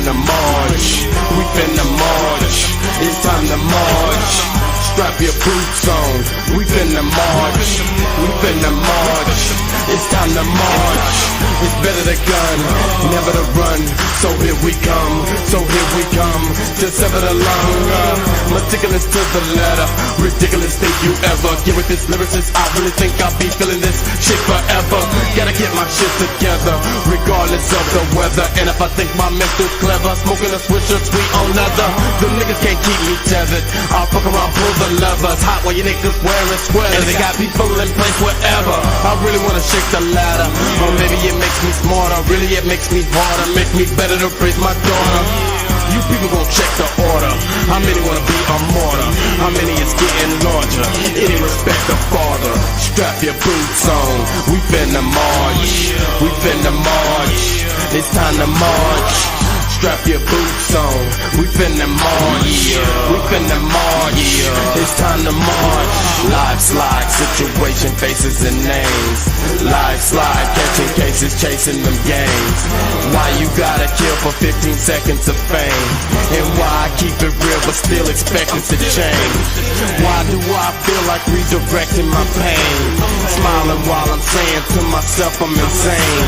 finna march. We finna march. It's time to march. Strap your boots on. We finna march. We finna march. It's time to march. It's better to gun, never to run. So here we come. So here we come. To sever the lung. Meticulous to the letter. Ridiculous think you ever get with this lyricist. I really think I'll be feeling this shit forever. Gotta get my shit together, regardless of the weather. And if I think my mental's clever, smoking a swisher sweet on leather, the niggas can't keep me tethered. I'll fuck around, pull the levers. Hot while you niggas wearing sweaters. And they got people in place wherever. I really wanna shake the ladder. Or maybe it makes me smarter. Really it makes me harder. Make me better to praise my daughter. You people gon' check the order. How many wanna be a martyr? How many is getting larger? Any respect the father. Strap your boots on. We finna march. We finna march. It's time to march. Strap your boots on. We finna march. We finna march. It's time to march. Live slide, situation, faces and names. Live slide, catching cases, chasing them games. Why you gotta kill for 15 seconds of fame? And why I keep it real but still expecting to change? Why do I feel like redirecting my pain? Smiling while I'm saying to myself I'm insane.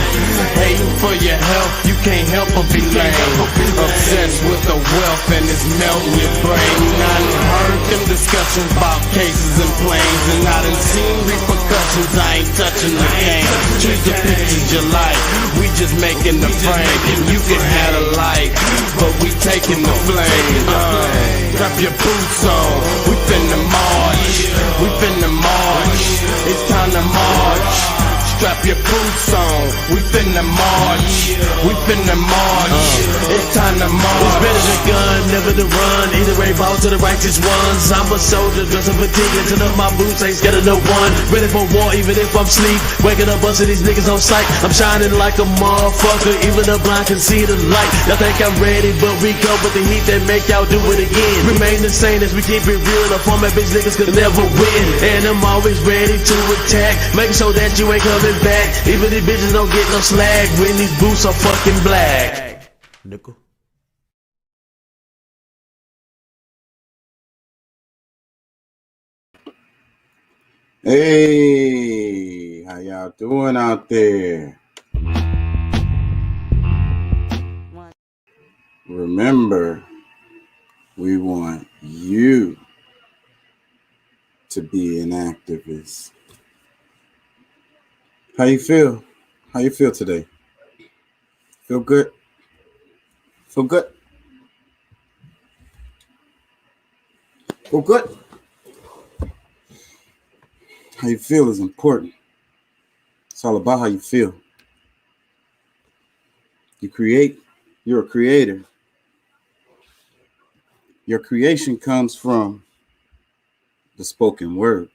Hating for your health, you can't help but be lame. Obsessed with the wealth and it's melting your brain. I done heard them discussions about cases and planes, and I done seen repercussions. I ain't touching the game. Choose the pictures you like. We just making the frame. You can have a light, but we taking the flame. Strap your boots on. We finna march. We finna march. It's time to march. Strap your boots on. We finna march. We finna march. It's time to march. It's better to gun, never to run. Either way, bow to the righteous ones. I'm a soldier, dressed in fatigue, until up my boots, ain't scared of no one. Ready for war, even if I'm sleep. Waking up, busting these niggas on sight. I'm shining like a motherfucker, even the blind can see the light. Y'all think I'm ready, but we come with the heat that make y'all do it again. Remain the same as we keep it real. The format bitch niggas could never win. And I'm always ready to attack, making sure that you ain't coming back. Even these bitches don't get no slag when these boots are fucking black. Nickel. Hey, how y'all doing out there? Remember, we want you to be an activist. How you feel? How you feel today? Feel good? Feel good? Feel good? How you feel is important. It's all about how you feel. You create, you're a creator. Your creation comes from the spoken word,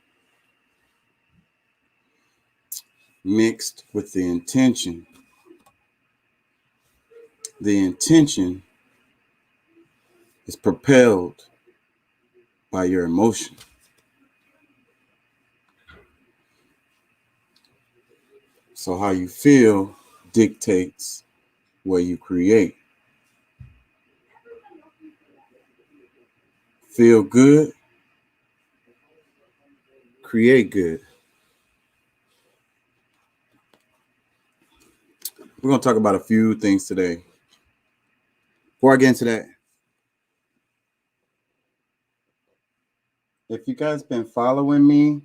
mixed with the intention. The intention is propelled by your emotion. So how you feel dictates what you create. Feel good, create good. We're going to talk about a few things today. Before I get into that, if you guys been following me,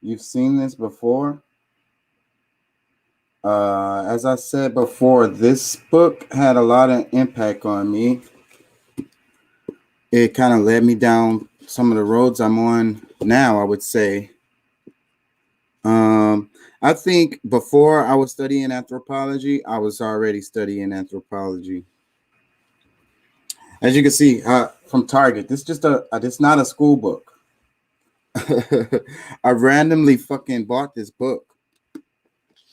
you've seen this before. As I said before, this book had a lot of impact on me. It kind of led me down some of the roads I'm on now, I would say. I think before I was studying anthropology, I was already studying anthropology. As you can see from Target, this is just it's not a school book. I randomly fucking bought this book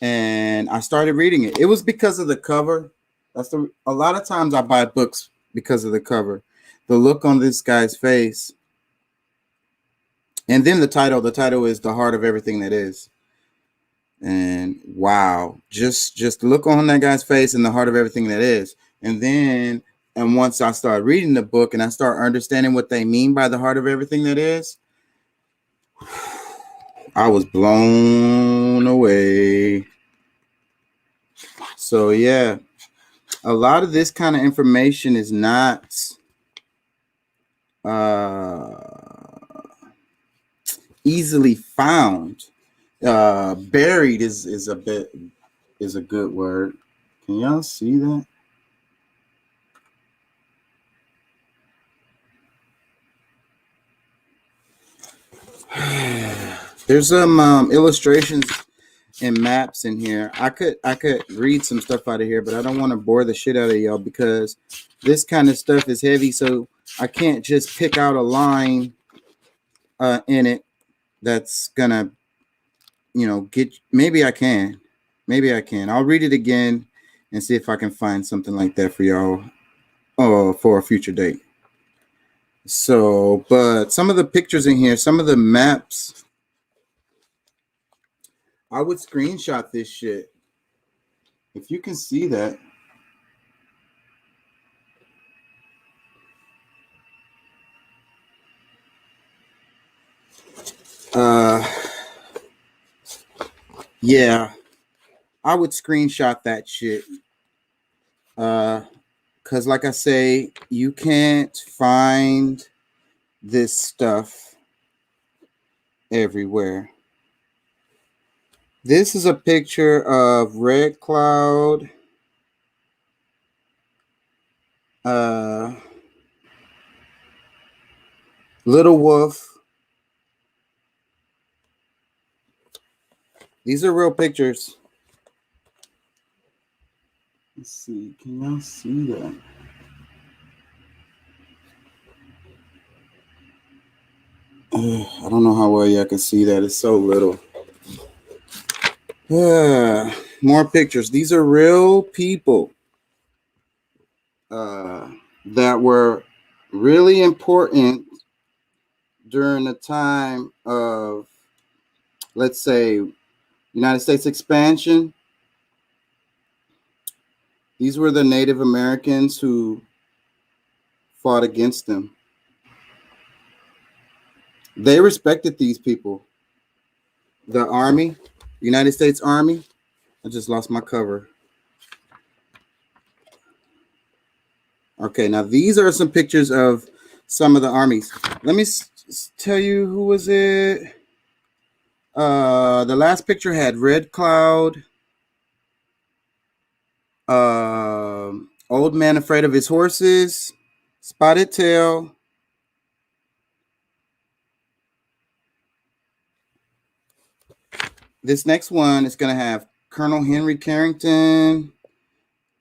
and I started reading it. It was because of the cover. A lot of times I buy books because of the cover, the look on this guy's face, and then the title. The title is "The Heart of Everything That Is." And wow, just look on that guy's face and the heart of everything that is. And once I start reading the book and I start understanding what they mean by the heart of everything that is, I was blown away. So yeah, a lot of this kind of information is not easily found. Buried is a good word. Can y'all see that? There's some illustrations and maps in here. I could read some stuff out of here, but I don't want to bore the shit out of y'all because this kind of stuff is heavy, so I can't just pick out a line in it that's gonna, get. Maybe I can. I'll read it again and see if I can find something like that for y'all for a future date. So, but some of the pictures in here, some of the maps, I would screenshot this shit. If you can see that. Yeah, I would screenshot that shit. Because like I say, you can't find this stuff everywhere. This is a picture of Red Cloud. Little Wolf. These are real pictures. Let's see. Can y'all see that? I don't know how well y'all can see that. It's so little. More pictures. These are real people that were really important during the time of, let's say, United States expansion. These were the Native Americans who fought against them. They respected these people. The Army, United States Army. I just lost my cover. Okay, now these are some pictures of some of the armies. Let me tell you, who was it? The last picture had Red Cloud, Old Man Afraid of His Horses, Spotted Tail, this next one is going to have Colonel Henry Carrington,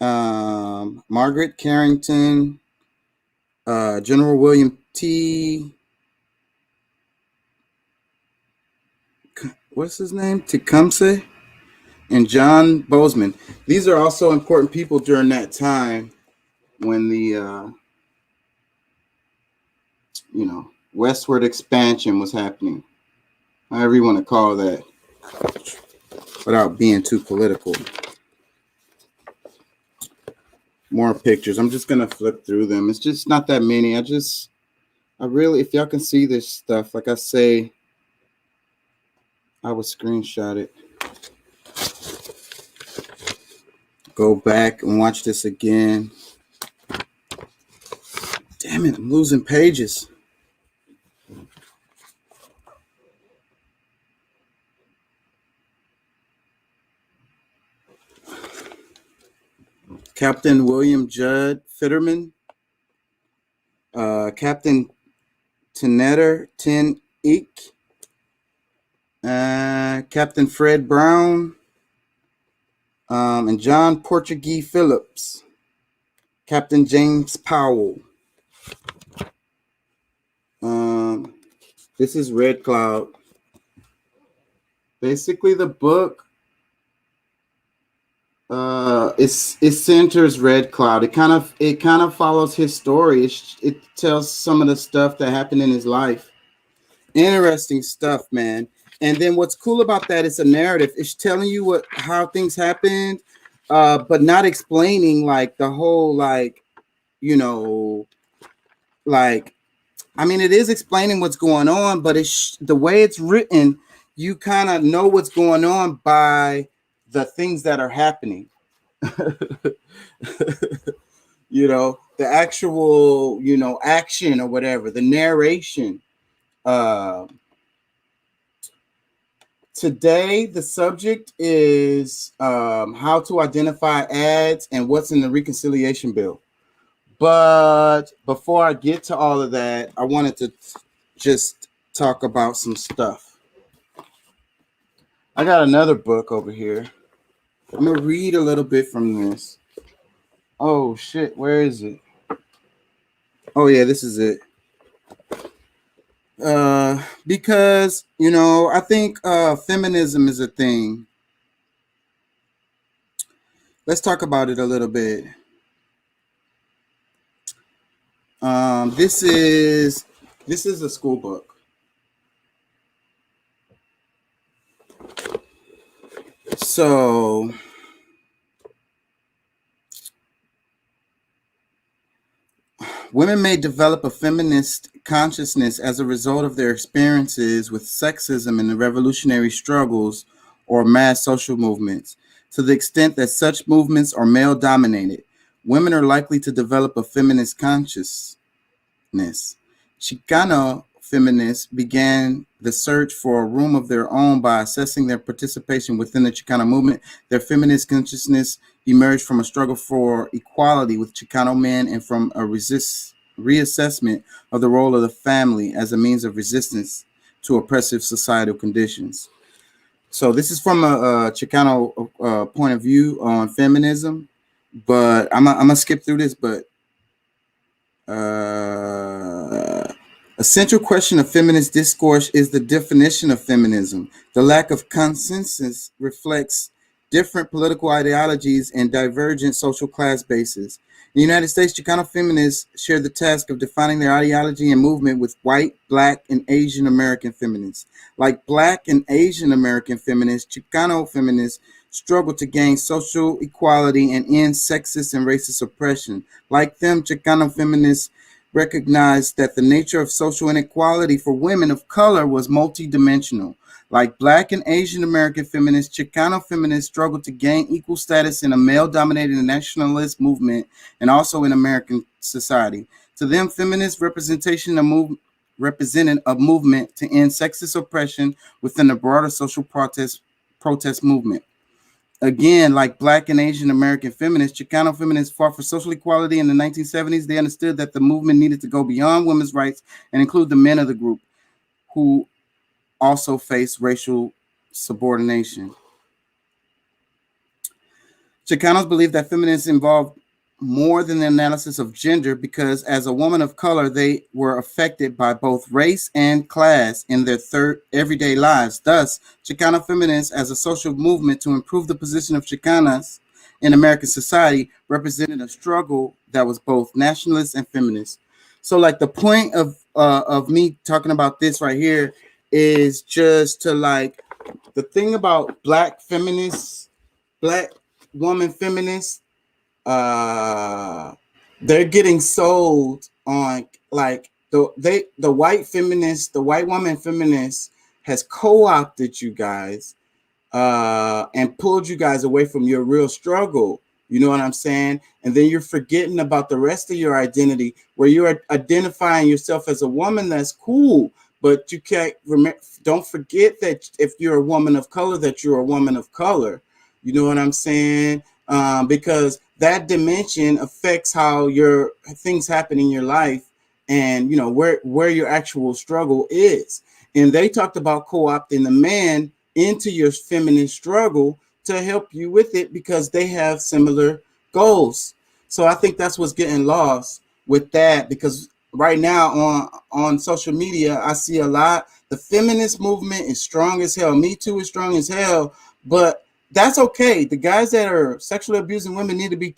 Margaret Carrington, General William T. What's his name? Tecumseh, and John Bozeman. These are also important people during that time when the, westward expansion was happening. However you want to call that, without being too political. More pictures. I'm just going to flip through them. It's just not that many. I really, if y'all can see this stuff, like I say, I would screenshot it. Go back and watch this again. Damn it, I'm losing pages. Captain William Judd Fitterman, Captain Tenetter Ten Eek, Captain Fred Brown, and John Portuguese Phillips, Captain James Powell. This is Red Cloud. Basically, the book it centers Red Cloud. It kind of follows his story. It tells some of the stuff that happened in his life. Interesting stuff, man. And then what's cool about that is a narrative. It's telling you how things happened, but not explaining like the whole, like, you know, like, I mean, it is explaining what's going on, but it's the way it's written, you kind of know what's going on by the things that are happening. You know, the actual, you know, action or whatever, the narration. Uh, Today, the subject is how to identify ads and what's in the reconciliation bill. But before I get to all of that, I wanted to just talk about some stuff. I got another book over here. I'm going to read a little bit from this. Oh, shit. Where is it? Oh, yeah, this is it. Because, you know, I think feminism is a thing. Let's talk about it a little bit. This is a school book. So women may develop a feminist consciousness as a result of their experiences with sexism in the revolutionary struggles or mass social movements. To the extent that such movements are male dominated, women are likely to develop a feminist consciousness. Chicano feminists began the search for a room of their own by assessing their participation within the Chicano movement. Their feminist consciousness emerged from a struggle for equality with Chicano men and from a reassessment of the role of the family as a means of resistance to oppressive societal conditions. So this is from a Chicano point of view on feminism, but I'm gonna skip through this, but a central question of feminist discourse is the definition of feminism. The lack of consensus reflects different political ideologies and divergent social class bases. In the United States, Chicano feminists share the task of defining their ideology and movement with white, black, and Asian American feminists. Like black and Asian American feminists, Chicano feminists struggle to gain social equality and end sexist and racist oppression. Like them, Chicano feminists recognized that the nature of social inequality for women of color was multidimensional. Like black and Asian American feminists, Chicano feminists struggled to gain equal status in a male-dominated nationalist movement and also in American society. To them, feminist represented a movement to end sexist oppression within the broader social protest movement. Again, like black and Asian American feminists, Chicano feminists fought for social equality in the 1970s. They understood that the movement needed to go beyond women's rights and include the men of the group who also face racial subordination. Chicanos believe that feminists involve more than the analysis of gender because as a woman of color, they were affected by both race and class in their everyday lives. Thus, Chicano feminists as a social movement to improve the position of Chicanas in American society represented a struggle that was both nationalist and feminist. So like the point of me talking about this right here is just to like the thing about black feminists, black woman feminists, they're getting sold on like the white feminist, the white woman feminist has co-opted you guys and pulled you guys away from your real struggle. You know what I'm saying? And then you're forgetting about the rest of your identity where you're identifying yourself as a woman. That's cool. But you can't don't forget that if you're a woman of color, that you're a woman of color. You know what I'm saying? Because that dimension affects how your things happen in your life and, you know, where your actual struggle is. And they talked about co-opting the man into your feminine struggle to help you with it because they have similar goals. So I think that's what's getting lost with that, because right now on social media, I see a lot. The feminist movement is strong as hell. Me Too is strong as hell, but that's okay. The guys that are sexually abusing women need to be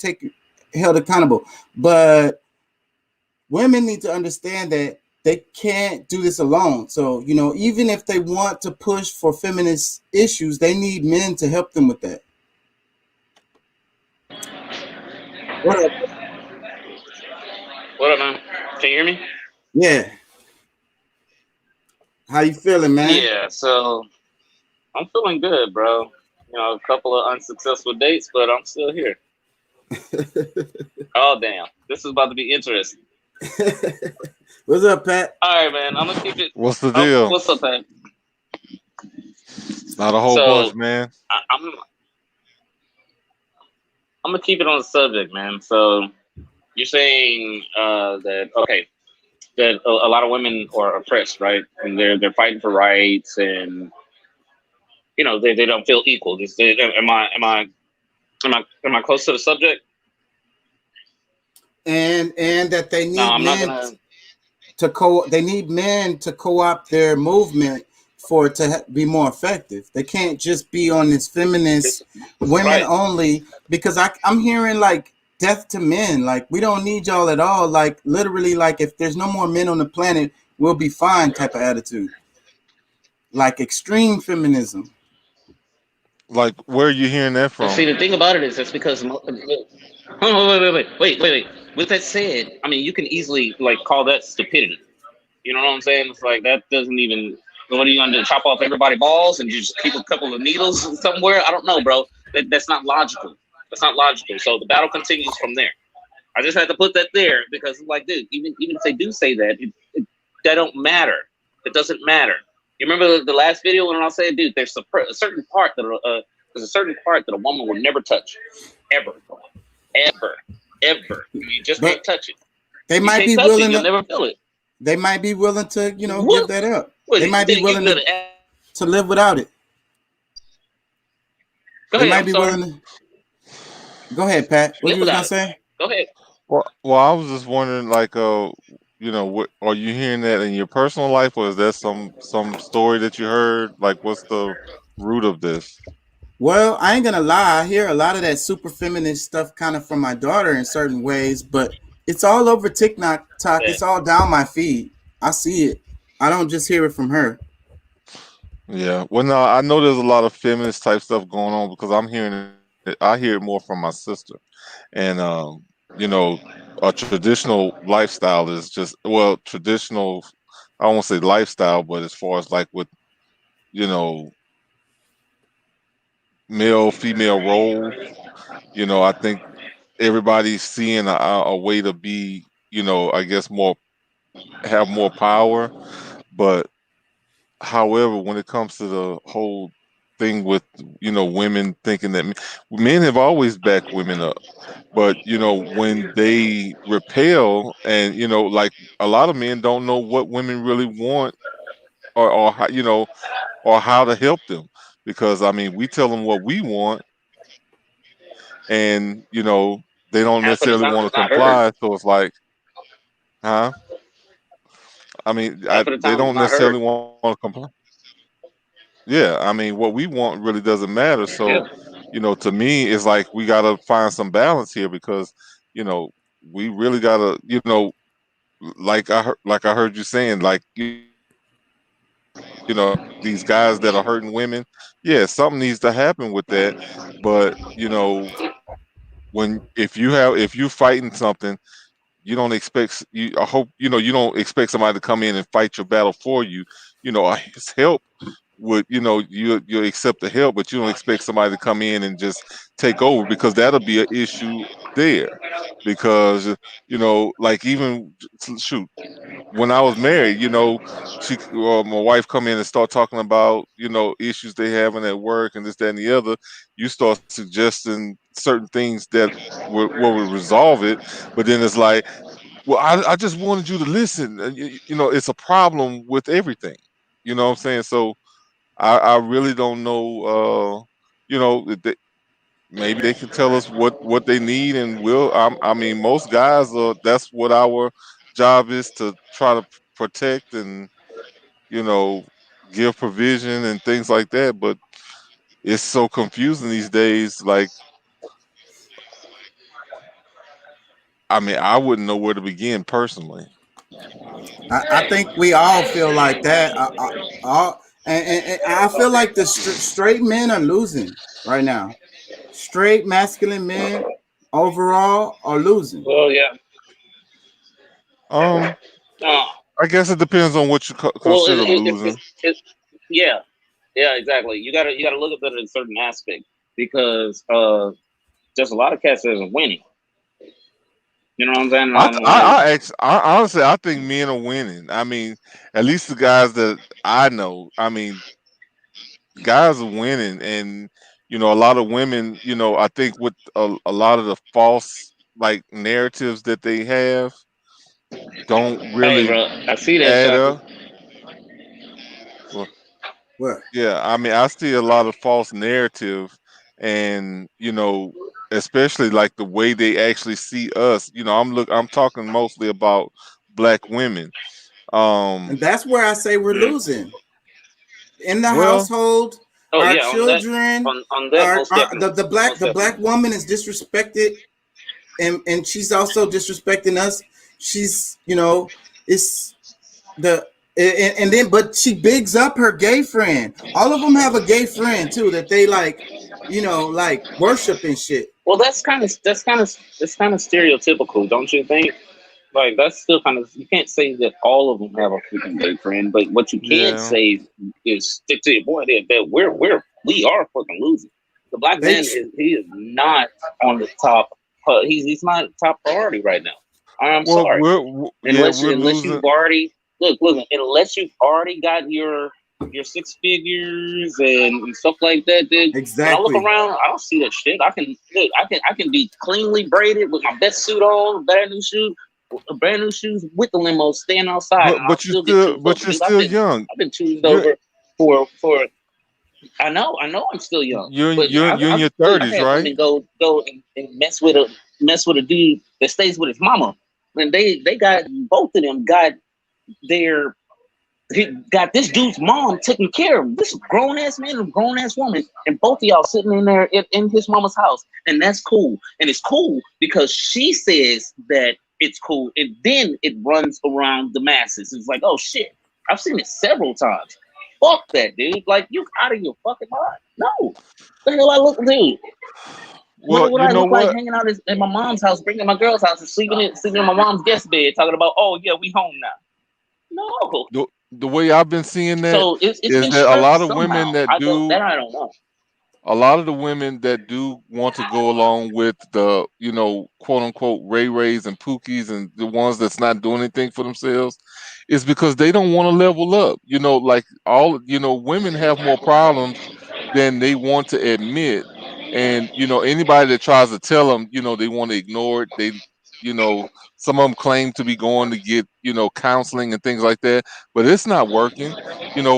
held accountable. But women need to understand that they can't do this alone. So, you know, even if they want to push for feminist issues, they need men to help them with that. What up? What up, man? Can you hear me? Yeah. How you feeling, man? Yeah, so I'm feeling good, bro. You know, a couple of unsuccessful dates, but I'm still here. Oh, damn. This is about to be interesting. What's up, Pat? All right, man. I'm going to keep it. What's the Oh, deal? what's up, man? Not a whole So bunch, man. I'm going to keep it on the subject, man. So you're saying that, okay, that a lot of women are oppressed, right? And they're fighting for rights, and you know they don't feel equal. Am I close to the subject? And that they No, need I'm not men gonna. they need men to co-opt their movement for it to be more effective. They can't just be on this feminist women Right. only, because I'm hearing like death to men, like we don't need y'all at all, like literally, like if there's no more men on the planet, we'll be fine type of attitude, like extreme feminism. Like, where are you hearing that And see, from? the thing about it is that's because. Wait. With that said, I mean, you can easily like call that stupidity. You know what I'm saying? It's like that doesn't even. What are you gonna do? Chop off everybody's balls and just keep a couple of needles somewhere? I don't know, bro. That's not logical. That's not logical. So the battle continues from there. I just had to put that there because, like, dude, even if they do say that, that don't matter. It doesn't matter. You remember the last video when I said, dude, there's a certain part that a woman will never touch, ever, ever. You just But can't touch it. they You might can't be touch it. willing You'll to never feel it. they might be willing to, give What? that up. What, They might be you willing gonna ask- to live without it. Go They ahead. might I'm be sorry. willing to go ahead, Pat. What Live you was gonna without it. say? Go ahead. Well, I was just wondering, like, what are you hearing that in your personal life, or is that some story that you heard? Like, what's the root of this? Well, I ain't gonna lie. I hear a lot of that super feminist stuff kind of from my daughter in certain ways, but it's all over TikTok. Yeah. It's all down my feed. I see it. I don't just hear it from her. Yeah. Well, no, I know there's a lot of feminist type stuff going on because I'm hearing it. I hear it more from my sister, and you know, a traditional lifestyle is just traditional. I won't say lifestyle, but as far as like with you know male female roles, I think everybody's seeing a way to be, I guess have more power. But however, when it comes to the whole thing with women thinking that men have always backed women up, but when they repel, and like a lot of men don't know what women really want, or how, or how to help them, because I mean we tell them what we want, and they don't Half of the necessarily time want to it's not heard. comply, so it's like, huh? I mean, Half of the they time it's don't not heard. necessarily want to comply. Yeah, I mean, what we want really doesn't matter. Yeah. So, to me, it's like we got to find some balance here, because, you know, we really got to, like I heard you saying, like, these guys that are hurting women. Yeah, something needs to happen with that. But, if you fighting something, you don't expect you. I hope you don't expect somebody to come in and fight your battle for you. His help would, you accept the help, but you don't expect somebody to come in and just take over, because that'll be an issue there. Because like, even shoot, when I was married, my wife come in and start talking about issues they having at work and this, that, and the other. You start suggesting certain things that will resolve it, but then it's like, well, I just wanted you to listen. It's a problem with everything. You know what I'm saying? So I really don't know. Maybe they can tell us what they need, and I mean, most guys that's what our job is, to try to protect and you know give provision and things like that. But it's so confusing these days. Like, I mean, I wouldn't know where to begin personally. I think we all feel like that. And I feel like the straight men are losing right now. Straight masculine men overall are losing. Well, yeah. Um, Uh, I guess it depends on what you well, consider losing. yeah, yeah, exactly. You gotta look at it in a certain aspect because there's a lot of cats that are winning. You know what I'm saying? Like, I honestly, I think men are winning. I mean, at least the guys that I know. I mean, guys are winning, and a lot of women. I think with a lot of the false like narratives that they have don't hey, really bro, I see that, add Chopper. up. Well, What? yeah, I mean, I see a lot of false narrative, and especially like the way they actually see us. I'm talking mostly about black women. And Um, that's where I say we're Mm. losing in the well, household. Oh Our yeah, children on that, are, most definitely, most the black definitely. woman is disrespected, and she's also disrespecting us. She's it's the and then but she bigs up her gay friend. All of them have a gay friend too that they like, like worship and shit. Well, that's kind of stereotypical, don't you think? Like that's still kind of, you can't say that all of them have a freaking gay friend, but what you can yeah. say is stick to your point that we are fucking losing. The black They man is not on the top. He's not top priority right now. I'm Well, sorry. we're Unless losing. you've already look, unless you've already got your six figures and stuff like that, then when I look exactly. around, I don't see that shit. I can be cleanly braided with my best suit on, brand new shoes with the limo, staying outside, But and I'll but still get choosed over. you're Dude, still young. I've been choosed You're over for. I know I'm still young, you're but you're in your I've 30s, had right? women go and mess with a dude that stays with his mama, and they got both of them got this dude's mom taking care of him. This grown ass man and grown ass woman, and both of y'all sitting in there in his mama's house, and that's cool. And it's cool because she says that it's cool, and then it runs around the masses. It's like, oh shit, I've seen it several times. Fuck that, dude. Like, you out of your fucking mind. No, the hell I look, dude. Well, What you I know look like what? hanging out at my mom's house, bringing my girl's house, and sleeping in my mom's guest bed, talking about, oh yeah, we home now. No. The way I've been seeing that So it's is been that a lot stressed of women somehow. that do I don't know. a lot of the women that do want to go along with the, quote unquote Ray Rays and Pookies and the ones that's not doing anything for themselves is because they don't want to level up. Like women have more problems than they want to admit. And, anybody that tries to tell them, they want to ignore it. You know, some of them claim to be going to get, counseling and things like that, but it's not working.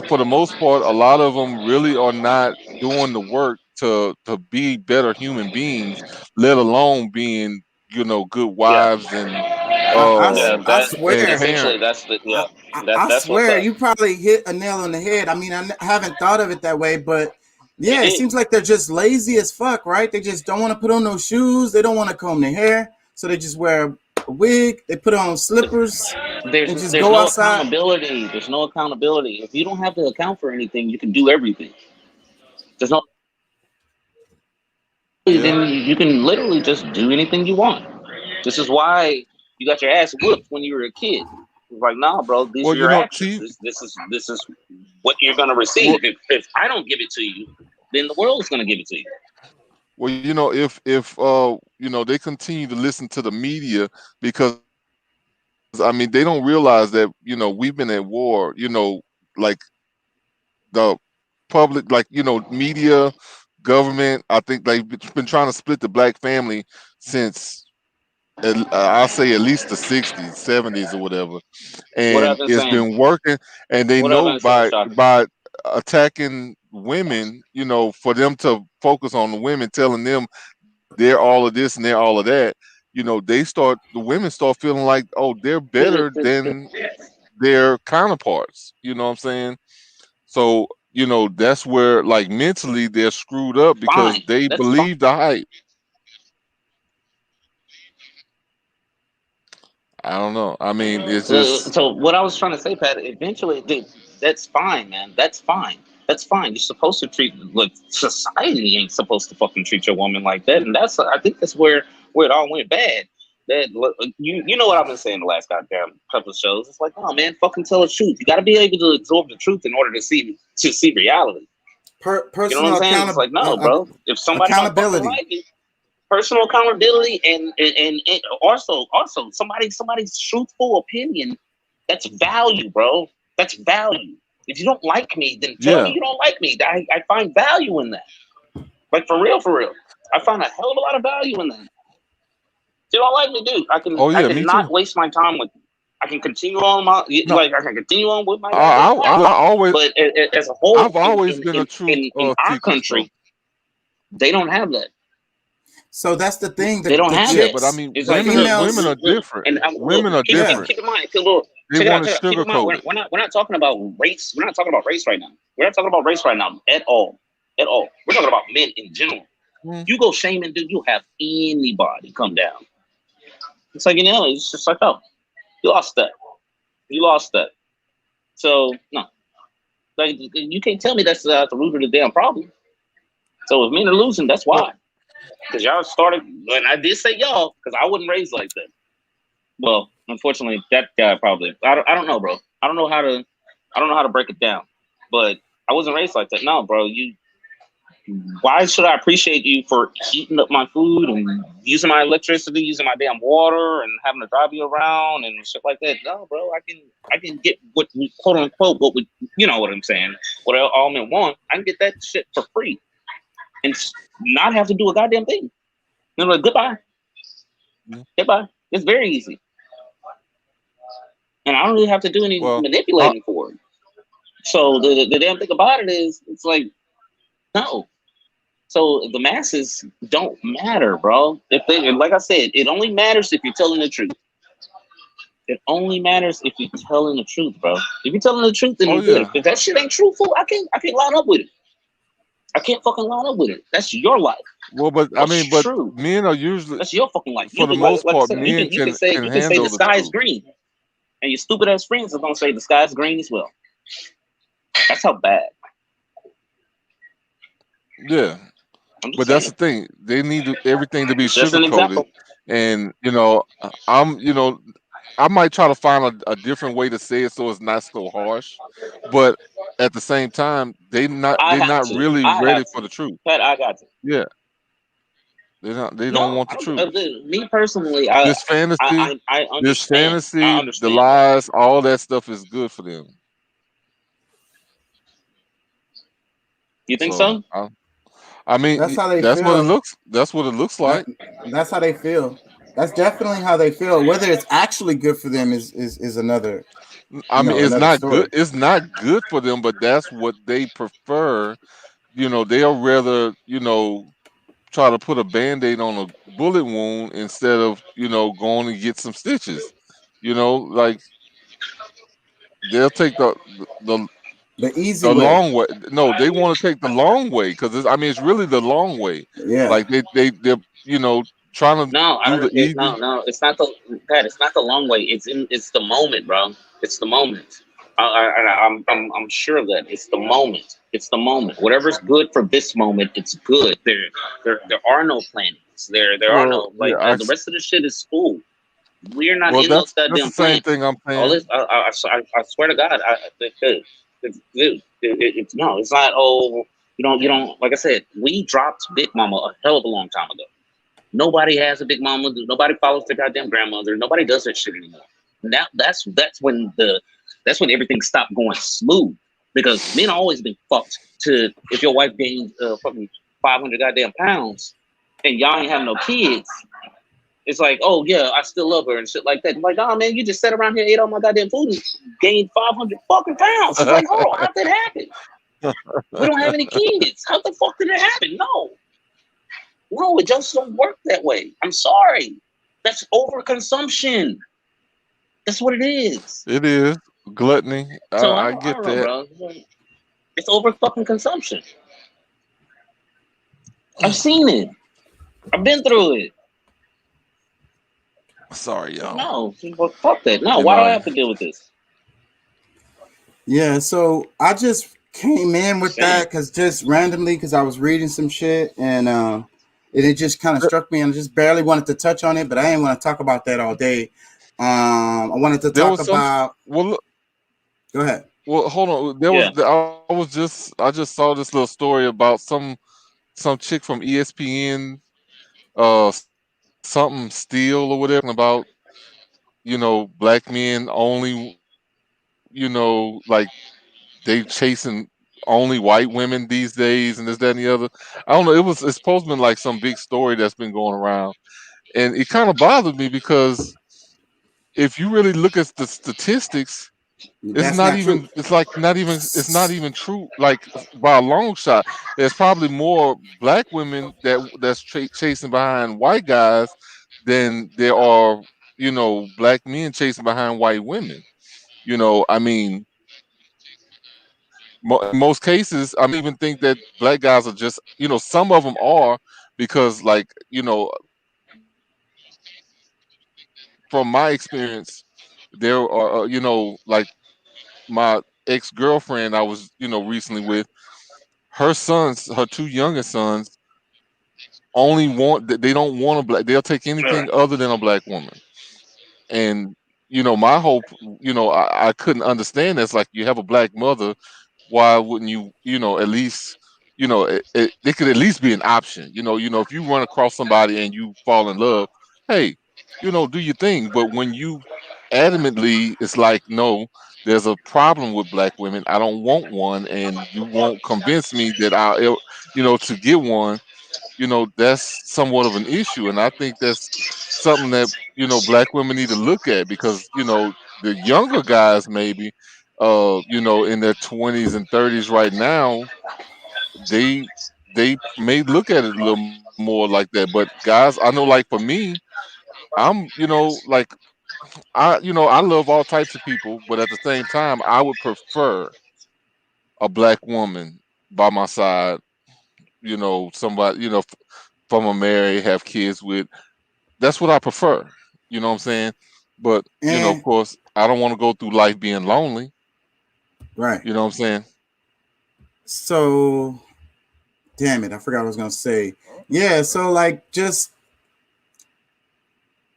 For the most part, a lot of them really are not doing the work to be better human beings, let alone being, good Yeah, wives and yeah. I That and swear. essentially, parents. that's the yeah. I That's what's swear up. you probably hit a nail on the head. I mean, I haven't thought of it that way, but You yeah, it did. seems like they're just lazy as fuck, right? They just don't want to put on no shoes. They don't want to comb their hair, so they just wear a wig. They put on slippers There's and just there's go no outside. accountability. There's no accountability. If you don't have to account for anything, you can do everything. There's no. Yeah. Then you can literally just do anything you want. This is why you got your ass whooped when you were a kid. It's like, nah, bro, these Well, are your actions. see, This is what you're gonna well, receive. If I don't give it to you, then the world's gonna give it to you. if they continue to listen to the media, because I mean they don't realize that we've been at war. Like the public, like media, government. I think they've been trying to split the black family since I'll say at least the 60s, 70s, or whatever, What I've and been it's saying. been working. And they What I've know been saying, by Shaka. attacking women, for them to focus on the women, telling them they're all of this and they're all of that. The women start feeling like, oh, they're better than their counterparts. You know what I'm saying? So, that's where like mentally they're screwed up because Fine. they That's fine. believe the hype. I don't know. I mean, it's just, So what I was trying to say, Pat, eventually, that's fine, man. That's fine. That's fine. You're supposed to treat, like, society ain't supposed to fucking treat your woman like that, and I think that's where where it all went bad. That you know what I've been saying the last goddamn couple of shows. It's like, oh man, fucking tell the truth. You got to be able to absorb the truth in order to see reality. You know what I'm saying? It's like, no, bro. If somebody don't fucking like it, personal accountability and also somebody's truthful opinion. That's value, bro. That's value. If you don't like me, then tell me you don't like me. I find value in that. Like for real. I find a hell of a lot of value in that. If you don't like me, dude, I can not waste my time with you. I can continue on I can continue on with my I always, but as a whole, I've always been a truth in our country, they don't have that. So that's the thing. They don't have it. But I mean, women are different. Women are different. Keep in mind, They want to sugarcoat it. We're not talking about race. We're not talking about race right now. We're not talking about race right now at all. At all. We're talking about men in general. You go shaming, dude, you'll have anybody come down. It's like, it's just like, oh, you lost that. So, no. Like, you can't tell me that's the root of the damn problem. So if men are losing, that's why. Because y'all started, and I did say y'all, because I wasn't raised like that. Well, unfortunately, that guy probably, I don't know, bro. I don't know how to break it down. But I wasn't raised like that. No, bro, why should I appreciate you for heating up my food and using my electricity, using my damn water, and having to drive you around and shit like that? No, bro, I can get what quote unquote what would you know what I'm saying? What all men want, I can get that shit for free and not have to do a goddamn thing. Like, goodbye. It's very easy, and I don't really have to do any manipulating for it. So the damn thing about it is, it's like, no. So the masses don't matter, bro. Like I said, it only matters if you're telling the truth. It only matters if you're telling the truth, bro. If you're telling the truth, then you're good. If that shit ain't truthful, I can't line up with it. I can't fucking line up with it. That's your life. Well, but true. Men are usually, that's your fucking life. For the most part, men you can say the sky is green, and your stupid ass friends are gonna say the sky is green as well. That's how bad. Yeah. But that's the thing. They need everything to be sugarcoated. And, I might try to find a different way to say it so it's not so harsh. But at the same time, they're not really ready for the truth. Pat, I got you. Yeah. They don't want the truth. Me personally, this fantasy, I understand. The lies, all that stuff is good for them. You think so? I mean, that's how they feel. What it looks. That's what it looks like. That's how they feel. That's definitely how they feel. Whether it's actually good for them is another. I mean, it's not story. Good. It's not good for them, but that's what they prefer. They'll rather try to put a Band-Aid on a bullet wound instead of going and get some stitches. Like they'll take the easy way. Long way. No, they want to take the long way because it's really the long way. Yeah. Like they're trying to do the easy. No, it's not the long way. It's the moment, bro. It's the moment. I'm sure of that. It's the moment. It's the moment. Whatever's good for this moment, it's good. There are no plannings. There are no the rest of the shit is cool. We're not in those goddamn plans. That's the same thing I'm saying. I swear to God, it's not. Oh, you don't. Like I said, we dropped Big Mama a hell of a long time ago. Nobody has a Big Mama. Nobody follows their goddamn grandmother. Nobody does that shit anymore. Now that's when everything stopped going smooth, because men always been fucked to if your wife gained fucking 500 goddamn pounds and y'all ain't having no kids. It's like, oh yeah, I still love her and shit like that. I'm like, oh man, you just sat around here, ate all my goddamn food, and gained 500 fucking pounds. It's like, oh, how'd that happen? We don't have any kids. How the fuck did it happen? No, it just don't work that way. I'm sorry. That's overconsumption. That's what it is. It is gluttony. So I get know, that. Bro. It's over fucking consumption. I've seen it. I've been through it. Sorry, y'all. No, fuck that. No, why do I have to deal with this? Yeah, so I just came in with that because I was reading some shit, and And it just kind of struck me, and I just barely wanted to touch on it, but I didn't want to talk about that all day. I wanted to There talk was some. about. Well, look, Go ahead. well, hold on. There was. Yeah. I just saw this little story about some chick from ESPN, uh, something Steel or whatever about black men only, like they chasing only white women these days and this, that, and the other. I don't know. It's supposed to be like some big story that's been going around, and it kind of bothered me because if you really look at the statistics, it's That's not not true. even. It's like it's not even true. Like by a long shot, there's probably more black women that's chasing behind white guys than there are black men chasing behind white women. I mean, in most cases, I even think that black guys are just, some of them are because, like, from my experience, there are, like my ex girlfriend I was, recently with, her two youngest sons only they don't want a black, they'll take anything other than a black woman. And, my hope, I couldn't understand that's like you have a black mother, why wouldn't you, at least, it could at least be an option. If you run across somebody and you fall in love, hey, do your thing. But when you adamantly, it's like, no, there's a problem with black women. I don't want one, and you won't convince me that to get one. That's somewhat of an issue, and I think that's something that black women need to look at because the younger guys maybe in their 20s and 30s right now, they may look at it a little more like that. But guys, I know, like, for me, I'm like, I love all types of people, but at the same time I would prefer a black woman by my side, somebody, from a married, have kids with. That's what I prefer. You know what I'm saying? But of And course, I don't want to go through life being lonely. right. You know what I'm saying? So, damn it, I forgot what I was gonna say. Yeah. So, like, just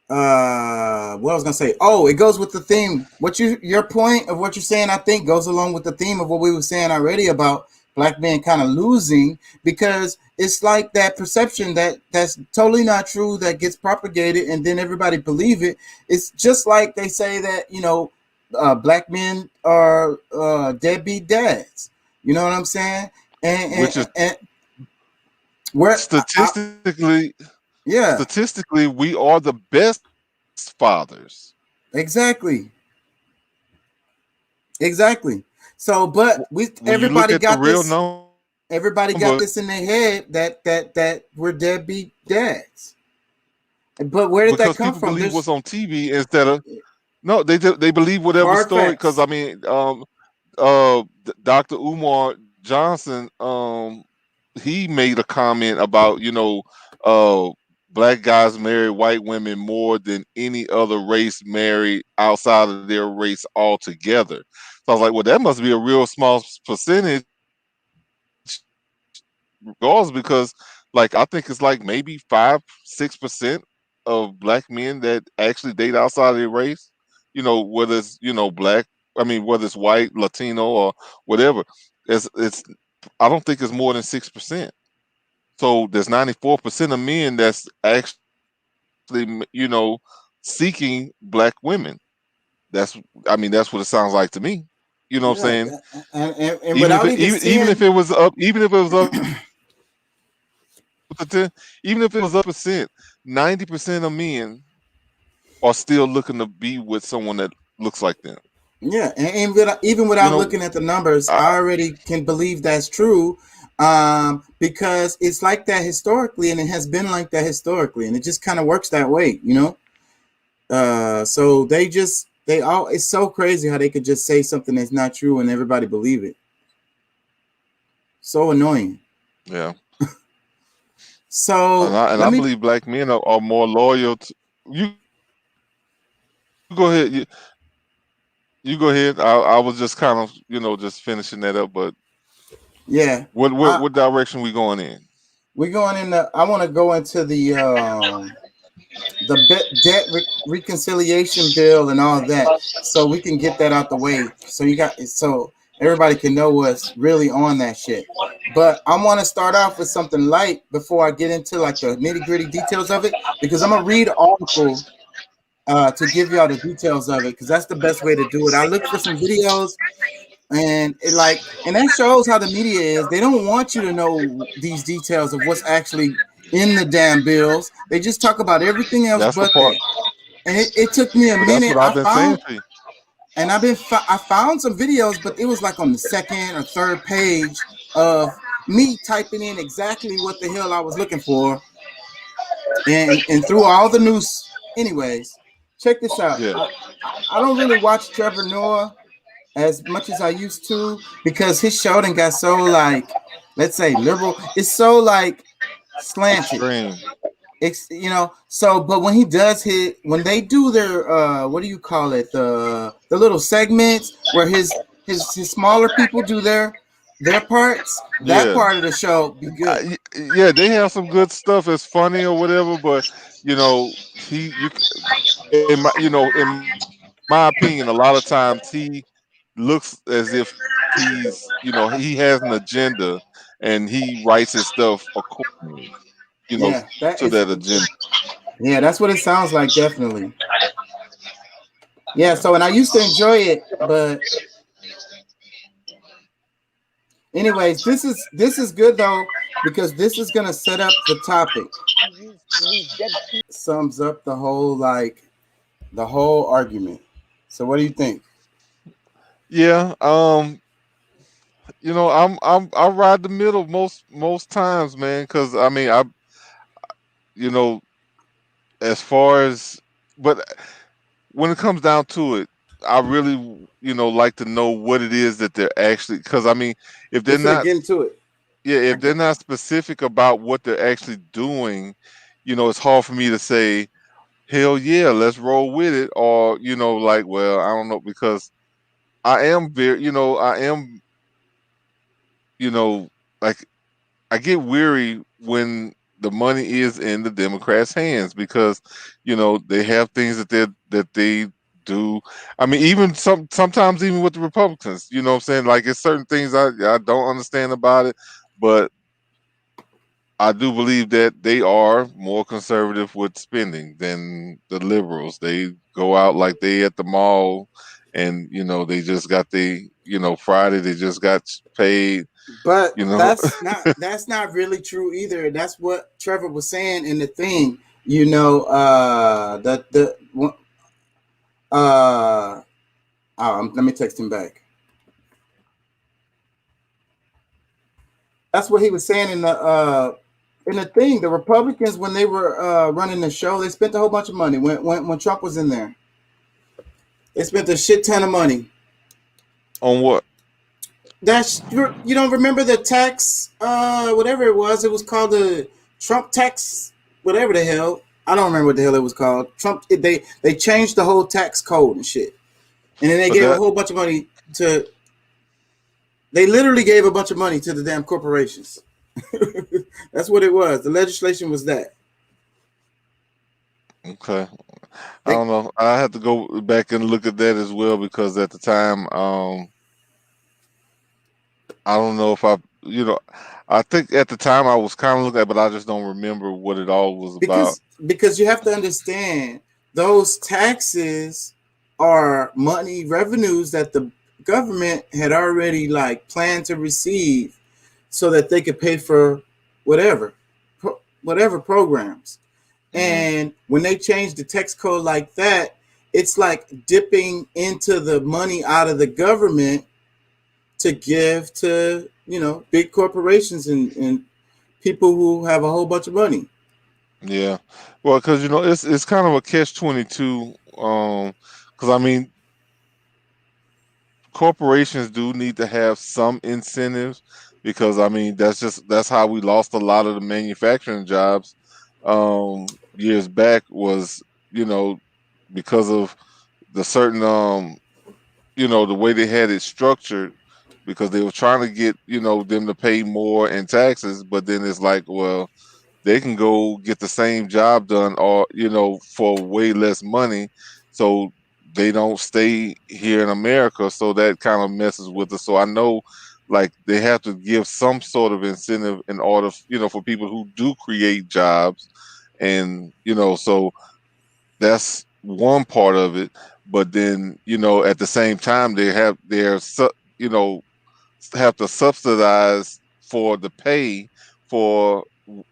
what I was gonna say. Oh, it goes with the theme. Your point of what you're saying, I think, goes along with the theme of what we were saying already about black men kind of losing, because it's like that perception that's totally not true that gets propagated and then everybody believe it. It's just like they say that black men are deadbeat dads. You know what I'm saying? And Which is and where statistically, yeah, we are the best fathers. exactly. Exactly. So, but we When you look at the real numbers, everybody got this in their head that we're deadbeat dads. But where did that because come people from? believe what's There's on TV instead of no, they believe whatever hard story. Because facts. I mean, Dr. Umar Johnson, he made a comment about uh, black guys marry white women more than any other race married outside of their race altogether. So I was like, well, that must be a real small percentage, regardless, because like I think it's like maybe 5-6% of black men that actually date outside of their race. Whether it's black, I mean whether it's white, Latino, or whatever. It's I don't think it's more than 6%. So there's 94% of men that's actually seeking black women. That's I mean that's what it sounds like to me. You know what I'm Yeah, saying? and without even Even if seeing, it was up, to 10, even if it was up percent, 90% of men are still looking to be with someone that looks like them. yeah, and even You without know, looking at the numbers, I, I already can believe that's true, because it's like that historically, and it has been like that historically, and it just kind of works that way. So they all it's so crazy how they could just say something that's not true and everybody believe it. So annoying. yeah, So and let I me believe black men are more loyal to you. Go ahead, you go ahead. I was just kind of just finishing that up, but yeah. what I what direction we going in? we're going in the. I want to go into the debt reconciliation bill and all that, so we can get that out the way. So everybody can know what's really on that shit. But I want to start off with something light before I get into like the nitty gritty details of it, because I'm gonna read an article to give y'all the details of it, because that's the best way to do it. I looked for some videos, and and that shows how the media is. They don't want you to know these details of what's actually in the damn bills. They just talk about everything else That's the but part. that. And it took me a But that's minute. what I've been saying to you. I found some videos, but it was like on the second or third page of me typing in exactly what the hell I was looking for, and through all the news. Anyways, check this out. Yeah. I don't really watch Trevor Noah as much as I used to, because his show done got so like, let's say liberal. It's so like slanted. Extreme. It's, so, but when when they do their what do you call it, the little segments where his smaller people do their parts, that Yeah. part of the show be good. Yeah, they have some good stuff. It's funny or whatever, but you know, in my opinion, a lot of times he looks as if he has an agenda, and he writes his stuff accordingly, Yeah, to that agenda. that's what it sounds like, definitely. Yeah, so, and I used to enjoy it, but anyways, this is good though, because this is gonna set up the topic. Sums up the whole argument. So what do you think? Yeah, I ride the middle most times, man, because I mean, you know, as far as, but when it comes down to it, I really, like to know what it is that they're actually, because I mean, if We're they're finna not, get into it. yeah, I if they're get, not specific about what they're actually doing, it's hard for me to say, hell yeah, let's roll with it, or like, well, I don't know, because I am very, I am, you know, like, I get weary when the money is in the Democrats' hands, because they have things that they do. I mean, even sometimes even with the Republicans, what I'm saying, like, it's certain things I don't understand about it, but I do believe that they are more conservative with spending than the liberals. They go out like they at the mall, and they just got Friday, they just got paid. but You know, that's not really true either. That's what Trevor was saying in the thing. Let me text him back. That's what he was saying in the thing. The Republicans, when they were running the show, they spent a whole bunch of money. When Trump was in there, they spent a shit ton of money. on what? You don't remember the tax, whatever it was called the Trump tax, whatever the hell. I don't remember what the hell it was called. They changed the whole tax code and shit, and then they But gave a that whole bunch of money to. They literally gave a bunch of money to the damn corporations. That's what it was. The legislation was that. Okay. I They, don't know. I have to go back and look at that as well, because at the time, I don't know if I think at the time I was kind of looking at, but I just don't remember what it all was about. because you have to understand, those taxes are money revenues that the government had already like planned to receive, so that they could pay for whatever whatever programs. Hmm. And when they change the tax code like that, it's like dipping into the money out of the government to give to big corporations and people who have a whole bunch of money. Yeah. Well, because it's kind of a catch-22. Because I mean, corporations do need to have some incentives, because I mean, that's how we lost a lot of the manufacturing jobs years back, was because of the certain the way they had it structured, because they were trying to get, you know, them to pay more in taxes, but then it's like, well, they can go get the same job done, or, you know, for way less money, so they don't stay here in America. So that kind of messes with us. So I know, like, they have to give some sort of incentive in order, you know, for people who do create jobs, and, you know, so that's one part of it. But then, you know, at the same time, you know, have to subsidize for the pay for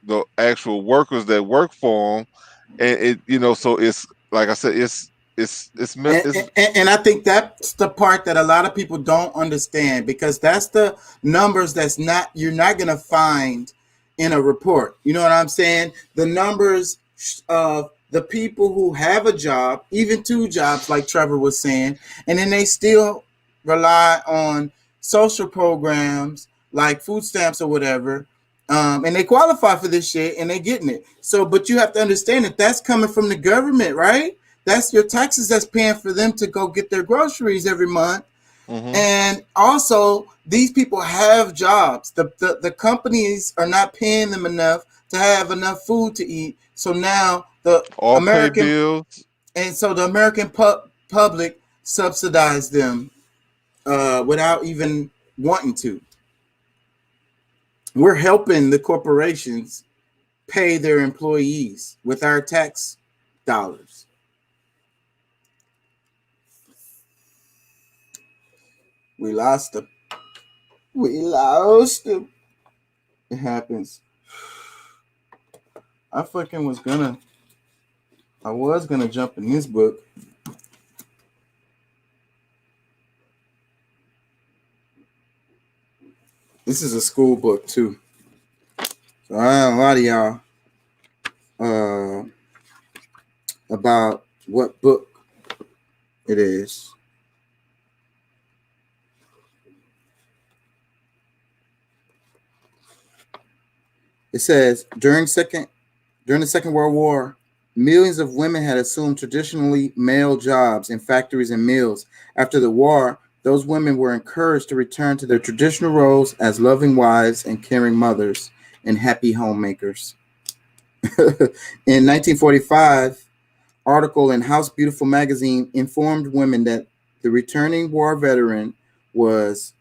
the actual workers that work for them, and it, you know, so it's like I said, And I think that's the part that a lot of people don't understand, because that's the numbers you're not going to find in a report. You know what I'm saying? The numbers of the people who have a job, even two jobs, like Trevor was saying, and then they still rely on social programs like food stamps or whatever. And they qualify for this shit and they're getting it. So, but you have to understand that that's coming from the government, right? That's your taxes that's paying for them to go get their groceries every month. mm-hmm. And also, these people have jobs. The companies are not paying them enough to have enough food to eat. So now the All pay American bills. and so the American public subsidize them without even wanting to. We're helping the corporations pay their employees with our tax dollars. We lost them. We lost them. It happens. I was gonna jump in this book. This is a school book too. So I have a lot of y'all about what book it is. It says during the Second World War, millions of women had assumed traditionally male jobs in factories and mills. After the war, those women were encouraged to return to their traditional roles as loving wives and caring mothers and happy homemakers. In 1945, article in House Beautiful magazine informed women that the returning war veteran was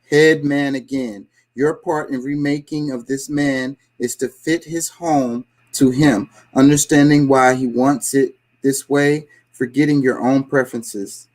head man again. Your part in remaking of this man is to fit his home to him, understanding why he wants it this way, forgetting your own preferences.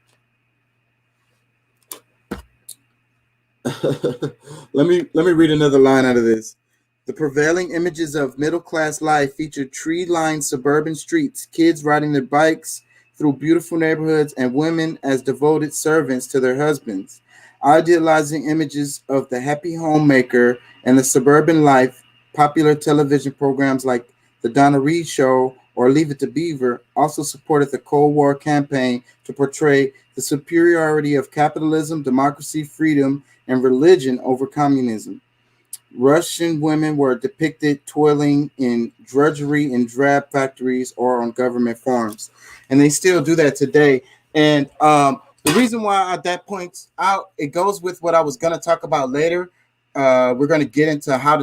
Let me read another line out of this. The prevailing images of middle-class life featured tree-lined suburban streets, kids riding their bikes through beautiful neighborhoods, and women as devoted servants to their husbands. Idealizing images of the happy homemaker and the suburban life, popular television programs like The Donna Reed Show or Leave It to Beaver also supported the Cold War campaign to portray the superiority of capitalism, democracy, freedom, and religion over communism. Russian women were depicted toiling in drudgery in drab factories or on government farms. And they still do that today. And the reason why that points out, it goes with what I was going to talk about later. We're going to get into how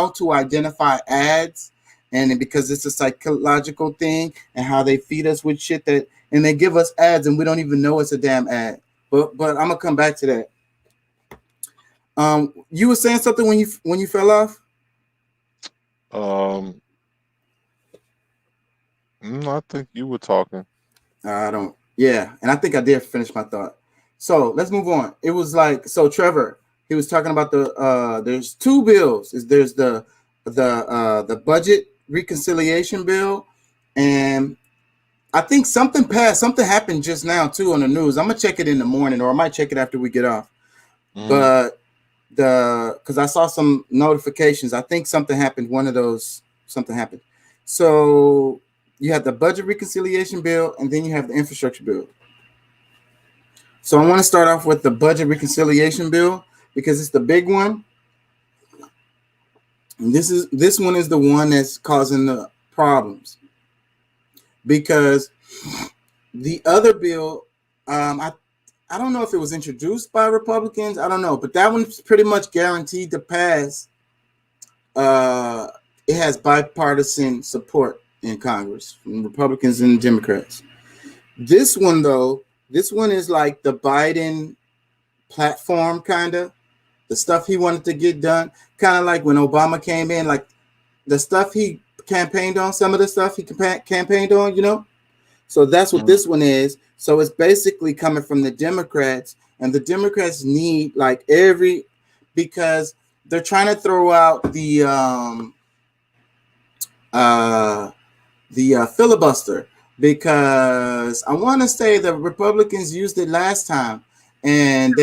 to identify ads, and because it's a psychological thing, and how they feed us with shit and they give us ads and we don't even know it's a damn ad. But I'm gonna come back to that. You were saying something when you fell off? I think you were talking. I don't. Yeah, and I think I did finish my thought. So let's move on. It was like, so Trevor, he was talking about there's two bills. There's the budget reconciliation bill, and I think something passed. Something happened just now too on the news. I'm gonna check it in the morning, or I might check it after we get off. Mm-hmm. But because I saw some notifications, I think something happened. One of those, something happened. So you have the budget reconciliation bill, and then you have the infrastructure bill. So I want to start off with the budget reconciliation bill because it's the big one. And this one is the one that's causing the problems, because the other bill, I I don't know if it was introduced by Republicans. I don't know, but that one's pretty much guaranteed to pass. It has bipartisan support in Congress from Republicans and Democrats. This one, though, this one is like the Biden platform, kind of the stuff he wanted to get done, kind of like when Obama came in, like the stuff he campaigned on, some of the stuff he campaigned on, you know. So that's what this one is. So it's basically coming from the Democrats, and the Democrats need like because they're trying to throw out the filibuster, because I want to say the Republicans used it last time, and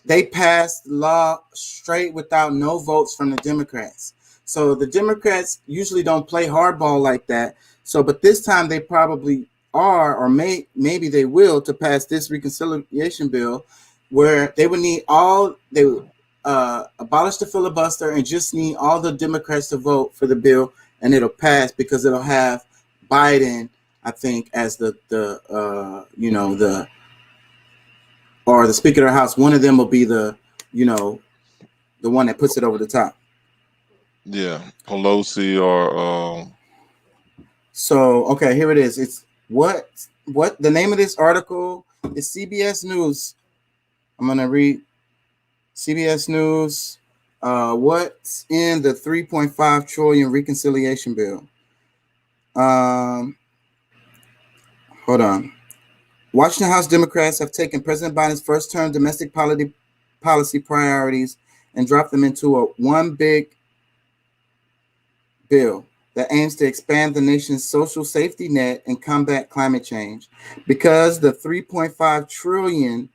they passed law straight without no votes from the Democrats. So the Democrats usually don't play hardball like that. So, but this time they probably are, or maybe they will, to pass this reconciliation bill, where they would need they would abolish the filibuster and just need all the Democrats to vote for the bill, and it'll pass because it'll have Biden, I think, as the or the Speaker of the House. One of them will be the one that puts it over the top. Yeah, Pelosi or. So okay, here it is. It's what the name of this article is. CBS News. I'm gonna read CBS News. What's in the 3.5 trillion reconciliation bill? Hold on. Washington House Democrats have taken President Biden's first-term domestic policy priorities and dropped them into one big bill that aims to expand the nation's social safety net and combat climate change. Because the 3.5 trillion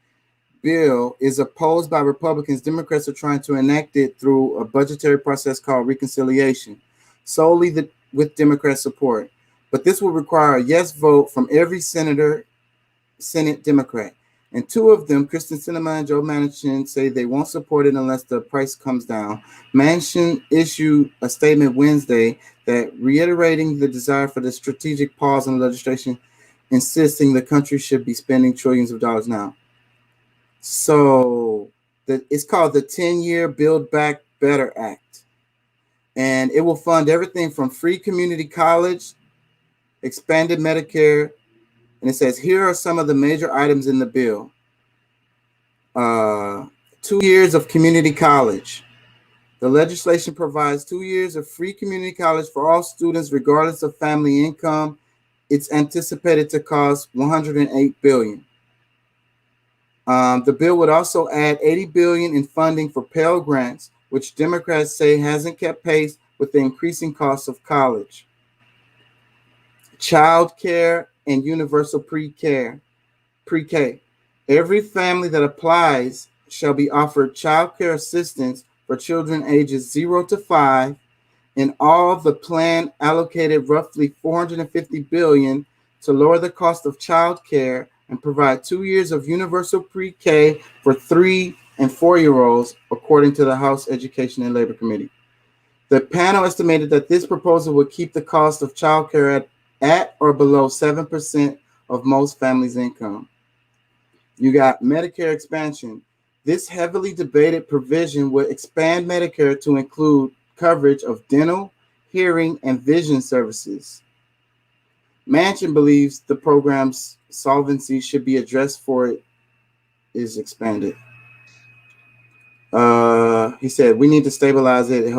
bill is opposed by Republicans, Democrats are trying to enact it through a budgetary process called reconciliation, solely with Democrat support. But this will require a yes vote from every Senate Democrat. And two of them, Kristen Sinema and Joe Manchin, say they won't support it unless the price comes down. Manchin issued a statement Wednesday that reiterating the desire for the strategic pause in legislation, insisting the country should be spending trillions of dollars now. So it's called the 10-year Build Back Better Act. And it will fund everything from free community college, expanded Medicare, and it says, here are some of the major items in the bill. 2 years of community college. The legislation provides 2 years of free community college for all students, regardless of family income. It's anticipated to cost $108 billion. The bill would also add $80 billion in funding for Pell Grants, which Democrats say hasn't kept pace with the increasing cost of college. Child care and universal pre-K. Every family that applies shall be offered child care assistance for children ages 0 to 5, and all the plan allocated roughly $450 billion to lower the cost of child care and provide 2 years of universal pre-K for 3 and 4-year-olds, according to the House Education and Labor Committee. The panel estimated that this proposal would keep the cost of child care at or below 7% of most families' income. You got Medicare Expansion. This heavily debated provision would expand Medicare to include coverage of dental, hearing, and vision services. Manchin believes the program's solvency should be addressed for it is expanded. He said, we need to stabilize it.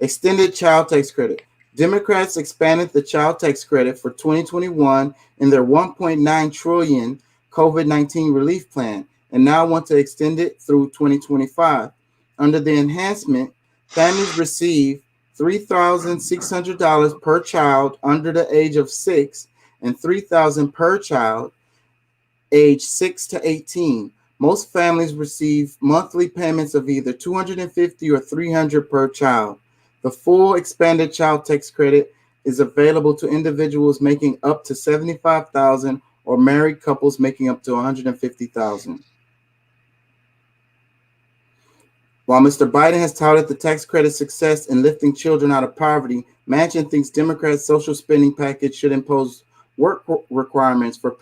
Extended child tax credit. Democrats expanded the child tax credit for 2021 in their $1.9 trillion COVID-19 relief plan, and now want to extend it through 2025. Under the enhancement, families receive $3,600 per child under the age of 6 and $3,000 per child age 6 to 18. Most families receive monthly payments of either $250 or $300 per child. The full expanded child tax credit is available to individuals making up to $75,000 or married couples making up to $150,000. While Mr. Biden has touted the tax credit's success in lifting children out of poverty, Manchin thinks Democrats' social spending package should impose work requirements for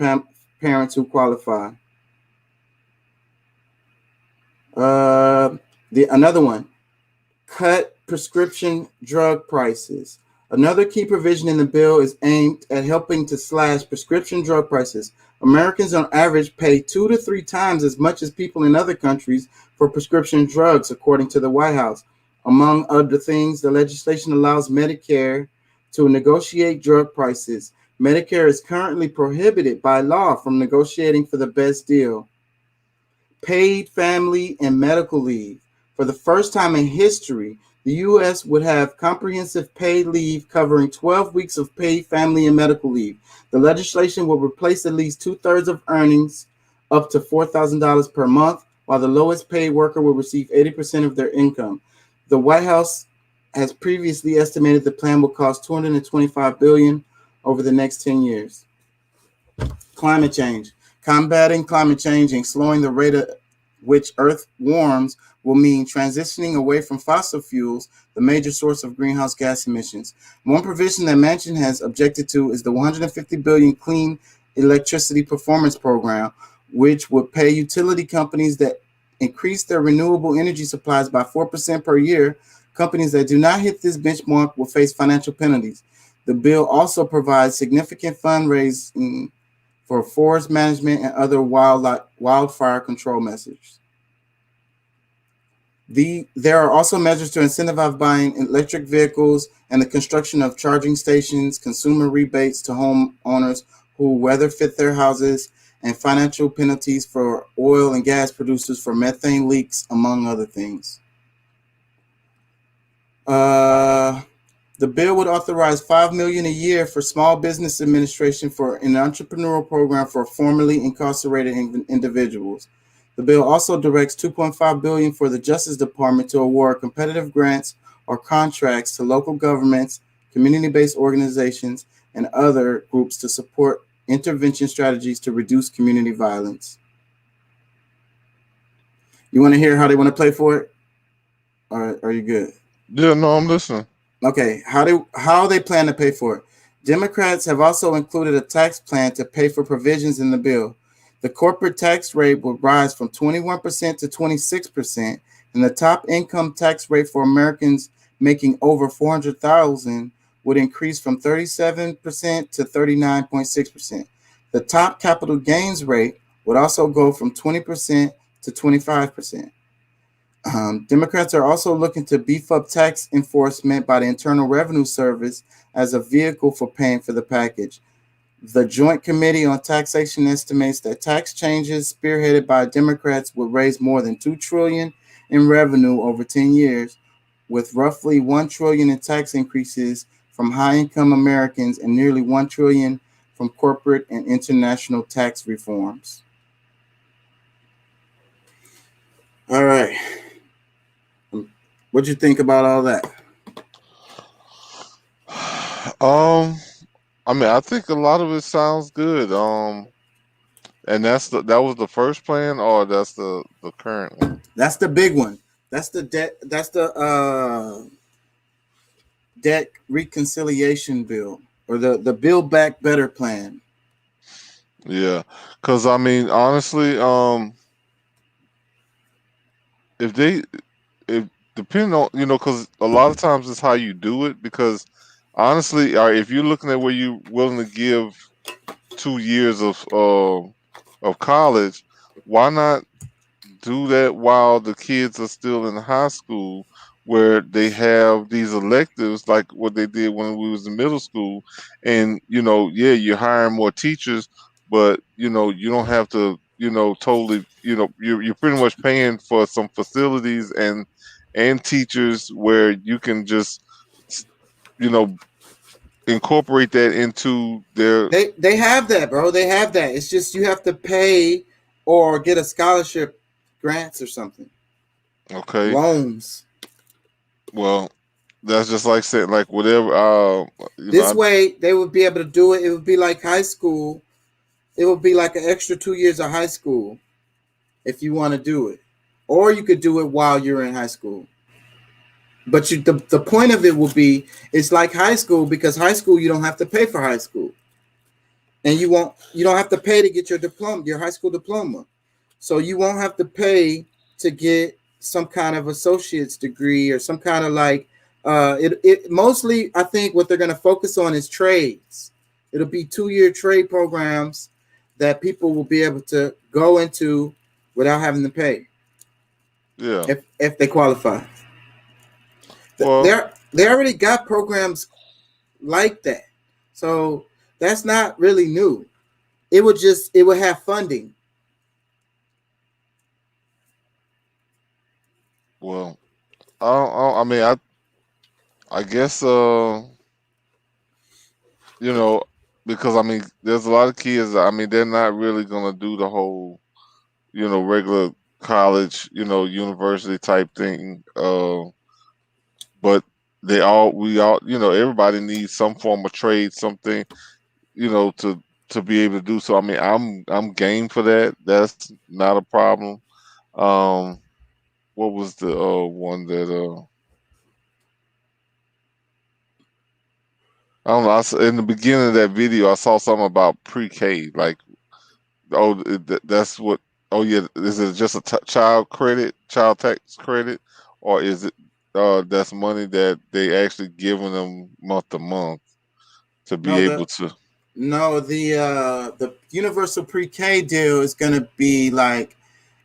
parents who qualify. Another one, cut prescription drug prices. Another key provision in the bill is aimed at helping to slash prescription drug prices. Americans on average pay 2 to 3 times as much as people in other countries for prescription drugs, according to the White House. Among other things, the legislation allows Medicare to negotiate drug prices. Medicare is currently prohibited by law from negotiating for the best deal. Paid family and medical leave. For the first time in history, the U.S. would have comprehensive paid leave covering 12 weeks of paid family and medical leave. The legislation will replace at least 2/3 of earnings up to $4,000 per month, while the lowest paid worker will receive 80% of their income. The White House has previously estimated the plan will cost $225 billion over the next 10 years. Climate change. Combating climate change and slowing the rate at which Earth warms will mean transitioning away from fossil fuels, the major source of greenhouse gas emissions. One provision that Manchin has objected to is the $150 billion Clean Electricity Performance Program, which would pay utility companies that increase their renewable energy supplies by 4% per year. Companies that do not hit this benchmark will face financial penalties. The bill also provides significant fundraising for forest management and other wildfire control measures. There are also measures to incentivize buying electric vehicles and the construction of charging stations, consumer rebates to homeowners who weatherfit their houses, and financial penalties for oil and gas producers for methane leaks, among other things. The bill would authorize $5 million a year for Small Business Administration for an entrepreneurial program for formerly incarcerated individuals. The bill also directs $2.5 billion for the Justice Department to award competitive grants or contracts to local governments, community-based organizations, and other groups to support intervention strategies to reduce community violence. You want to hear how they want to play for it? Or are you good? Yeah, no, I'm listening. Okay, how they plan to pay for it. Democrats have also included a tax plan to pay for provisions in the bill. The corporate tax rate will rise from 21% to 26%, and the top income tax rate for Americans making over $400,000 would increase from 37% to 39.6%. The top capital gains rate would also go from 20% to 25%. Democrats are also looking to beef up tax enforcement by the Internal Revenue Service as a vehicle for paying for the package. The Joint Committee on Taxation estimates that tax changes spearheaded by Democrats will raise more than $2 trillion in revenue over 10 years, with roughly $1 trillion in tax increases from high-income Americans and nearly $1 trillion from corporate and international tax reforms. All right. What'd you think about all that? I mean, I think a lot of it sounds good. And that was the first plan, or that's the current one? That's the big one. That's the debt. That's the debt reconciliation bill, or the Build Back Better plan. Yeah, because I mean, honestly, if depending on, because a lot of times it's how you do it. Because honestly, if you're looking at where you're willing to give 2 years of college, why not do that while the kids are still in high school, where they have these electives like what they did when we was in middle school? And yeah, you're hiring more teachers, but you don't have to totally, you're pretty much paying for some facilities and teachers where you can just incorporate that into their. They have that, bro. They have that. It's just you have to pay or get a scholarship, grants or something. Okay. Loans. Well, that's just like saying, like, whatever. This way they would be able to do it. It would be like high school. It would be like an extra 2 years of high school if you want to do it. Or you could do it while you're in high school. But the point of it will be, it's like high school, because high school, you don't have to pay for high school. and you don't have to pay to get your diploma, your high school diploma. So you won't have to pay to get some kind of associate's degree or some kind of like it mostly I think what they're going to focus on is trades. It'll be 2-year trade programs that people will be able to go into without having to pay. Yeah. If they qualify. Well, They already got programs like that. So that's not really new. It would have funding. well, I mean, I guess, you know, because I mean, there's a lot of kids. I mean, they're not really gonna do the whole, regular college, university type thing. But we all, everybody needs some form of trade, something, to be able to do so. I mean, I'm game for that. That's not a problem. Um, what was the one that I don't know. In the beginning of that video, I saw something about pre-K. Like, oh, that's what. Oh yeah, is it just a child tax credit, or is it that's money that they actually giving them month to month to be No, able to? the universal pre-K deal is going to be like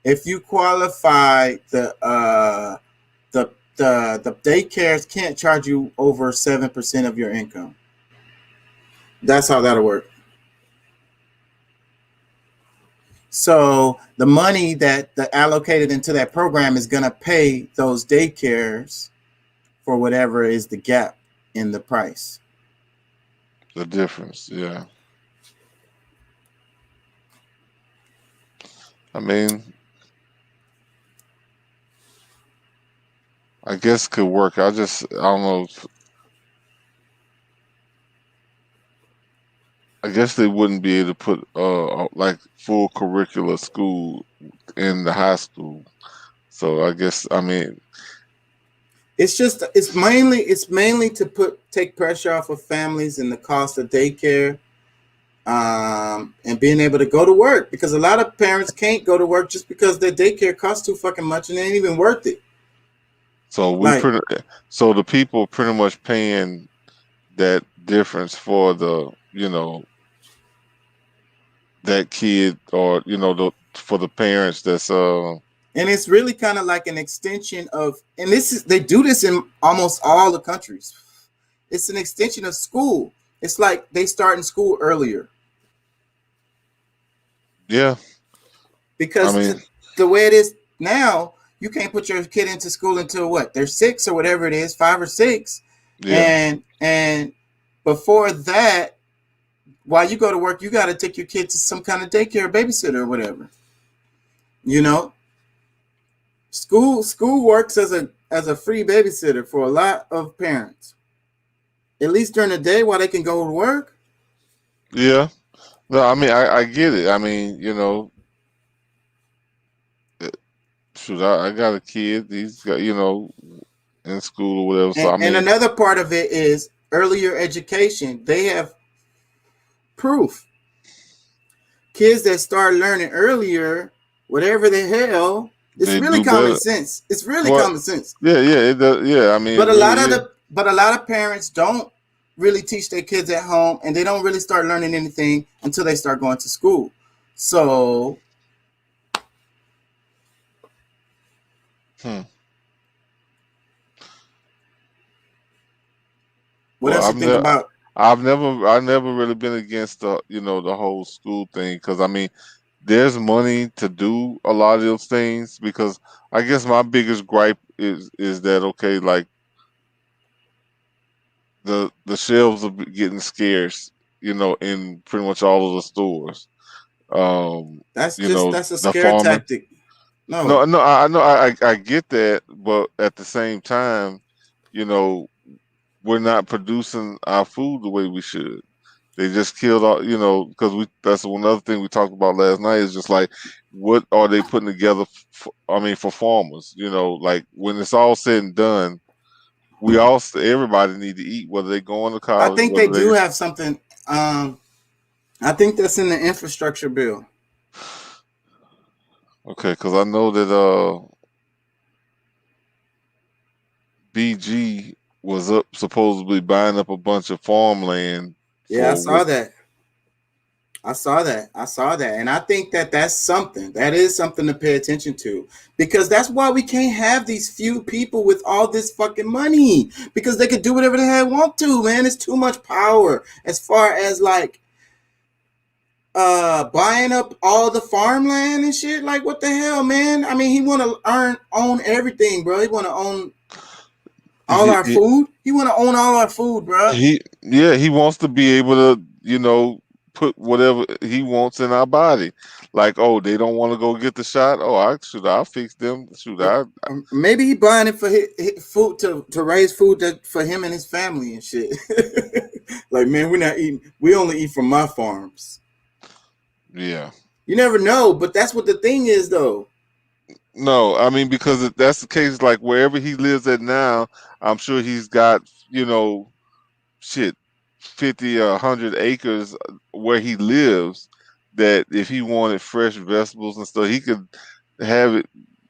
if you qualify the daycares can't charge you over 7% of your income. That's how that'll work. So the money that allocated into that program is going to pay those daycares for whatever is the gap in the price. The difference, yeah. I mean, I guess it could work. I don't know. I guess they wouldn't be able to put like full curricular school in the high school. So I guess I mean It's mainly to take pressure off of families and the cost of daycare, and being able to go to work, because a lot of parents can't go to work just because their daycare costs too fucking much and it ain't even worth it. so so the people pretty much paying that difference for the that kid, or for the parents that's And it's really kind of like an extension of, and they do this in almost all the countries. It's an extension of school. It's like they start in school earlier. Yeah. Because I mean, the way it is now, you can't put your kid into school until what? They're 6 or whatever it is, 5 or 6. yeah. And before that, while you go to work, you got to take your kid to some kind of daycare, babysitter, or whatever. School works as a free babysitter for a lot of parents, at least during the day while they can go to work. Yeah. No, I mean, I get it. I mean, shoot, I got a kid. He's got, in school or whatever. So I And mean, another part of it is earlier education. They have proof. Kids that start learning earlier, whatever the hell, it's they really do common better. sense. It's really Well, common sense. yeah, it does. Yeah, I mean, But it a lot really of is. a lot of parents don't really teach their kids at home, and they don't really start learning anything until they start going to school. So, what Well, else you think about? I've never really been against the whole school thing, because I mean, there's money to do a lot of those things. Because I guess my biggest gripe is that, okay, like the shelves are getting scarce, in pretty much all of the stores. That's a The scare farming. tactic. No, No, I know, I get that, but at the same time, you know, we're not producing our food the way we should. They just killed all, because that's one other thing we talked about last night, is just like, what are they putting together? For farmers, like when it's all said and done, everybody need to eat, whether they going to I college, think they whether they, do have something. I think that's in the infrastructure bill. Okay, because I know that BG was up supposedly buying up a bunch of farmland Yeah, I for saw what. that. I saw that. I saw that. And I think that that's something. That is something to pay attention to. Because that's why we can't have these few people with all this fucking money. Because they could do whatever the hell they want to, man. It's too much power. As far as like buying up all the farmland and shit. Like what the hell, man? I mean, he wanna own everything, bro. He wanna own all He, our food. He wanna own all our food, bro. he wants to be able to, put whatever he wants in our body. Like, oh, they don't want to go get the shot. Oh, I'll fix them. Maybe he buying it for his food to raise food for him and his family and shit. Like, man, we're not eating. We only eat from my farms. Yeah. You never know, but that's what the thing is, though. No, I mean, because if that's the case, like wherever he lives at now, I'm sure he's got, shit, 50 or 100 acres where he lives, that if he wanted fresh vegetables and stuff, he could have it,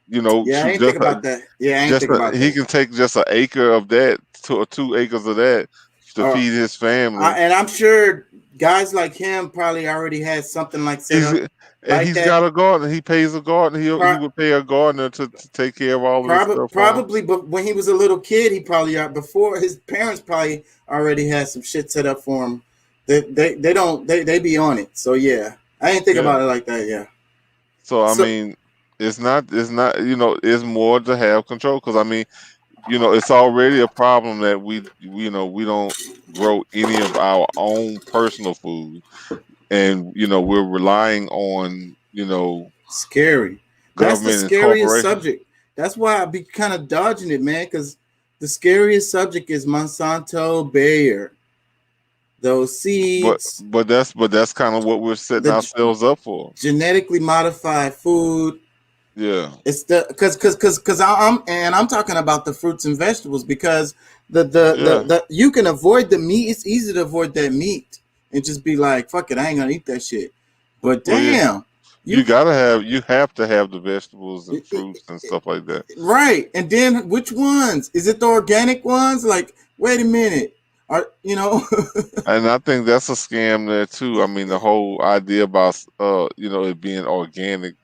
Yeah, I shoot, ain't think about that. Yeah, I ain't think about he that. can take just an acre of that or 2 acres of that to Uh, feed his family. and I'm sure guys like him probably already had something like set He's up and like he's that. got a garden. He pays a gardener. He Pro- would pay a gardener to take care of all of this stuff for him. Probably, but when he was a little kid, he probably before his parents probably already had some shit set up for him. They be on it. So yeah, I didn't think Yeah. about it like that. Yeah. So I So mean, it's not it's more to have control, because I mean, it's already a problem that we don't grow any of our own personal food, and we're relying on scary. That's the government and scariest corporations. subject. That's why I be kind of dodging it, man. Because the scariest subject is Monsanto, Bayer, those But seeds, that's kind of what we're setting the ourselves up for. genetically modified food. Yeah. It's the because I'm talking about the fruits and vegetables, because Yeah. the you can avoid the meat. It's easy to avoid that meat and just be like, fuck it, I ain't gonna eat that shit. But Well, yeah. damn, You you have to have the vegetables and fruits and stuff like that. right. And then which ones? Is it the organic ones? Like, wait a minute. Are And I think that's a scam there too. I mean, the whole idea about it being organic,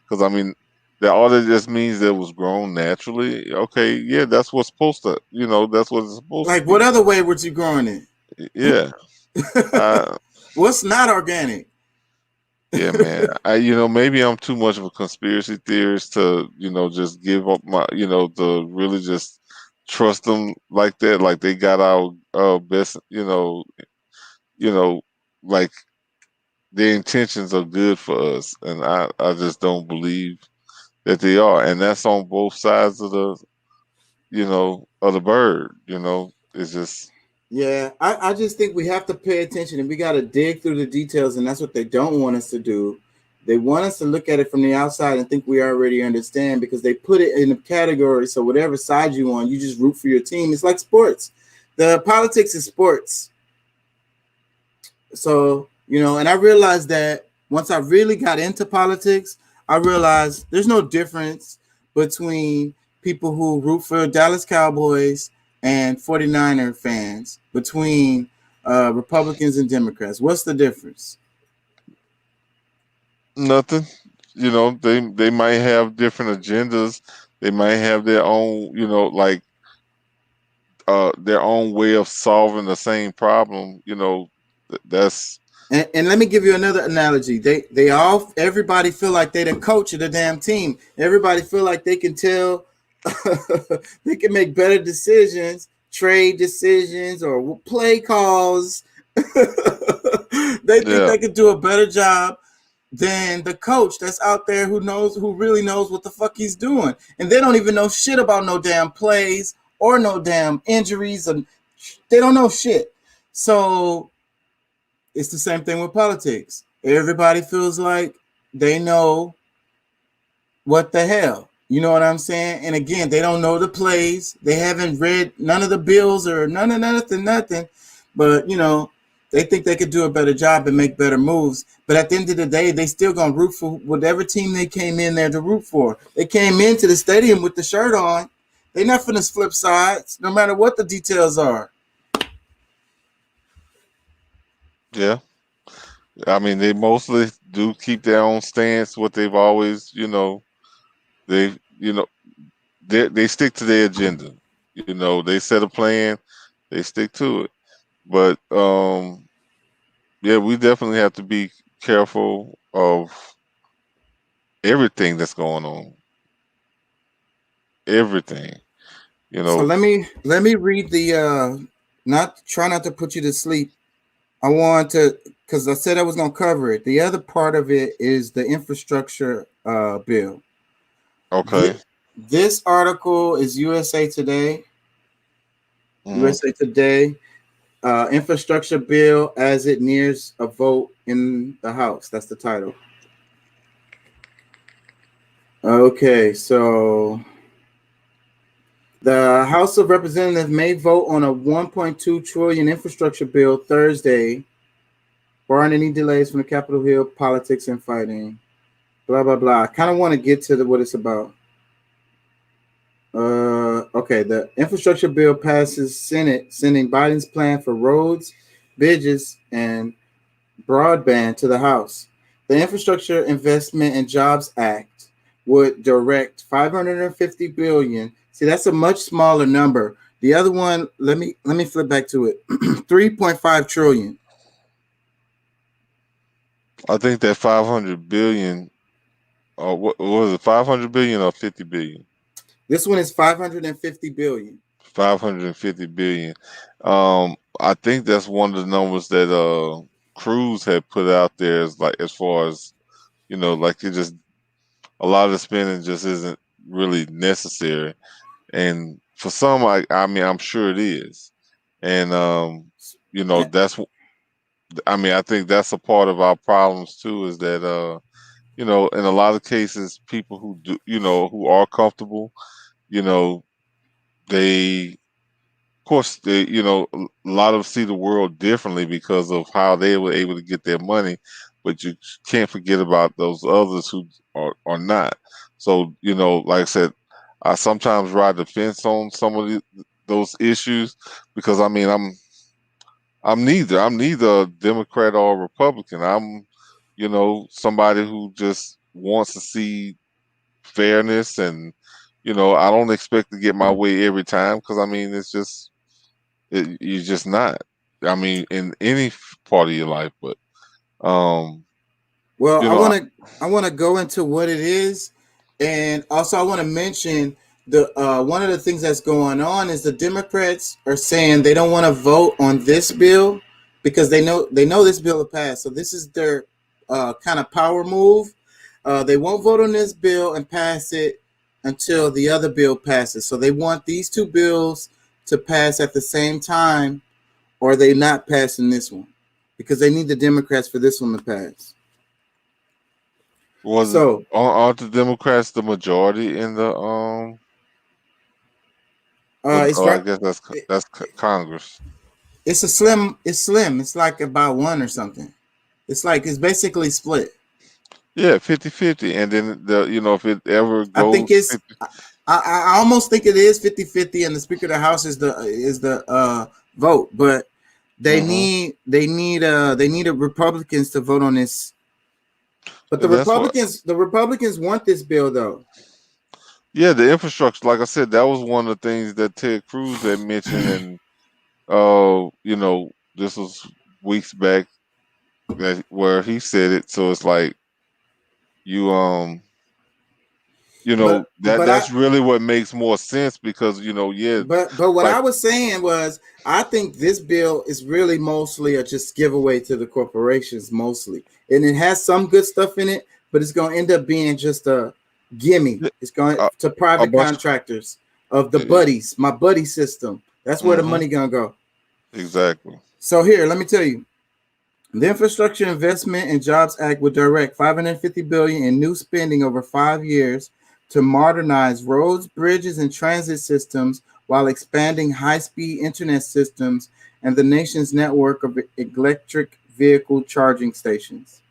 because I mean, that all that just means that it was grown naturally. Okay, yeah, that's what's supposed to, that's what it's supposed to like, what be. other way would you growing it? Yeah, uh, What's not organic? yeah, man. Maybe I'm too much of a conspiracy theorist to, just give up my, to really just trust them like that, like they got our best, you know, like their intentions are good for us, and I just don't believe that they are, and that's on both sides of the bird. It's just Yeah, I just think we have to pay attention, and we got to dig through the details, and that's what they don't want us to do. They want us to look at it from the outside and think we already understand, because they put it in a category. So whatever side you on, you just root for your team. It's like sports. The politics is sports. So, and I realized that once I really got into politics, I realized there's no difference between people who root for Dallas Cowboys and 49er fans, between Republicans and Democrats. What's the difference? nothing. They might have different agendas. They might have their own, like their own way of solving the same problem. That's And let me give you another analogy. Everybody feel like they the coach of the damn team. Everybody feel like they can tell they can make better decisions, trade decisions, or play calls. They think yeah, they can do a better job than the coach that's out there who really knows what the fuck he's doing. And they don't even know shit about no damn plays or no damn injuries, and they don't know shit. So it's the same thing with politics. Everybody feels like they know what the hell. You know what I'm saying? And again, they don't know the plays. They haven't read none of the bills or none of nothing. But they think they could do a better job and make better moves. But at the end of the day, they still gonna root for whatever team they came in there to root for. They came into the stadium with the shirt on. They're not finna flip sides, no matter what the details are. Yeah. I mean, they mostly do keep their own stance. What they've always, they, they stick to their agenda. They set a plan, they stick to it. But yeah, we definitely have to be careful of everything that's going on. Everything, So let me read the try not to put you to sleep. I want to, because I said I was gonna cover it. The other part of it is the infrastructure bill. Okay. This article is USA Today. USA Today. Infrastructure bill as it nears a vote in the House. That's the title. Okay, so the House of Representatives may vote on a 1.2 trillion infrastructure bill Thursday, barring any delays from the Capitol Hill politics and fighting. Blah blah blah. I kind of want to get to what it's about. Okay, the infrastructure bill passes Senate, sending Biden's plan for roads, bridges, and broadband to the House. The Infrastructure Investment and Jobs Act would direct $550 billion. See, that's a much smaller number. The other one, let me flip back to it. 3.5 trillion. I think that 500 billion, or what was it, 500 billion or 50 billion? This one is 550 billion. 550 billion. I think that's one of the numbers that Cruz had put out there, as far as, like, it just, a lot of the spending just isn't really necessary. And for some, I mean, I'm sure it is. And that's, I mean, I think that's a part of our problems too, is that in a lot of cases, people who do, who are comfortable, they, of course, a lot of them see the world differently because of how they were able to get their money, but you can't forget about those others who are not. So, like I said, I sometimes ride the fence on some of those issues, because I mean, I'm neither a Democrat or a Republican. I'm, somebody who just wants to see fairness, and I don't expect to get my way every time, because I mean, it's just, you're just not. I mean, in any part of your life, but well, I want to go into what it is, and also I want to mention the one of the things that's going on is the Democrats are saying they don't want to vote on this bill because they know this bill will pass. So this is their kind of power move. They won't vote on this bill and pass it until the other bill passes. So they want these two bills to pass at the same time, or they not passing this one, because they need the Democrats for this one to pass. Aren't the Democrats the majority in the it's I right. guess that's Congress. It's slim. It's like about one or something. It's basically split. Yeah, 50-50. And then if it ever goes, I think it's 50, I almost think it is 50-50, and the Speaker of the House is the vote, but they need Republicans to vote on this. But the Republicans want this bill though. Yeah, the infrastructure, like I said, that was one of the things that Ted Cruz had mentioned, and this was weeks back where he said it. So it's like that's really what makes more sense, because But what I was saying was, I think this bill is really mostly a just giveaway to the corporations mostly, and it has some good stuff in it, but it's going to end up being just a gimme. It's going to private contractors of the buddies, my buddy system. That's where the money gonna go. Exactly. So here, let me tell you. The Infrastructure Investment and Jobs Act would direct $550 billion in new spending over 5 years to modernize roads, bridges, and transit systems while expanding high-speed internet systems and the nation's network of electric vehicle charging stations.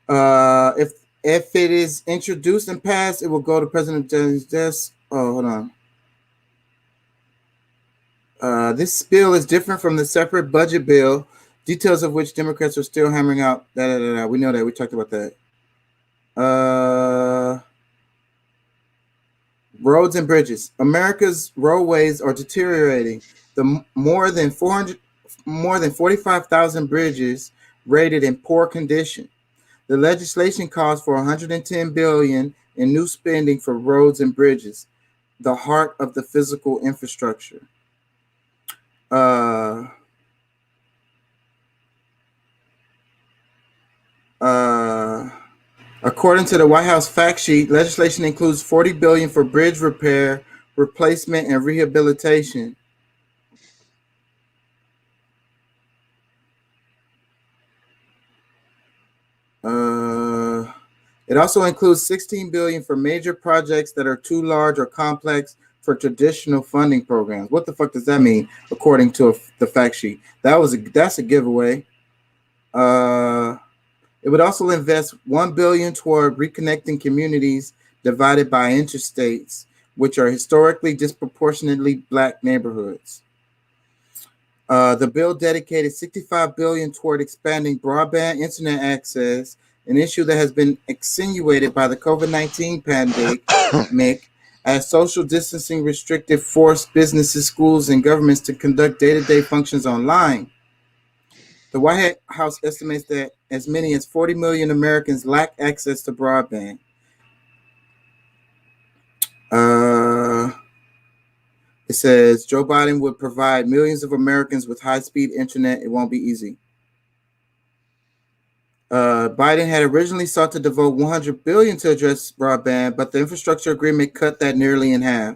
If it is introduced and passed, it will go to President's desk. Oh, hold on. This bill is different from the separate budget bill, details of which Democrats are still hammering out. We know that. We talked about that. Roads and bridges. America's roadways are deteriorating. The more than 45,000 bridges rated in poor condition. The legislation calls for $110 billion in new spending for roads and bridges, the heart of the physical infrastructure. According to the White House fact sheet, legislation includes $40 billion for bridge repair, replacement, and rehabilitation. It also includes $16 billion for major projects that are too large or complex for traditional funding programs. What the fuck does that mean? According to the fact sheet, that's a giveaway. It would also invest $1 billion toward reconnecting communities divided by interstates, which are historically disproportionately black neighborhoods. The bill dedicated $65 billion toward expanding broadband internet access, an issue that has been accentuated by the COVID-19 pandemic, as social distancing restricted forced businesses, schools, and governments to conduct day-to-day functions online. The White House estimates that as many as 40 million Americans lack access to broadband. It says Joe Biden would provide millions of Americans with high-speed internet. It won't be easy. Biden had originally sought to devote $100 billion to address broadband, but the infrastructure agreement cut that nearly in half.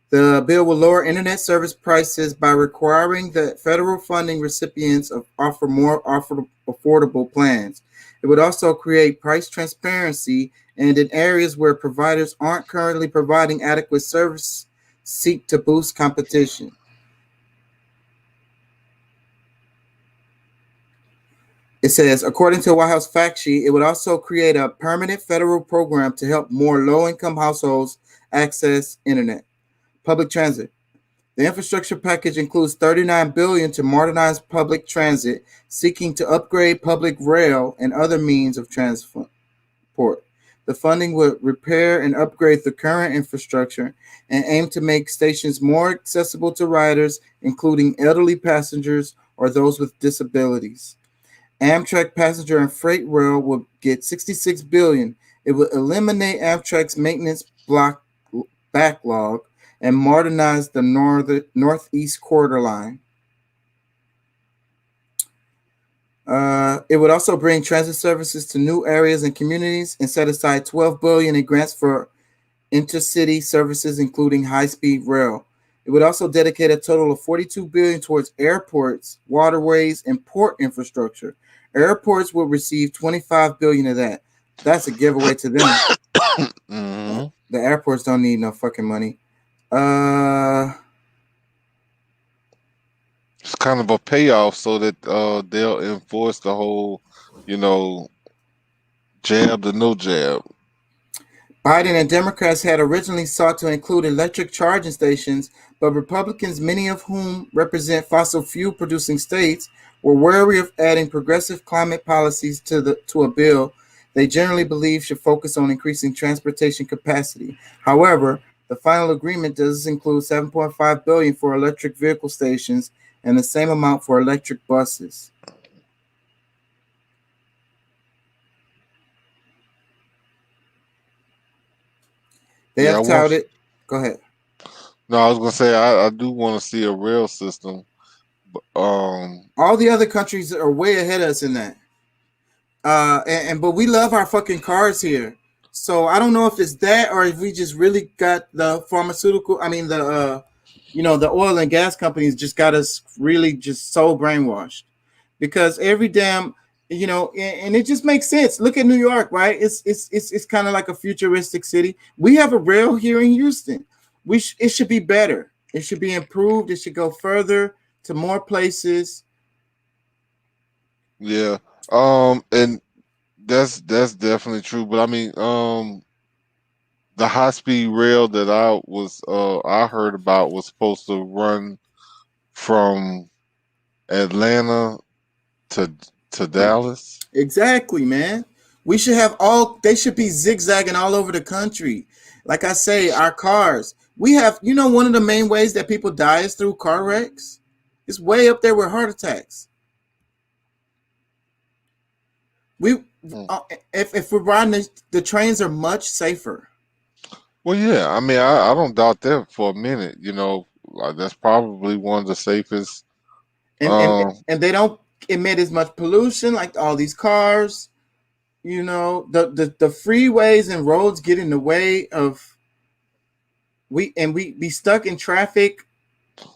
The bill will lower internet service prices by requiring the federal funding recipients offer more affordable plans. It would also create price transparency, and in areas where providers aren't currently providing adequate service, seek to boost competition. It says, according to a White House fact sheet, it would also create a permanent federal program to help more low-income households access internet. Public transit. The infrastructure package includes $39 billion to modernize public transit, seeking to upgrade public rail and other means of transport. The funding would repair and upgrade the current infrastructure and aim to make stations more accessible to riders, including elderly passengers or those with disabilities. Amtrak passenger and freight rail will get $66 billion. It will eliminate Amtrak's maintenance backlog and modernize the Northeast Corridor line. It would also bring transit services to new areas and communities and set aside $12 billion in grants for intercity services, including high-speed rail. It would also dedicate a total of $42 billion towards airports, waterways, and port infrastructure. Airports will receive $25 billion of that. That's a giveaway to them. Mm-hmm. The airports don't need no fucking money. It's kind of a payoff so that they'll enforce the whole, jab to no jab. Biden and Democrats had originally sought to include electric charging stations, but Republicans, many of whom represent fossil fuel producing states, were wary of adding progressive climate policies to a bill they generally believe should focus on increasing transportation capacity. However, the final agreement does include $7.5 billion for electric vehicle stations and the same amount for electric buses. They have touted. Go ahead. No, I was gonna say I do want to see a rail system. All the other countries are way ahead of us in that. But we love our fucking cars here. So I don't know if it's that or if we just really got the the oil and gas companies just got us really just so brainwashed, because every damn, and it just makes sense. Look at New York, right? It's kind of like a futuristic city. We have a rail here in Houston. it should be better. It should be improved. It should go further to more places. Yeah. And that's definitely true. But I mean, the high speed rail that I heard about was supposed to run from Atlanta to Dallas. Exactly, man. We should have they should be zigzagging all over the country. Like I say, our cars. We have, one of the main ways that people die is through car wrecks. It's way up there with heart attacks. We, if we're riding, the trains are much safer. Well, yeah. I mean, I don't doubt that for a minute. That's probably one of the safest. And they don't emit as much pollution like all these cars. The freeways and roads get in the way of we be stuck in traffic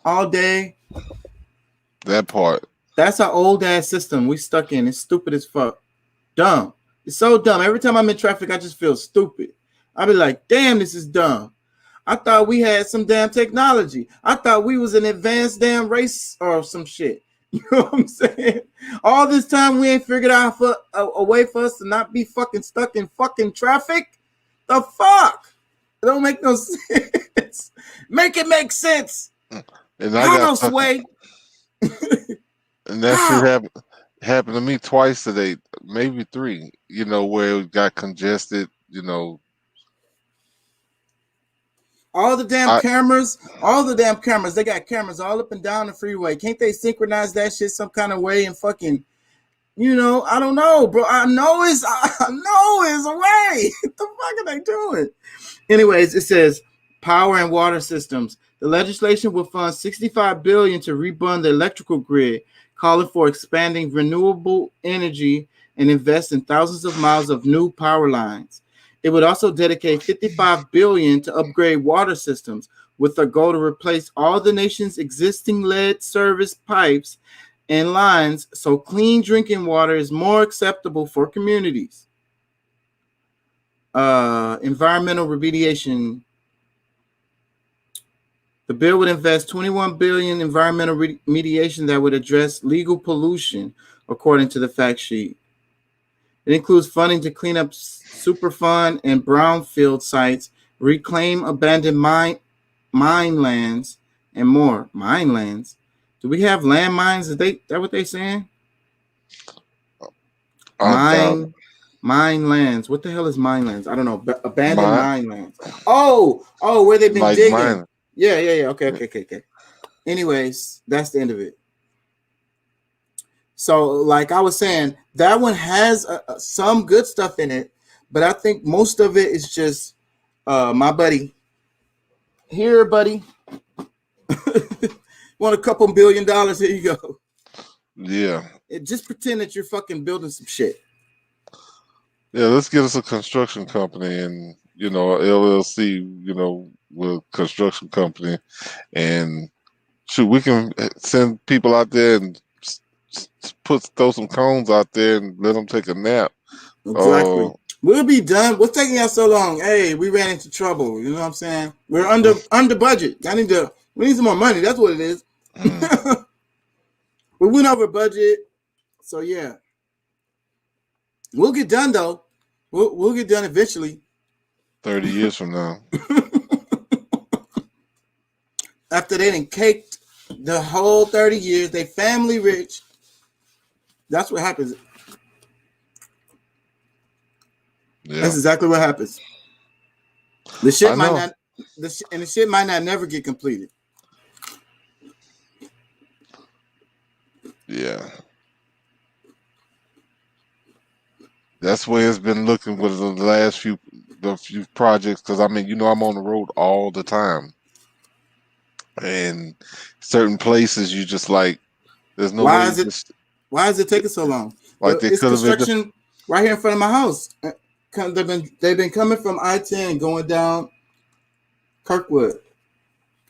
all day. That part. That's our old ass system we stuck in. It's stupid as fuck. Dumb. It's so dumb. Every time I'm in traffic, I just feel stupid. I be like, damn, this is dumb. I thought we had some damn technology. I thought we was an advanced damn race or some shit. You know what I'm saying? All this time we ain't figured out a way for us to not be fucking stuck in fucking traffic. The fuck? It don't make no sense. Make it make sense. And I got Sway. And that shit happened to me twice today, maybe three. Where it got congested. All the damn cameras, they got cameras all up and down the freeway. Can't they synchronize that shit some kind of way and fucking, I don't know, bro. I know it's a way. What the fuck are they doing? Anyways, it says power and water systems. The legislation will fund $65 billion to rebuild the electrical grid, calling for expanding renewable energy and invest in thousands of miles of new power lines. It would also dedicate $55 billion to upgrade water systems with a goal to replace all the nation's existing lead service pipes and lines so clean drinking water is more acceptable for communities. Environmental remediation. The bill would invest $21 billion in environmental remediation that would address legal pollution, according to the fact sheet. It includes funding to clean up Superfund and brownfield sites, reclaim abandoned mine lands, and more. Mine lands? Do we have land mines? Is that what they saying? Mine lands. What the hell is mine lands? I don't know. Abandoned mine lands. Oh, where they've been digging. Mine. Yeah. Okay. Anyways, that's the end of it. So, like I was saying, that one has some good stuff in it, but I think most of it is just my buddy. Here, buddy. Want a couple $1 billion? Here you go. Yeah. Just pretend that you're fucking building some shit. Yeah, let's get us a construction company and, LLC, with construction company. And shoot, we can send people out there and throw some cones out there and let them take a nap. Exactly. We'll be done. What's taking us so long? Hey, we ran into trouble. You know what I'm saying? We're under budget. We need some more money. That's what it is. We went over budget. So yeah. We'll get done though. We'll get done eventually. 30 years from now. After they done caked the whole 30 years, they family rich. That's what happens. Yeah. That's exactly what happens. The shit might not never get completed. Yeah. That's where it's been looking with the last few projects, because I'm on the road all the time, and certain places you just like. There's no. Why is it taking so long? Like they could have been right here in front of my house. They've been coming from I-10 going down Kirkwood,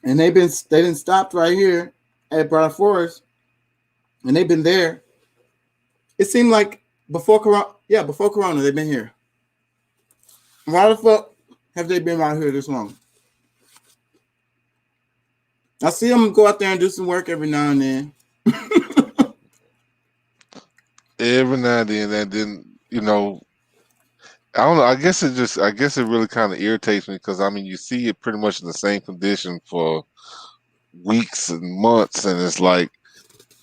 and they've been stopped right here at Broad Forest, and they've been there. It seemed like before Corona, they've been here. Why the fuck have they been out here this long? I see them go out there and do some work every now and then. Every now and then, you know, I don't know. I guess it really kind of irritates me because I mean, you see it pretty much in the same condition for weeks and months, and it's like,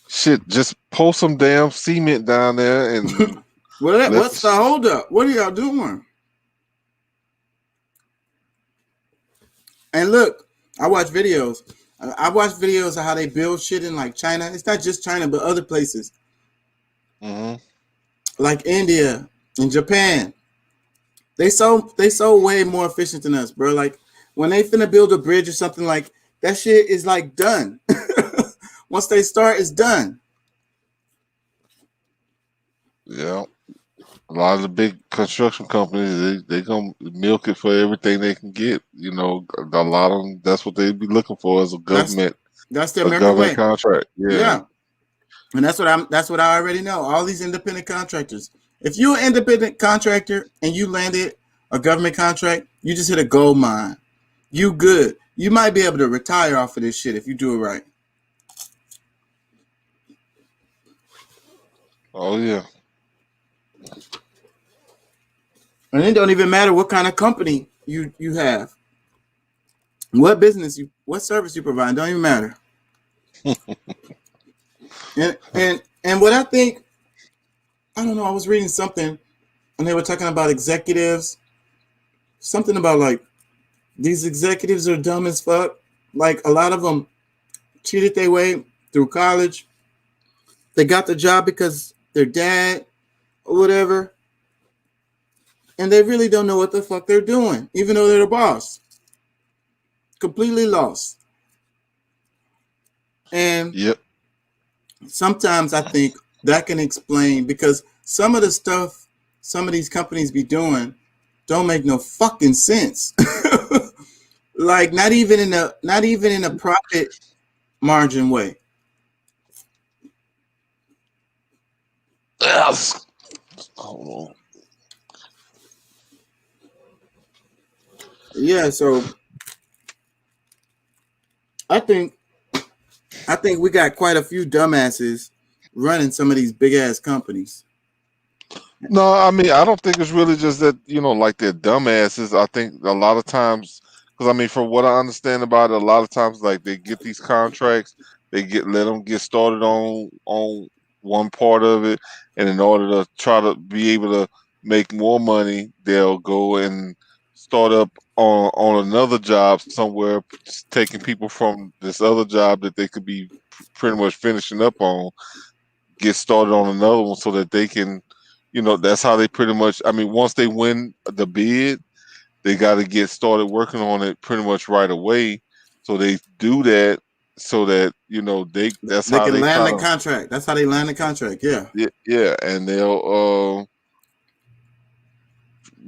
shit, just pour some damn cement down there and let What's the holdup? What are y'all doing? And look, I watch videos. I watch videos of how they build shit in like China. It's not just China, but other places like India and Japan. They so way more efficient than us, bro. Like when they finna build a bridge or something, like that shit is like done. Once they start, it's done. Yeah. A lot of the big construction companies, they gonna milk it for everything they can get. You know, a lot of them, that's what they be looking for as That's the a American government way. contract. Yeah. Yeah. And that's what I already know. All these independent contractors. If you're an independent contractor and you landed a government contract, you just hit a gold mine. You good. You might be able to retire off of this shit if you do it right. Oh yeah. And it don't even matter what kind of company you have. What business what service you provide, don't even matter. And what I think, I don't know, I was reading something and they were talking about executives, something about like these executives are dumb as fuck. Like a lot of them cheated their way through college. They got the job because their dad or whatever, and they really don't know what the fuck they're doing, even though they're the boss. Completely lost. And Yep. sometimes I think that can explain because some of the stuff some of these companies be doing don't make no fucking sense. Like not even in a profit margin way. Hold on. Yeah, so I think we got quite a few dumbasses running some of these big ass companies. No, I mean, I don't think it's really just that, you know, like they're dumbasses. I think a lot of times, because I mean, from what I understand about it, a lot of times, like they get these contracts, let them get started on one part of it, and in order to try to be able to make more money, they'll go and start up on another job somewhere, taking people from this other job that they could be pretty much finishing up on, get started on another one so that they can, you know, that's how they pretty much, I mean, once they win the bid, they got to get started working on it pretty much right away. So they do that so that, you know, that's They how can they land the kind of, contract. That's how they land the contract. Yeah. yeah, and they'll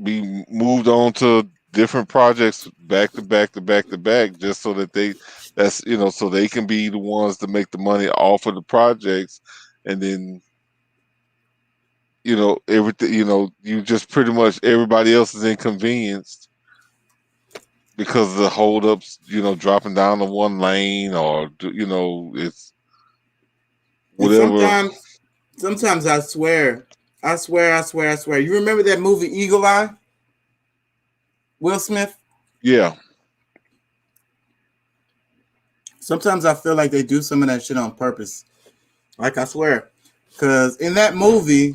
be moved on to different projects back to back to back to back, just so that that's, you know, so they can be the ones to make the money off of the projects. And then, you know, everything, you know, you just pretty much everybody else is inconvenienced because of the holdups, you know, dropping down to one lane, or, you know, it's And whatever. sometimes I swear. You remember that movie Eagle Eye? Will Smith? Yeah. Sometimes I feel like they do some of that shit on purpose. Like I swear. Cause in that movie,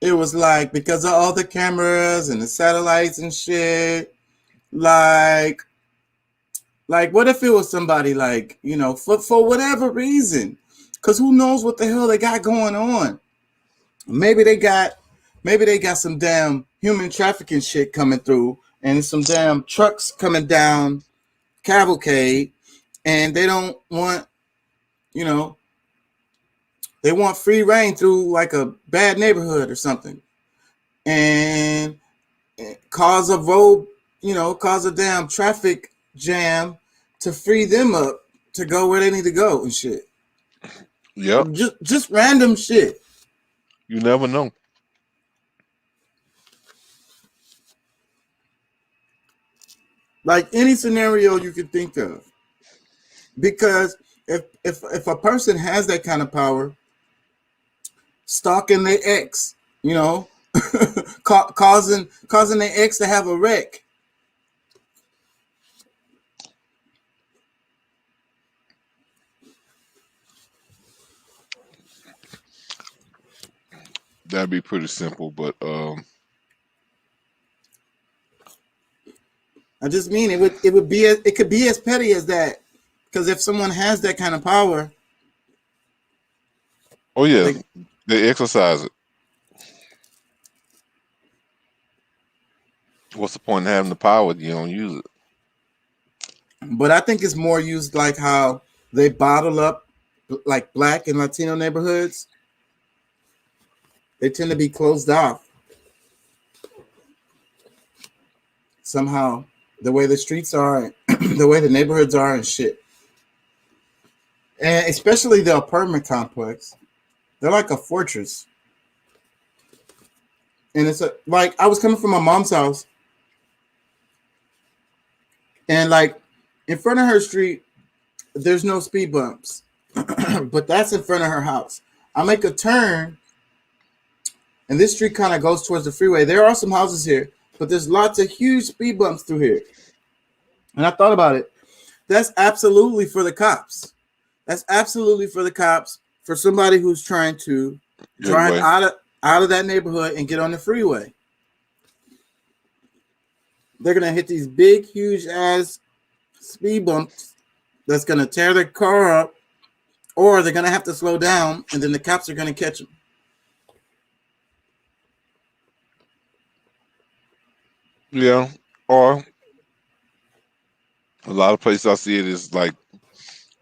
it was like because of all the cameras and the satellites and shit, like what if it was somebody like, you know, for whatever reason? Cause who knows what the hell they got going on? Maybe they got some damn human trafficking shit coming through and some damn trucks coming down cavalcade, and they don't want, you know, they want free reign through like a bad neighborhood or something, and cause a road, you know, cause a damn traffic jam to free them up to go where they need to go and shit. Yep. Just random shit. You never know. Like any scenario you could think of. Because if a person has that kind of power, stalking their ex, you know, causing their ex to have a wreck. That'd be pretty simple, but I just mean it could be as petty as that. Because if someone has that kind of power, oh yeah, they exercise it. What's the point in having the power if you don't use it? but I think it's more used like how they bottle up like Black and Latino neighborhoods. They tend to be closed off somehow, the way the streets are, the way the neighborhoods are and shit. And especially the apartment complex. They're like a fortress. And it's like I was coming from my mom's house, and like in front of her street, there's no speed bumps, but that's in front of her house. I make a turn, and this street kind of goes towards the freeway. There are some houses here, but there's lots of huge speed bumps through here. And I thought about it. That's absolutely for the cops. That's absolutely for the cops, for somebody who's trying to drive out of that neighborhood and get on the freeway. They're gonna hit these big, huge ass speed bumps that's gonna tear their car up, or they're gonna have to slow down, and then the cops are gonna catch them. Yeah, or a lot of places I see it is like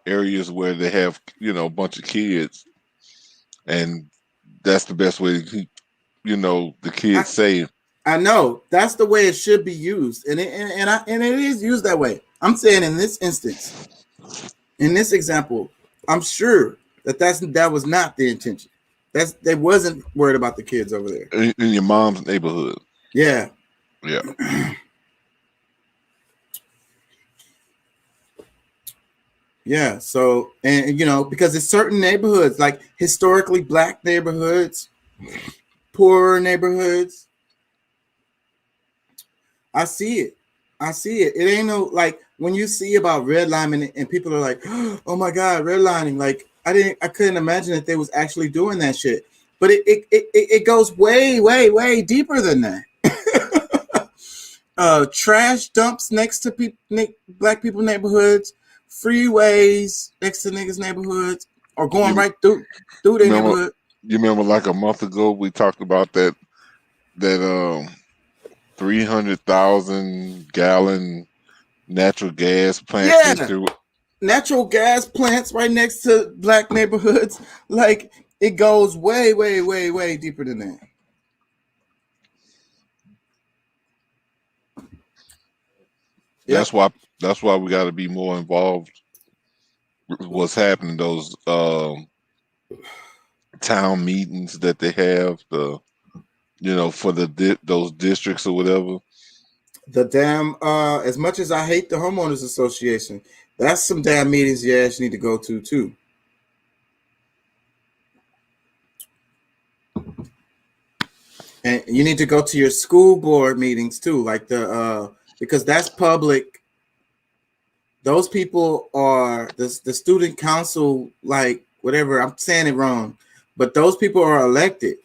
areas where they have, you know, a bunch of kids, and that's the best way to keep, you know, the kids safe. I know that's the way it should be used, and it is used that way. I'm saying in this instance, in this example, I'm sure that was not the intention. They wasn't worried about the kids over there In your mom's neighborhood. Yeah. Yeah. Yeah. So, and you know, because it's certain neighborhoods, like historically Black neighborhoods, poorer neighborhoods. I see it. It ain't no, like when you see about redlining and people are like, oh my God, redlining. Like I couldn't imagine that they was actually doing that shit. But it goes way, way, way deeper than that. Trash dumps next to Black people neighborhoods, freeways next to niggas neighborhoods, or going right through their neighborhood. You remember like a month ago we talked about that 300,000 gallon natural gas plant. Yeah, natural gas plants right next to Black neighborhoods. Like it goes way, way, way, way deeper than that. That's why we got to be more involved with what's happening. Those town meetings that they have, for those districts or whatever. The damn as much as I hate the homeowners association, that's some damn meetings you actually need to go to too. And you need to go to your school board meetings too, like because that's public. Those people are the student council, like whatever. I'm saying it wrong, but those people are elected.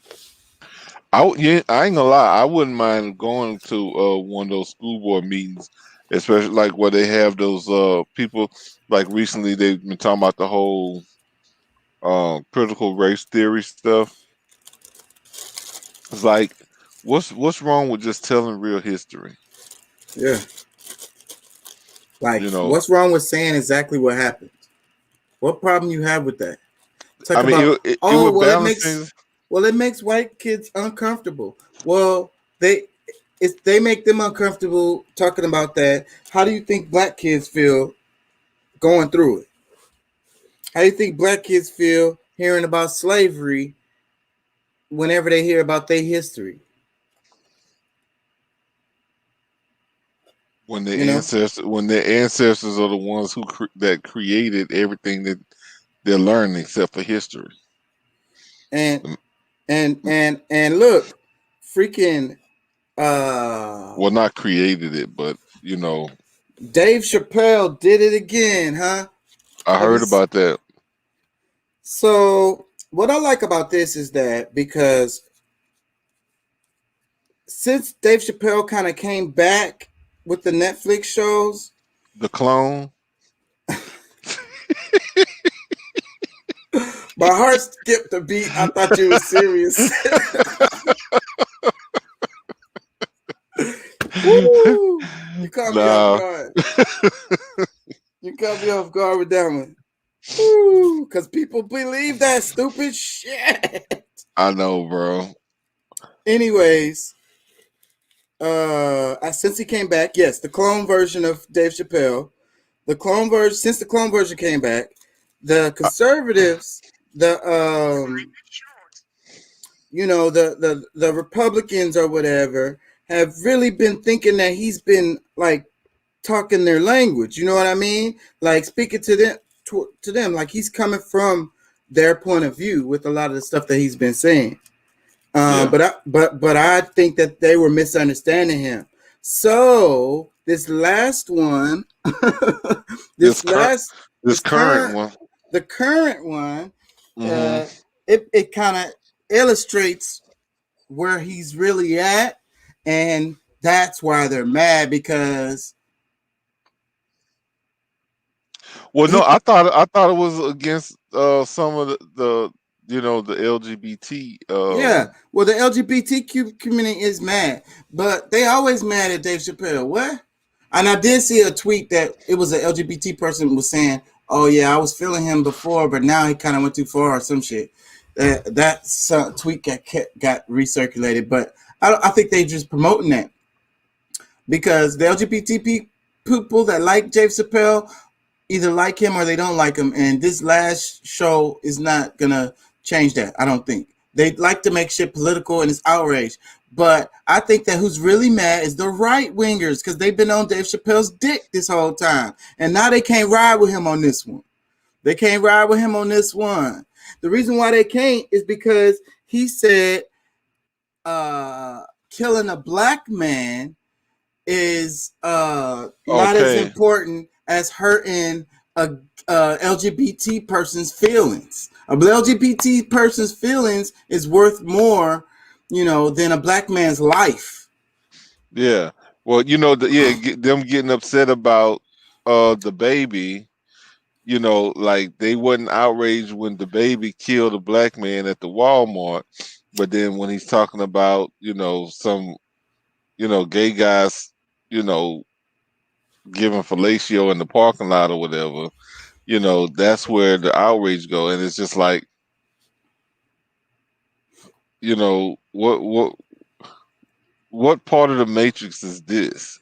I ain't gonna lie. I wouldn't mind going to one of those school board meetings, especially like where they have those people. Like recently, they've been talking about the whole critical race theory stuff. It's like, what's wrong with just telling real history? Yeah. Like, what's wrong with saying exactly what happened? What problem you have with that? It makes white kids uncomfortable. Well, they make them uncomfortable talking about that. How do you think Black kids feel going through it? How do you think Black kids feel hearing about slavery whenever they hear about their history? When You know, their ancestors are the ones that created everything that they're learning except for history. and Mm, and look, freaking well, not created it, but you know, Dave Chappelle did it again, huh? I Have you? heard about that. So what I like about this is that because since Dave Chappelle kind of came back with the Netflix shows, The clone. my heart skipped a beat. I thought you were serious. Woo! You caught me off Nah. guard. You caught me off guard with that one. Woo! Because people believe that stupid shit. I know, bro. Anyways, since he came back, yes, the clone version of Dave Chappelle, since the clone version came back, the conservatives, the the Republicans or whatever have really been thinking that he's been like talking their language. You know what I mean? Like speaking to them, like he's coming from their point of view with a lot of the stuff that he's been saying. Yeah. But I think that they were misunderstanding him. So this last one, This current current one. the current one, Mm-hmm. it kind of illustrates where he's really at, and that's why they're mad because Well, no, he, I thought it was against some of the the LGBT. yeah, well, the LGBTQ community is mad, but they always mad at Dave Chappelle. What? And I did see a tweet that it was an LGBT person was saying, "Oh yeah, I was feeling him before, but now he kind of went too far or some shit." That tweet got recirculated, but I think they just promoting that because the LGBT people that like Dave Chappelle either like him or they don't like him, and this last show is not gonna change that. I don't think they like to make shit political and it's outrage. But I think that who's really mad is the right wingers because they've been on Dave Chappelle's dick this whole time, and now they can't ride with him on this one. They can't ride with him on this one. The reason why they can't is because he said killing a black man is not as Okay. important as hurting a LGBT person's feelings. A LGBT person's feelings is worth more, than a black man's life. Yeah. Well, them getting upset about the baby. Like they wasn't outraged when the baby killed a black man at the Walmart, but then when he's talking about some gay guys giving fellatio in the parking lot or whatever, that's where the outrage go, and it's just like, what part of the matrix is this?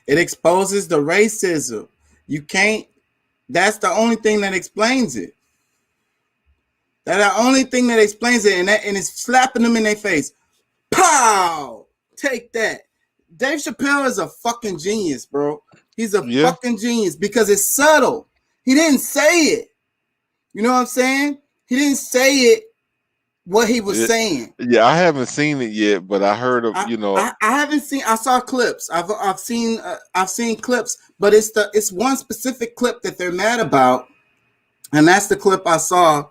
It exposes the racism. You can't. That's the only thing that explains it. That's the only thing that explains it, and it's slapping them in their face. Pow! Take that. Dave Chappelle is a fucking genius, bro. He's a Yeah. fucking genius because it's subtle. He didn't say it. You know what I'm saying? He didn't say it what he was saying. Yeah, I haven't seen it yet, but I heard of I haven't seen. I saw clips. I've seen clips, but it's one specific clip that they're mad about, and that's the clip I saw.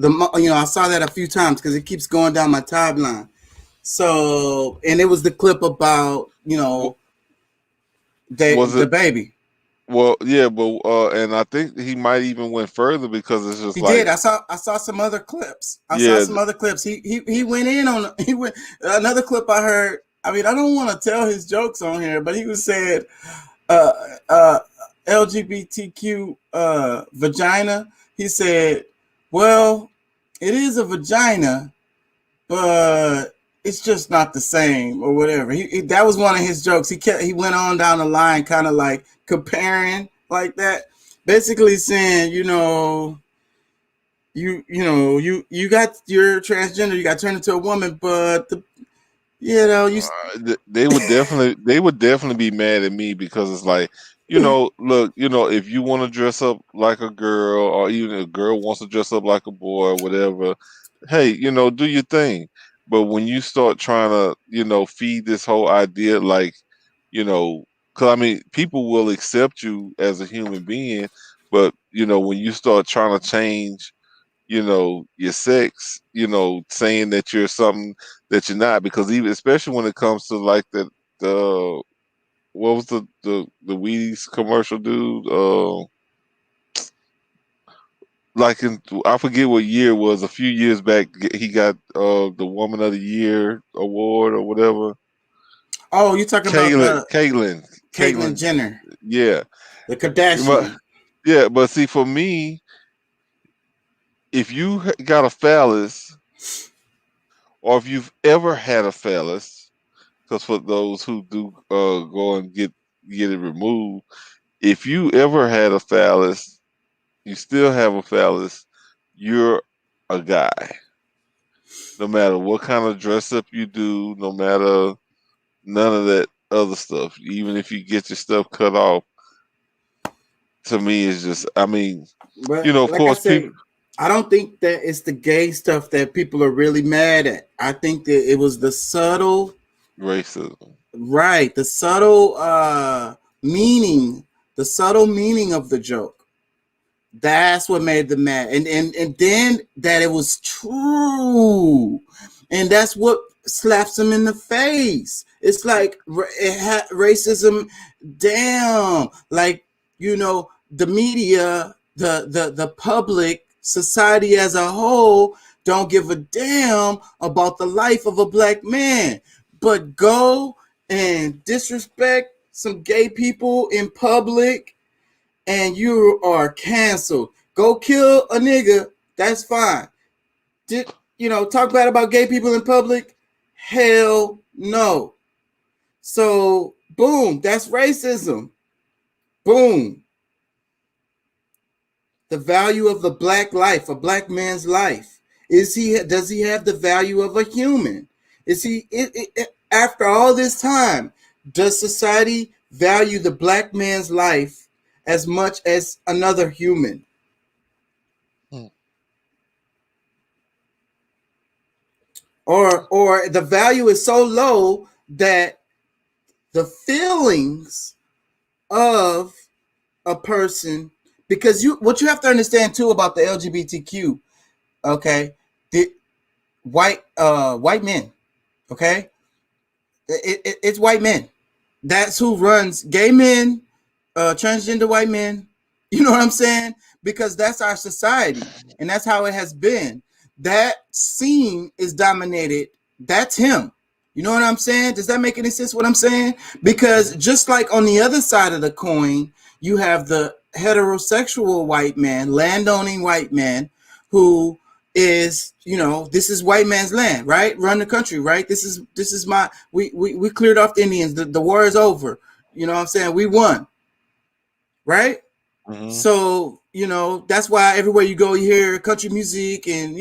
I saw that a few times because it keeps going down my timeline. So, and it was the clip about the baby. Well, yeah, but and I think he might even went further because it's just He like did. I saw some other clips. Yeah. He went in on another clip I heard. I mean, I don't want to tell his jokes on here, but he was saying LGBTQ vagina. He said, "Well, it is a vagina, but it's just not the same," or whatever. That was one of his jokes. He went on down the line, kind of like comparing like that, basically saying, you got you're transgender, you got turned into a woman, but You know, They would definitely be mad at me because it's like, look, if you want to dress up like a girl, or even if a girl wants to dress up like a boy or whatever, hey, do your thing. But when you start trying to, feed this whole idea, like, because I mean, people will accept you as a human being, but when you start trying to change, your sex, saying that you're something that you're not, because even especially when it comes to like the what was the Wheaties commercial, dude? Like I forget what year it was, a few years back, he got the Woman of the Year award or whatever. Oh, you talking about Caitlyn Caitlyn, Jenner, yeah, the but Kardashian. yeah, but see, for me, if you got a phallus, or if you've ever had a phallus, because for those who do go and get it removed, if you ever had a phallus, you still have a phallus, you're a guy. No matter what kind of dress up you do, no matter none of that other stuff, even if you get your stuff cut off, to me it's just, I mean, But of like I course say, people I don't think that it's the gay stuff that people are really mad at. I think that it was the subtle, racism. right, the subtle meaning, the subtle meaning of the joke. That's what made them mad. And then that it was true. And that's what slaps them in the face. It's like racism, damn. Like, the media, the public, society as a whole don't give a damn about the life of a black man. But go and disrespect some gay people in public and you are canceled. Go kill a nigga, that's fine. Talk bad about gay people in public? Hell no. So, boom, that's racism. Boom. The value of the black life, a black man's life. Does he have the value of a human? Is he after all this time, does society value the black man's life as much as another human? Hmm. Or the value is so low that the feelings of a person, because what you have to understand too about the LGBTQ, okay, the white men, okay, it's white men. That's who runs gay men, transgender white men. You know what I'm saying? Because that's our society, and that's how it has been. That scene is dominated. That's him. You know what I'm saying? Does that make any sense what I'm saying? Because just like on the other side of the coin, you have the heterosexual white man, landowning white man, who is, this is white man's land, right? Run the country, right? This is my, we cleared off the Indians. The war is over. You know what I'm saying? We won, right? Mm-hmm. So, that's why everywhere you go, you hear country music and,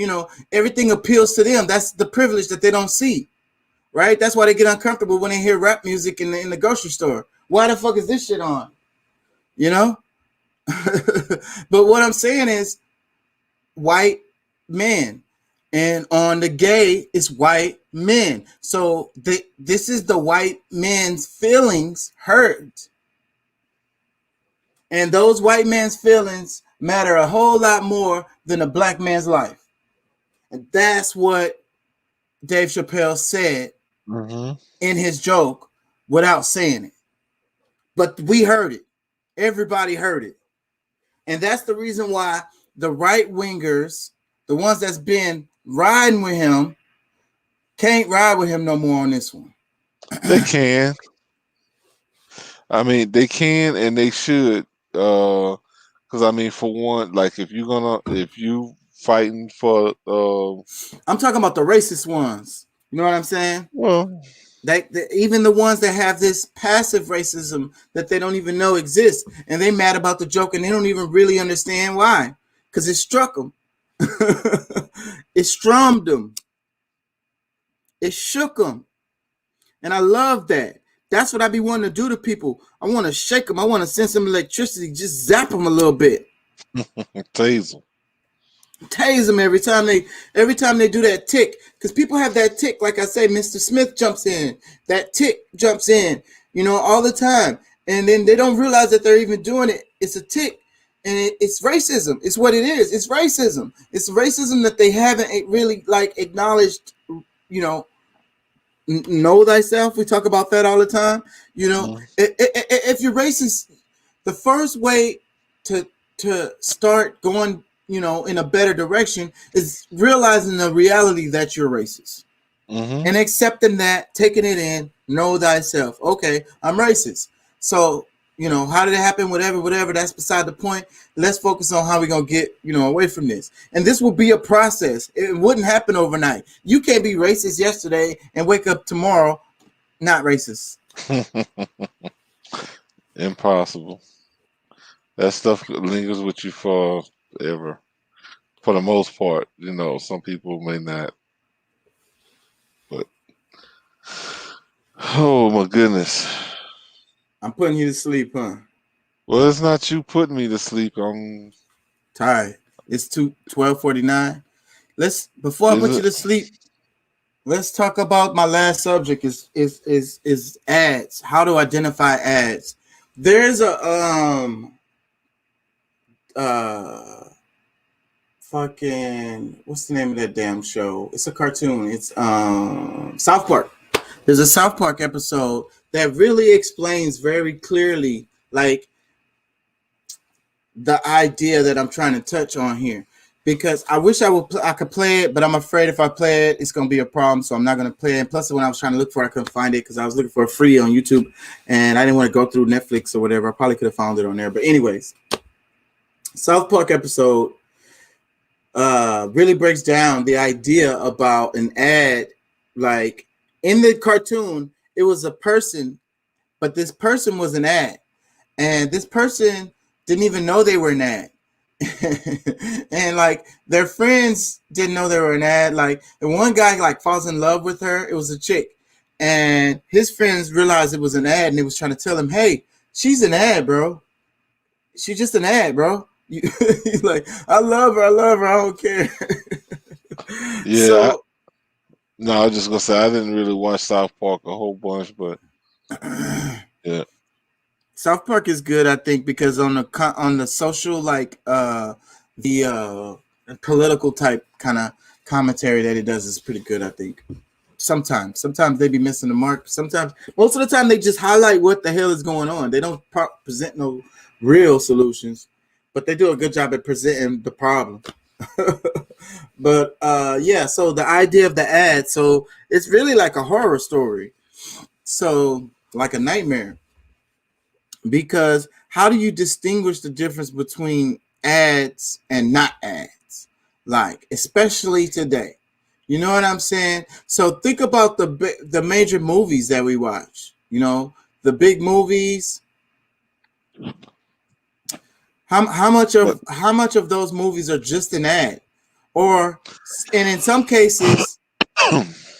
everything appeals to them. That's the privilege that they don't see, right? That's why they get uncomfortable when they hear rap music in the grocery store. Why the fuck is this shit on? But what I'm saying is white men, and on the gay is white men. So this is the white men's feelings hurt. And those white man's feelings matter a whole lot more than a black man's life. And that's what Dave Chappelle said Mm-hmm. in his joke without saying it. But we heard it. Everybody heard it. And that's the reason why the right wingers, the ones that's been riding with him, can't ride with him no more on this one. They can. I mean, they can and they should. Because I mean, for one, like if you fighting for, I'm talking about the racist ones. You know what I'm saying? well, Even the ones that have this passive racism that they don't even know exists, and they mad about the joke and they don't even really understand why, because it struck them. It strummed them. It shook them. And I love that. That's what I be wanting to do to people. I want to shake them. I want to send some electricity, just zap them a little bit. Tase Tase them every time they do that tick. Because people have that tick. Like I say, Mr. Smith jumps in. That tick jumps in, all the time. And then they don't realize that they're even doing it. It's a tick. And it's racism. It's what it is. It's racism. It's racism that they haven't really acknowledged, know thyself. We talk about that all the time. If you're racist, the first way to start going, in a better direction is realizing the reality that you're racist and accepting that, taking it in, know thyself. Okay, I'm racist. So, how did it happen? Whatever, that's beside the point. Let's focus on how we're going to get, away from this. And this will be a process. It wouldn't happen overnight. You can't be racist yesterday and wake up tomorrow not racist. Impossible. That stuff lingers with you forever. For the most part, some people may not. But, oh my goodness. I'm putting you to sleep, huh? Well, it's not you putting me to sleep. I'm tired. It's 12:49. Before I put you to sleep, let's talk about my last subject is ads. How to identify ads. There's a fucking, what's the name of that damn show? It's a cartoon. It's South Park. There's a South Park episode that really explains very clearly the idea that I'm trying to touch on here, because I wish I could play it, but I'm afraid if I play it, it's going to be a problem. So I'm not going to play it. And plus, when I was trying to look for it, I couldn't find it because I was looking for it free on YouTube and I didn't want to go through Netflix or whatever. I probably could have found it on there. But anyways, South Park episode really breaks down the idea about an ad. Like in the cartoon, it was a person, but this person was an ad. And this person didn't even know they were an ad. And their friends didn't know they were an ad. The one guy falls in love with her. It was a chick. And his friends realized it was an ad and they was trying to tell him, hey, she's an ad, bro. She's just an ad, bro. He's like, I love her. I don't care. Yeah. I was just going to say, I didn't really watch South Park a whole bunch, but yeah. South Park is good, I think, because on the social, the political type kind of commentary that it does is pretty good, I think. Sometimes they be missing the mark. Sometimes, most of the time, they just highlight what the hell is going on. They don't present no real solutions, but they do a good job at presenting the problem. But so the idea of the ad, so it's really like a horror story, so like a nightmare. Because how do you distinguish the difference between ads and not ads? Especially today. You know what I'm saying? So think about the major movies that we watch. The big movies. How much of those movies are just an ad? And in some cases,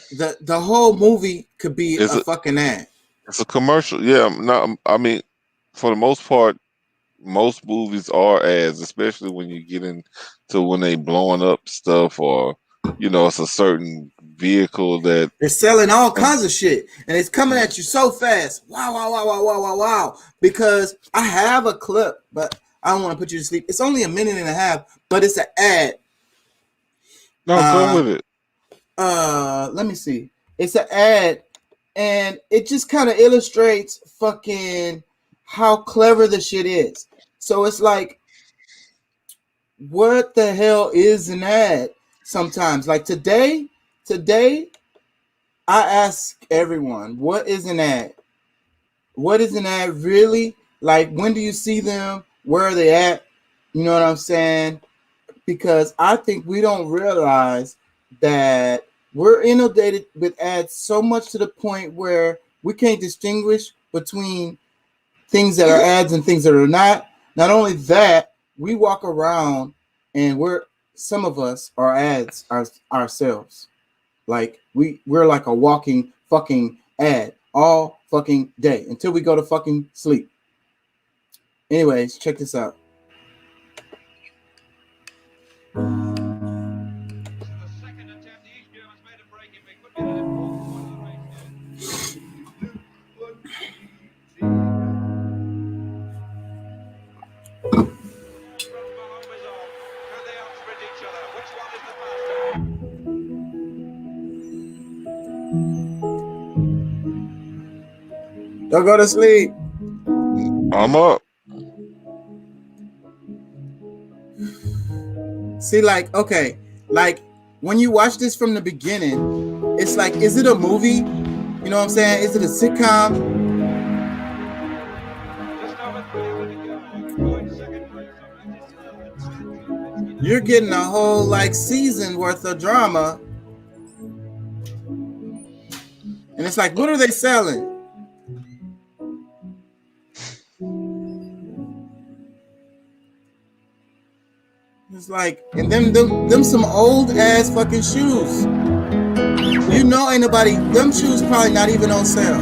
the whole movie could be a fucking ad. It's a commercial. Yeah, no, I mean, for the most part, most movies are ads, especially when you get into when they blowing up stuff or, it's a certain vehicle that they're selling all kinds of shit and it's coming at you so fast. Wow. Because I have a clip, but I don't want to put you to sleep. It's only a minute and a half, but it's an ad. No, go with it. Let me see. It's an ad and it just kind of illustrates fucking how clever the shit is. So it's like, what the hell is an ad? Sometimes, today, I ask everyone, what is an ad? What is an ad really? When do you see them? Where are they at? You know what I'm saying? Because I think we don't realize that we're inundated with ads so much to the point where we can't distinguish between things that are ads and things that are not. Not only that, we walk around and some of us are ads ourselves. We're like a walking fucking ad all fucking day until we go to fucking sleep. Anyways, check this out. Don't go to sleep. I'm up. See, like, okay, like when you watch this from the beginning, it's like, is it a movie? You know what I'm saying? Is it a sitcom? You're getting a whole like season worth of drama. And it's like, what are they selling? It's like, and them some old ass fucking shoes. You know, ain't nobody, them shoes probably not even on sale.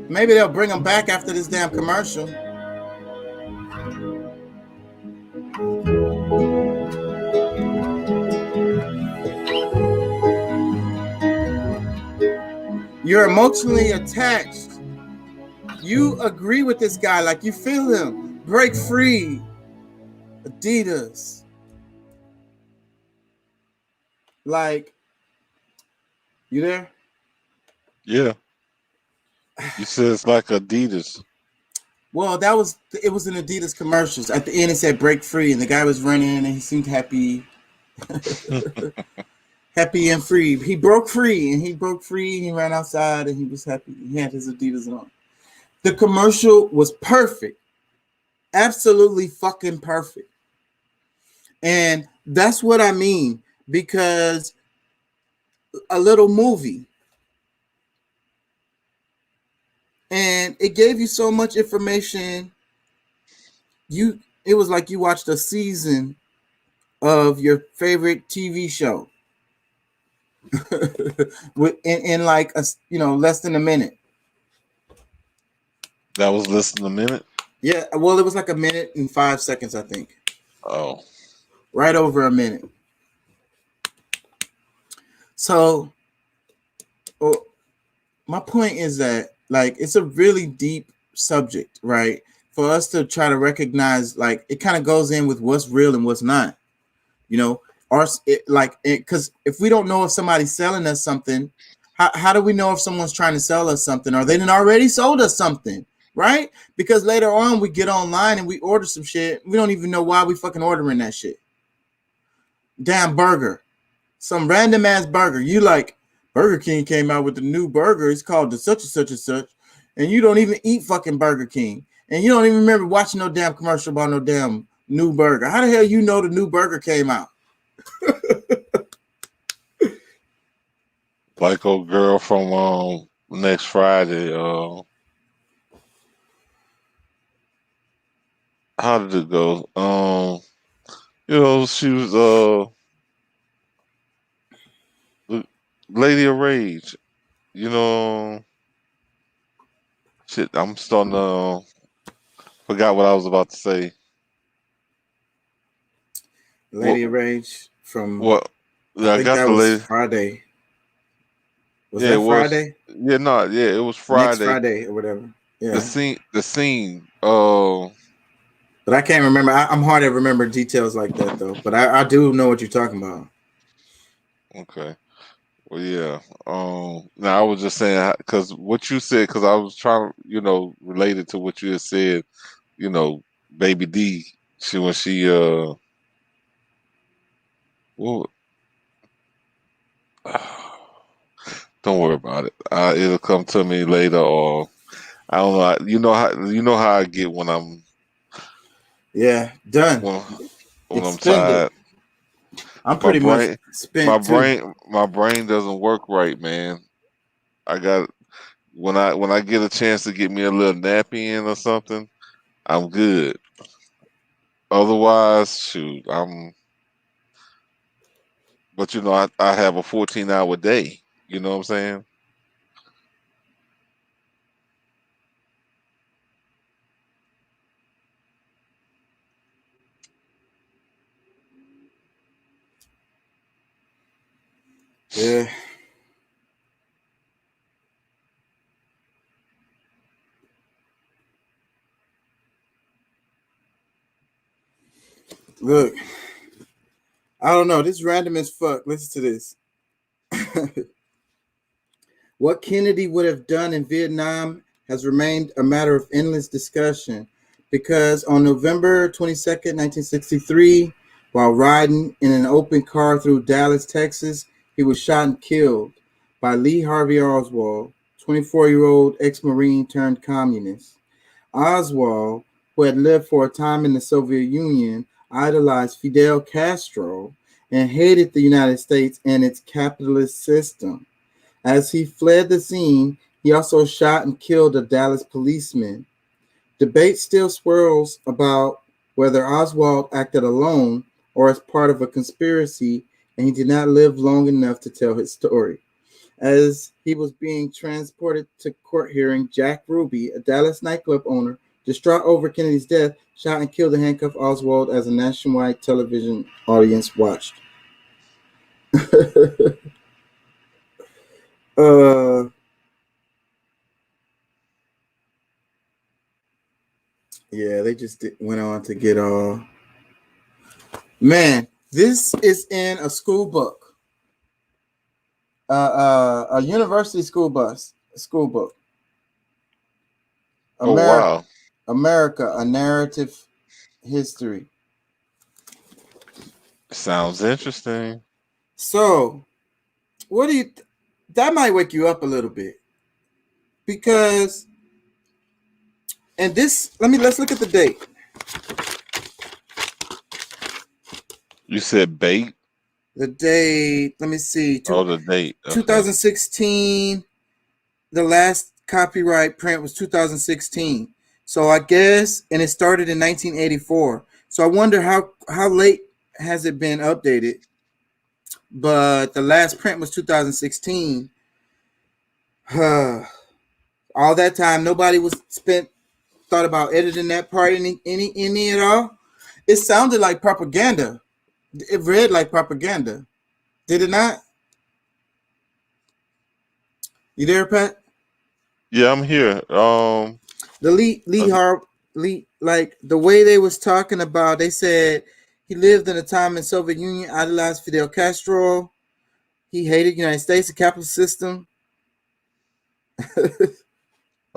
Maybe they'll bring them back after this damn commercial. You're emotionally attached. You agree with this guy, like you feel him. Break free. Adidas. Like, you there? Yeah. You said it's like Adidas. Well, it was an Adidas commercials. At the end, it said break free, and the guy was running, and he seemed happy. Happy and free. He broke free, and he ran outside, and he was happy. He had his Adidas on. The commercial was perfect. Absolutely fucking perfect. And that's what I mean, because a little movie. And it gave you so much information. It was like you watched a season of your favorite TV show in like less than a minute. That was less than a minute? Yeah, well, it was like a minute and 5 seconds, I think. Oh. Right over a minute. So, my point is that, like, it's a really deep subject, right? For us to try to recognize, like, it kind of goes in with what's real and what's not, because if we don't know if somebody's selling us something, how do we know if someone's trying to sell us something, or they didn't already sold us something, right? Because later on we get online and we order some shit. We don't even know why we fucking ordering that shit. Damn burger. Some random ass burger. You like, Burger King came out with the new burger. It's called the such and such and such. And you don't even eat fucking Burger King. And you don't even remember watching no damn commercial about no damn new burger. How the hell you know the new burger came out? Like old girl from next Friday. How did it go? She was the Lady of Rage. Shit, I'm starting to forgot what I was about to say. Lady of Rage from what? I think got that the was lady. Friday. Was Yeah, that it was. Friday? Yeah, no, yeah, it was Friday. Next Friday or whatever. Yeah. The scene. But I can't remember. I'm hard to remember details like that though. But I do know what you're talking about. Okay. Well, yeah. Now I was just saying because what you said, because I was trying to, relate it to what you had said. Baby D. When she well, don't worry about it. It'll come to me later, or I don't know. You know how I get when I'm. Yeah, done. When I'm tired. I'm pretty much spent too. My brain doesn't work right, man. I got when I get a chance to get me a little nap in or something, I'm good. Otherwise, shoot, But you know, I have a 14-hour day. You know what I'm saying? Yeah. Look, I don't know. This random as fuck. Listen to this. What Kennedy would have done in Vietnam has remained a matter of endless discussion because on November 22nd, 1963, while riding in an open car through Dallas, Texas, he was shot and killed by Lee Harvey Oswald, 24-year-old ex-Marine turned communist. Oswald, who had lived for a time in the Soviet Union, idolized Fidel Castro and hated the United States and its capitalist system. As he fled the scene, he also shot and killed a Dallas policeman. Debate still swirls about whether Oswald acted alone or as part of a conspiracy, and he did not live long enough to tell his story. As he was being transported to court hearing, Jack Ruby, a Dallas nightclub owner, distraught over Kennedy's death, shot and killed and handcuffed Oswald as a nationwide television audience watched. Yeah, they just went on to get all. Man, this is in a school book, a university school book. Oh wow, America, a narrative history. sounds interesting. So, what do you? That might wake you up a little bit because, and this. Let's look at the date. You said bait? The date. Let me see. Oh, the date. Okay. 2016. The last copyright print was 2016. So I guess, and it started in 1984. So I wonder how late has it been updated? But the last print was 2016. All that time, nobody thought about editing that part any at all. It sounded like propaganda. It read like propaganda. Did it not? You there, Pat? Yeah, I'm here. The Lee, like the way they was talking about, they said he lived in a time in Soviet Union, idolized Fidel Castro. He hated the United States, the capitalist system. I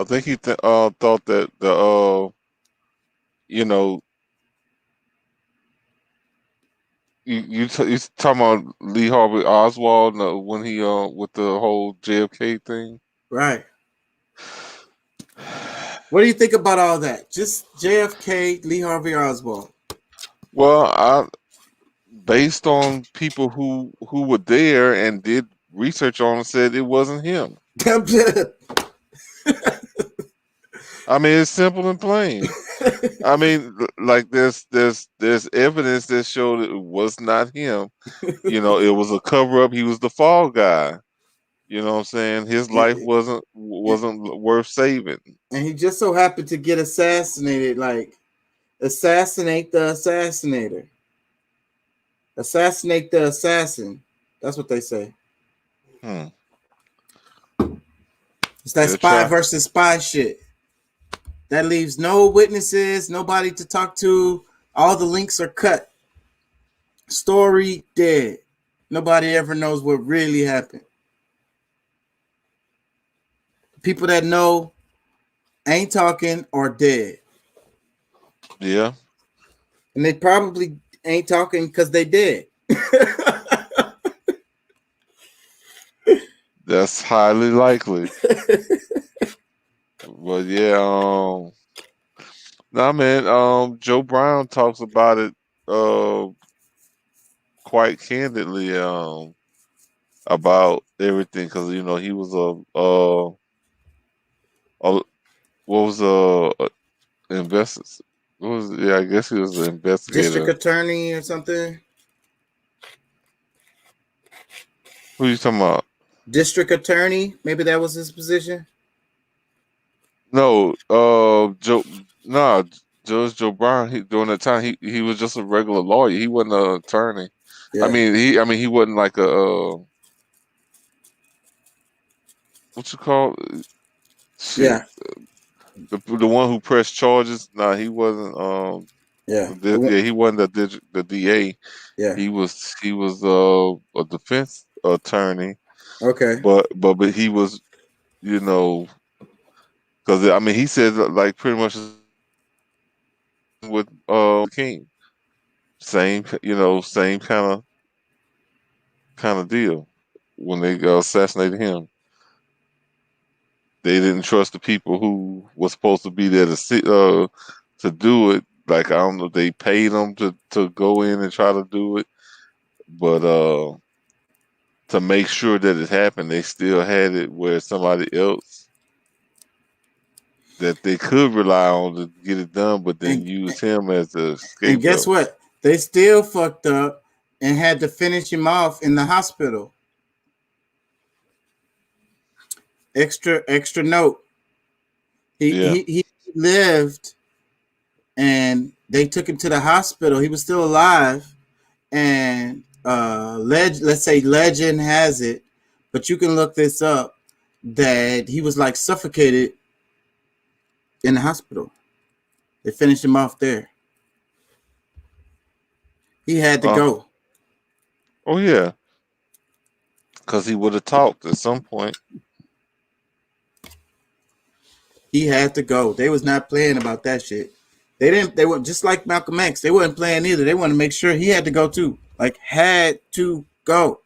think he thought that you know, you talking about Lee Harvey Oswald when he with the whole JFK thing. Right. What do you think about all that? Just JFK, Lee Harvey Oswald. Well, based on people who were there and did research on it, said it wasn't him. I mean, it's simple and plain. I mean, like there's evidence that showed it was not him. You know, it was a cover up. He was the fall guy. You know what I'm saying? His life wasn't worth saving. And he just so happened to get assassinated. Like, assassinate the assassinator. Assassinate the assassin. That's what they say. It's that spy versus spy shit. That leaves no witnesses, nobody to talk to. All the links are cut. Story dead. Nobody ever knows what really happened. People that know ain't talking or dead. Yeah. And they probably ain't talking because they dead. That's highly likely. But yeah, nah, man, Joe Brown talks about it quite candidly about everything because you know he was investor. I guess he was an investigator. District attorney or something. Who you talking about? District attorney, maybe that was his position. No, nah, Judge Joe Brown. During that time, he was just a regular lawyer. He wasn't an attorney. Yeah, He wasn't like a what you call shit. yeah, The one who pressed charges. Nah, he wasn't. yeah, He wasn't the DA. yeah. He was a defense attorney, Okay, but he was, you know, because I mean he said like pretty much with King, same same kind of deal when they assassinated him. They didn't trust the people who were supposed to be there to do it. Like I don't know, they paid them to go in and try to do it, but to make sure that it happened, they still had it where somebody else that they could rely on to get it done, but then and use him as a and guess scapegoat. what? They still fucked up and had to finish him off in the hospital. Extra note. Yeah. He lived, and they took him to the hospital. He was still alive, and let's say legend has it, but you can look this up, that he was like suffocated in the hospital. They finished him off there. He had to Uh, go. oh yeah, because he would have talked at some point. He had to go. They was not playing about that shit. They were just like Malcolm X. They weren't playing either. They wanted to make sure he had to go too. Like, had to go.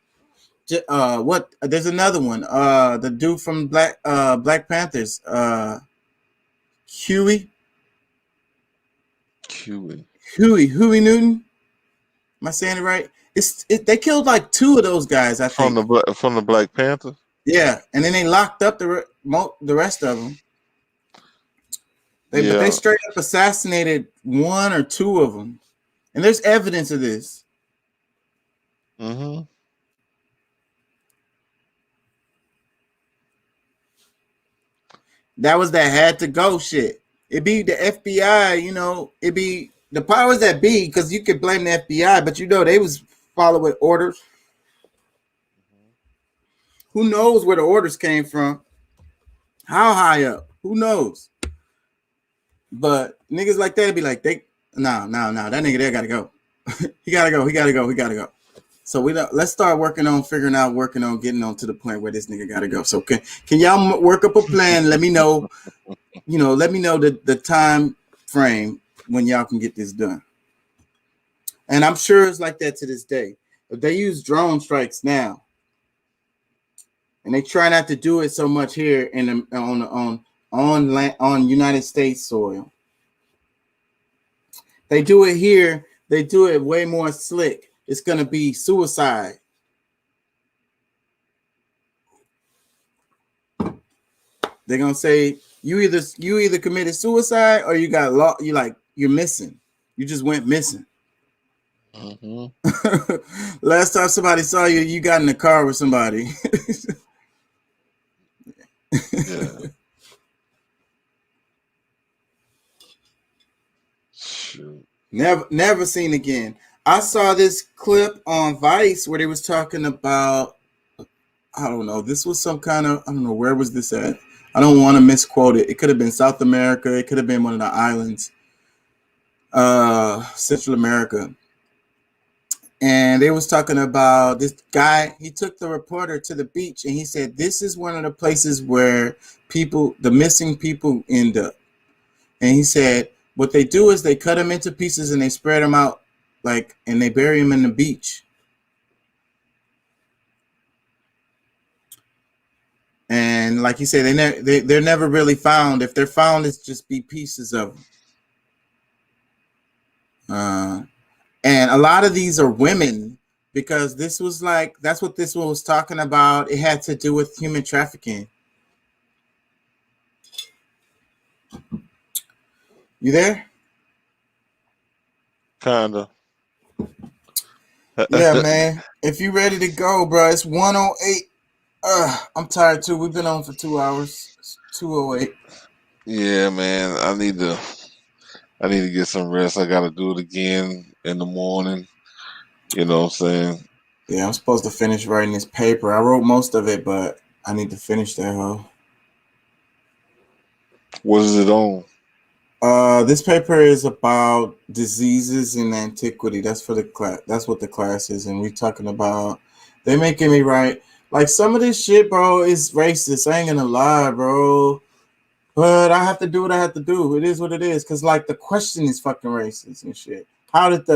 What? There's another one. The dude from Black Panthers. Huey. Huey. Huey Newton. Am I saying it right? They killed like 2 of those guys, I think. From the Black Panther. Yeah, and then they locked up the rest of them. But they straight up assassinated 1 or 2 of them, and there's evidence of this. Mm-hmm. That was that had to go shit. It be the FBI, it be the powers that be, because you could blame the FBI, but they was following orders. Who knows where the orders came from? How high up? Who knows? But niggas like that be like, that nigga there gotta go. He gotta go. So let's start working on getting on to the point where this nigga gotta go. So can y'all work up a plan? Let me know, the time frame when y'all can get this done. And I'm sure it's like that to this day. But they use drone strikes now, and they try not to do it so much here on United States soil. They do it here. They do it way more slick. It's gonna be suicide. They're gonna say you either committed suicide or you got lost. You're missing. You just went missing. Mm-hmm. Last time somebody saw you, you got in the car with somebody. Yeah. Shoot. Never seen again. I saw this clip on Vice where they was talking about, I don't know, this was some kind of, I don't know, where was this at? I don't want to misquote it. It could have been South America. It could have been one of the islands, Central America. And they was talking about this guy. He took the reporter to the beach, and he said, this is one of the places where the missing people end up. And he said, what they do is they cut them into pieces and they spread them out, and they bury them in the beach. And like he said, they're never really found. If they're found, it's just be pieces of them. And a lot of these are women, because this was that's what this one was talking about. It had to do with human trafficking. You there? Kinda. Yeah, man. If you ready to go, bro, it's 1:08. I'm tired too. We've been on for 2 hours. It's 2:08. Yeah, man. I need to get some rest. I gotta do it again in the morning. You know what I'm saying? Yeah, I'm supposed to finish writing this paper. I wrote most of it, but I need to finish that hoe. What is it on? This paper is about diseases in antiquity. That's for the class. That's what the class is, and we're talking about. They making me write like some of this shit, bro. Is racist. I ain't gonna lie, bro. But I have to do what I have to do. It is what it is. Cause like the question is fucking racist and shit. How did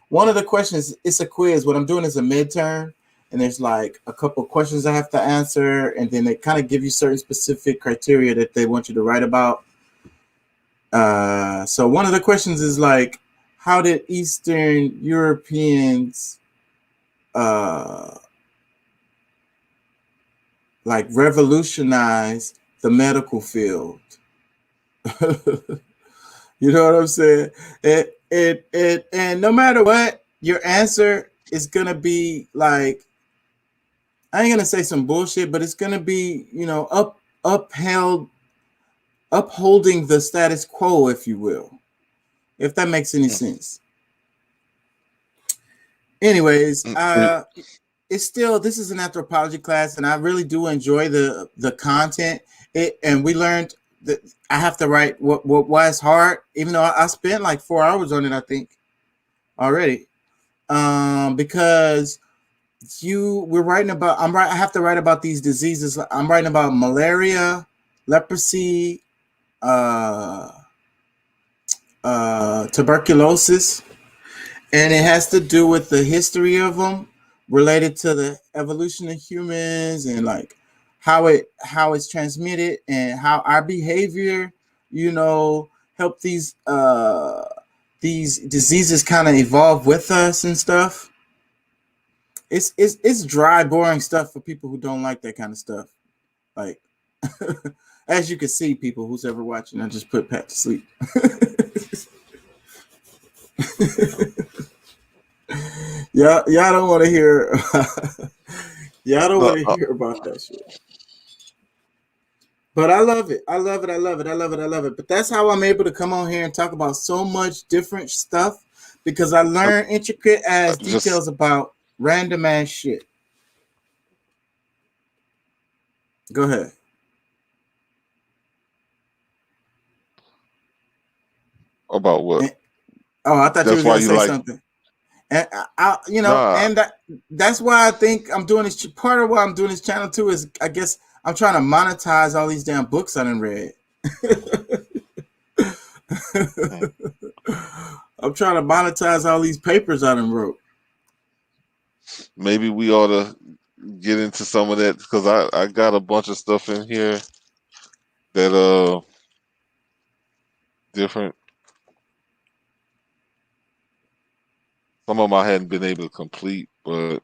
one of the questions? It's a quiz. What I'm doing is a midterm, and there's like a couple questions I have to answer, and then they kind of give you certain specific criteria that they want you to write about. So one of the questions is like, how did Eastern Europeans like revolutionize the medical field? You know what I'm saying? And no matter what, your answer is gonna be like, I ain't gonna say some bullshit, but it's gonna be, upholding the status quo, if you will, if that makes any sense. Anyways, it's still, this is an anthropology class, and I really do enjoy the content. And we learned that I have to write what why it's hard, even though I spent like 4 hours on it, I think, already. Because I have to write about these diseases. I'm writing about malaria, leprosy, tuberculosis, and it has to do with the history of them, related to the evolution of humans, and like how it's transmitted, and how our behavior, help these diseases kind of evolve with us and stuff. It's dry, boring stuff for people who don't like that kind of stuff. Like, as you can see, people who's ever watching, I just put Pat to sleep. Y'all don't want to hear. Y'all don't want to hear about that shit. But I love it. I love it. I love it. I love it. I love it. But that's how I'm able to come on here and talk about so much different stuff, because I learn intricate ass details about random ass shit. Go ahead. About what? I thought you were going to say something. And and that's why I think I'm doing this. Part of why I'm doing this channel too is, I guess, I'm trying to monetize all these damn books I done read. I'm trying to monetize all these papers I done wrote. Maybe we ought to get into some of that, because I got a bunch of stuff in here that different. Some of them I hadn't been able to complete, but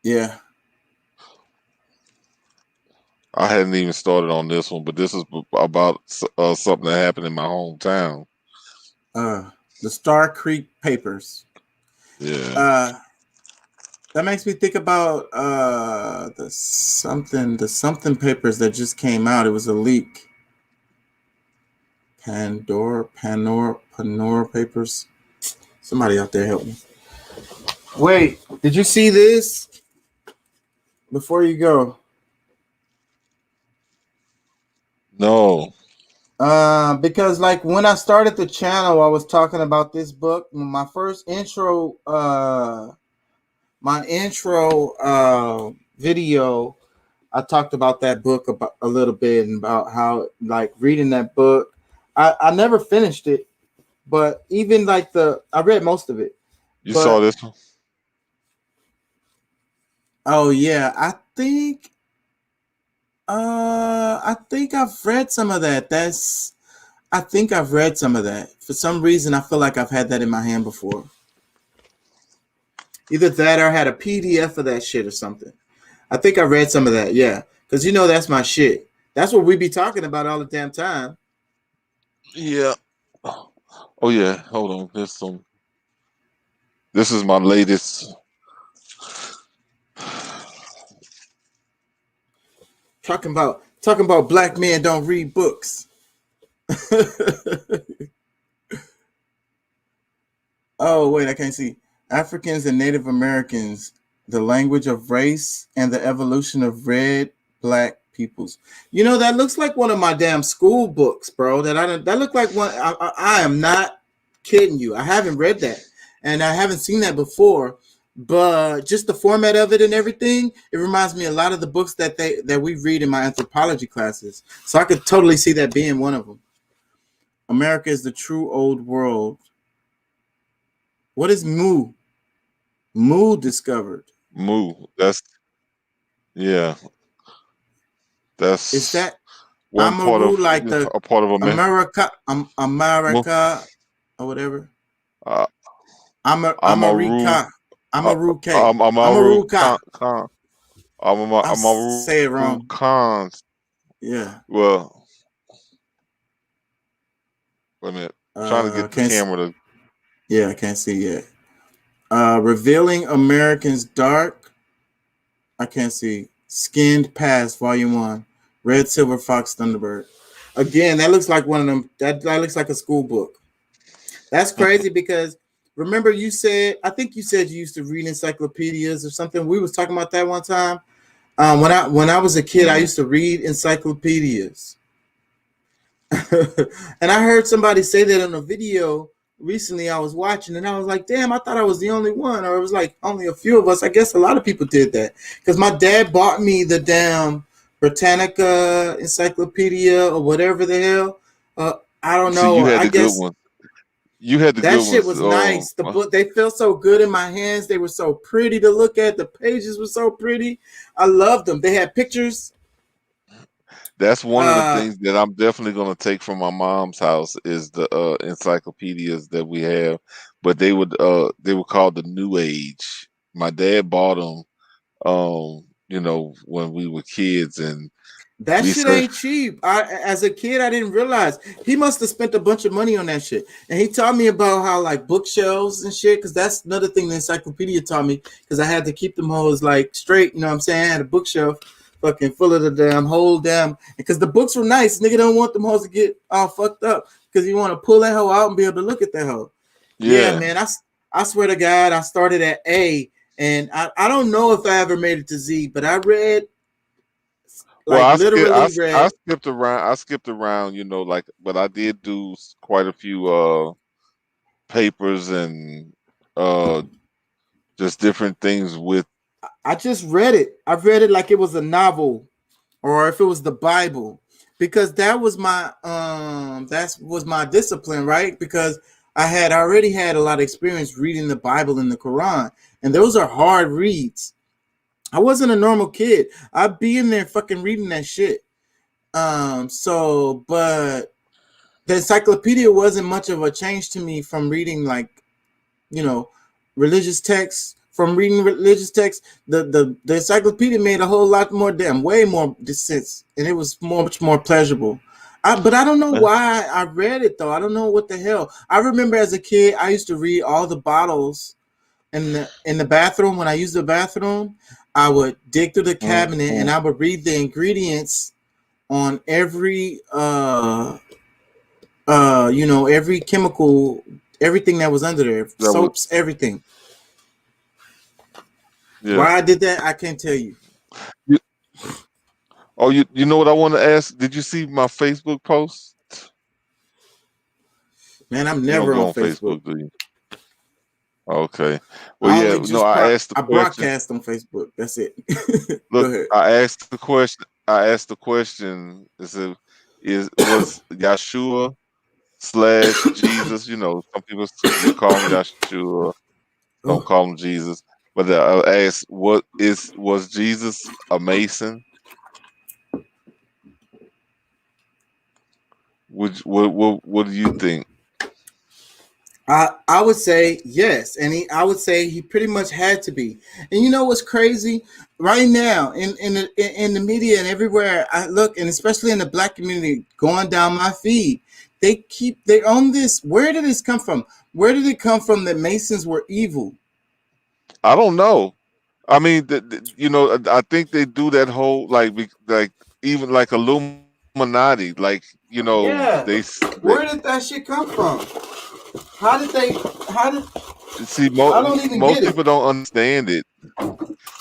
yeah, I hadn't even started on this one. But this is about something that happened in my hometown. The Star Creek Papers. Yeah. That makes me think about the something papers that just came out. It was a leak. Panora Papers. Somebody out there help me. Wait, did you see this? Before you go. No. Because like when I started the channel, I was talking about this book. My first intro, video, I talked about that book about a little bit, and about how, like, reading that book, I never finished it, but even like I read most of it. You saw this one? Oh yeah, I think I've read some of that. I think I've read some of that. For some reason, I feel like I've had that in my hand before. Either that or I had a PDF of that shit or something. I think I read some of that, yeah. Because that's my shit. That's what we be talking about all the damn time. Yeah. Oh yeah, hold on. There's some. This is my latest. Talking about black men don't read books. Oh wait, I can't see. Africans and Native Americans, the language of race and the evolution of red black peoples. You know, that looks like one of my damn school books, bro. That look like one. I am not kidding you. I haven't read that, and I haven't seen that before. But just the format of it and everything, it reminds me a lot of the books that we read in my anthropology classes. So I could totally see that being one of them. America is the true old world. What is Mu? Mu discovered. Moo. That's yeah. Is That's that one part Amaru of like the a part of America. America or whatever? Uh, Amaru, America. Amaruke. Amaru Amaruka. Khan, I Amaru say it wrong. Khans. Yeah. Well, wait a minute. I'm trying to get the Can't. camera to. Yeah, I can't see yet. Revealing Americans Dark. I can't see. Skinned Past, Volume 1. Red Silver Fox Thunderbird. Again, that looks like one of them. That looks like a school book. That's crazy because remember I think you said you used to read encyclopedias or something. We was talking about that one time. When I was a kid, I used to read encyclopedias. And I heard somebody say that on a video recently I was watching, and I was like, damn, I thought I was the only one, or it was like only a few of us. I guess a lot of people did that because my dad bought me the damn Britannica encyclopedia or whatever the hell. I don't See, know. you had I the good guess ones. You had the that good shit ones. was nice. The book, they felt so good in my hands. They were so pretty to look at. The pages were so pretty. I loved them. They had pictures. That's one of the things that I'm definitely going to take from my mom's house is the encyclopedias that we have, but they were called the New Age. My dad bought them, when we were kids, and That we shit said, ain't cheap. As a kid, I didn't realize he must have spent a bunch of money on that shit. And he taught me about how like bookshelves and shit, because that's another thing the encyclopedia taught me. Because I had to keep them hoes like straight. You know what I'm saying? I had a bookshelf, fucking full of the damn whole damn. Because the books were nice. Nigga don't want them hoes to get all fucked up because you want to pull that hoe out and be able to look at that hoe. Yeah, man. I swear to God, I started at A, and I don't know if I ever made it to Z, but I read. well, Like literally I read. skipped around. But I did do quite a few papers and uh just different things with. I just read it. I read it like it was a novel, or if it was the Bible, because that was my discipline, right? Because I had already had a lot of experience reading the Bible and the Quran, and those are hard reads. I wasn't a normal kid. I'd be in there fucking reading that shit. But the encyclopedia wasn't much of a change to me from reading like, you know, religious texts. From reading religious texts, the encyclopedia made a whole lot more way more sense, and it was much more pleasurable. But I don't know why I read it though. I don't know what the hell. I remember as a kid, I used to read all the bottles in the bathroom. When I used the bathroom, I would dig through the cabinet and I would read the ingredients on every every chemical, everything that was under there, soaps, everything. Yeah. Why I did that, I can't tell you. You know what I want to ask? Did you see my Facebook post? Man, I'm never on Facebook. Do you? Okay. Well, I asked the I question. broadcast on Facebook. That's it. Look, Go ahead. I asked the question. Was Yeshua / Jesus? Some people call him Yeshua, don't call him Jesus. But I asked, was Jesus a Mason? What do you think? I would say yes, and I would say he pretty much had to be. And you know what's crazy? Right now, in the media and everywhere I look, and especially in the black community, going down my feed, they own this. Where did this come from? Where did it come from that Masons were evil? I don't know. I mean, you know, I think they do that whole like even like Illuminati, like you know, Yeah. they Where did that shit come from? How did they? How did? see I don't even most get it. people don't understand it.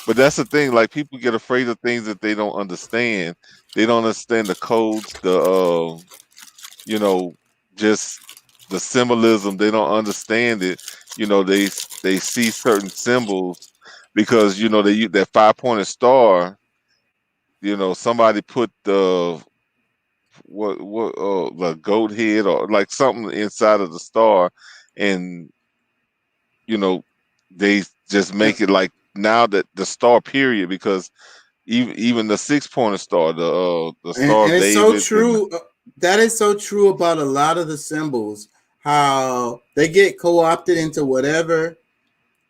But that's the thing. Like people get afraid of things that they don't understand. They don't understand the codes, you know, just the symbolism. They don't understand it. You know, they see certain symbols because you know they use that 5-pointed star. You know, somebody put the the goat head or like something inside of the star, and you know they just And, make it like now that the star period because even the 6-pointed star, the Star and of it's so David, and true. That is so true about a lot of the symbols. How they get co-opted into whatever.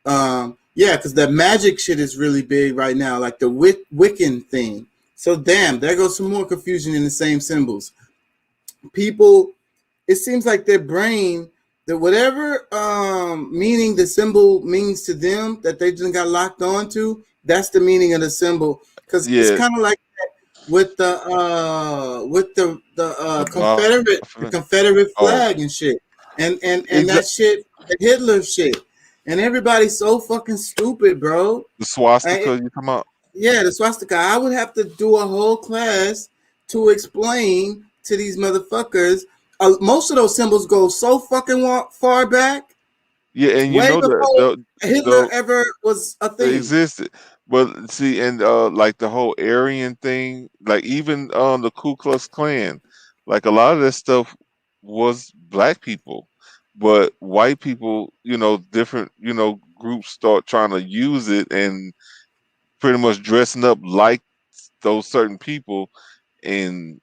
Yeah, because the magic shit is really big right now, like the Wiccan thing. So damn, there goes some more confusion in the same symbols. People, it seems like their brain, that whatever meaning the symbol means to them that they just got locked on to, that's the meaning of the symbol. Because it's yeah, kind of like with the Confederate oh, flag and shit, and that exactly shit, the Hitler shit, and everybody's so fucking stupid, bro. the swastika I, you come out. yeah, the swastika. I would have to do a whole class to explain to these motherfuckers. Most of those symbols go so fucking far back, Yeah, and you way know before Hitler the ever was a thing. existed. But see, and like the whole Aryan thing, like even the Ku Klux Klan, like a lot of that stuff was black people, but white people, you know, different, you know, groups start trying to use it and pretty much dressing up like those certain people and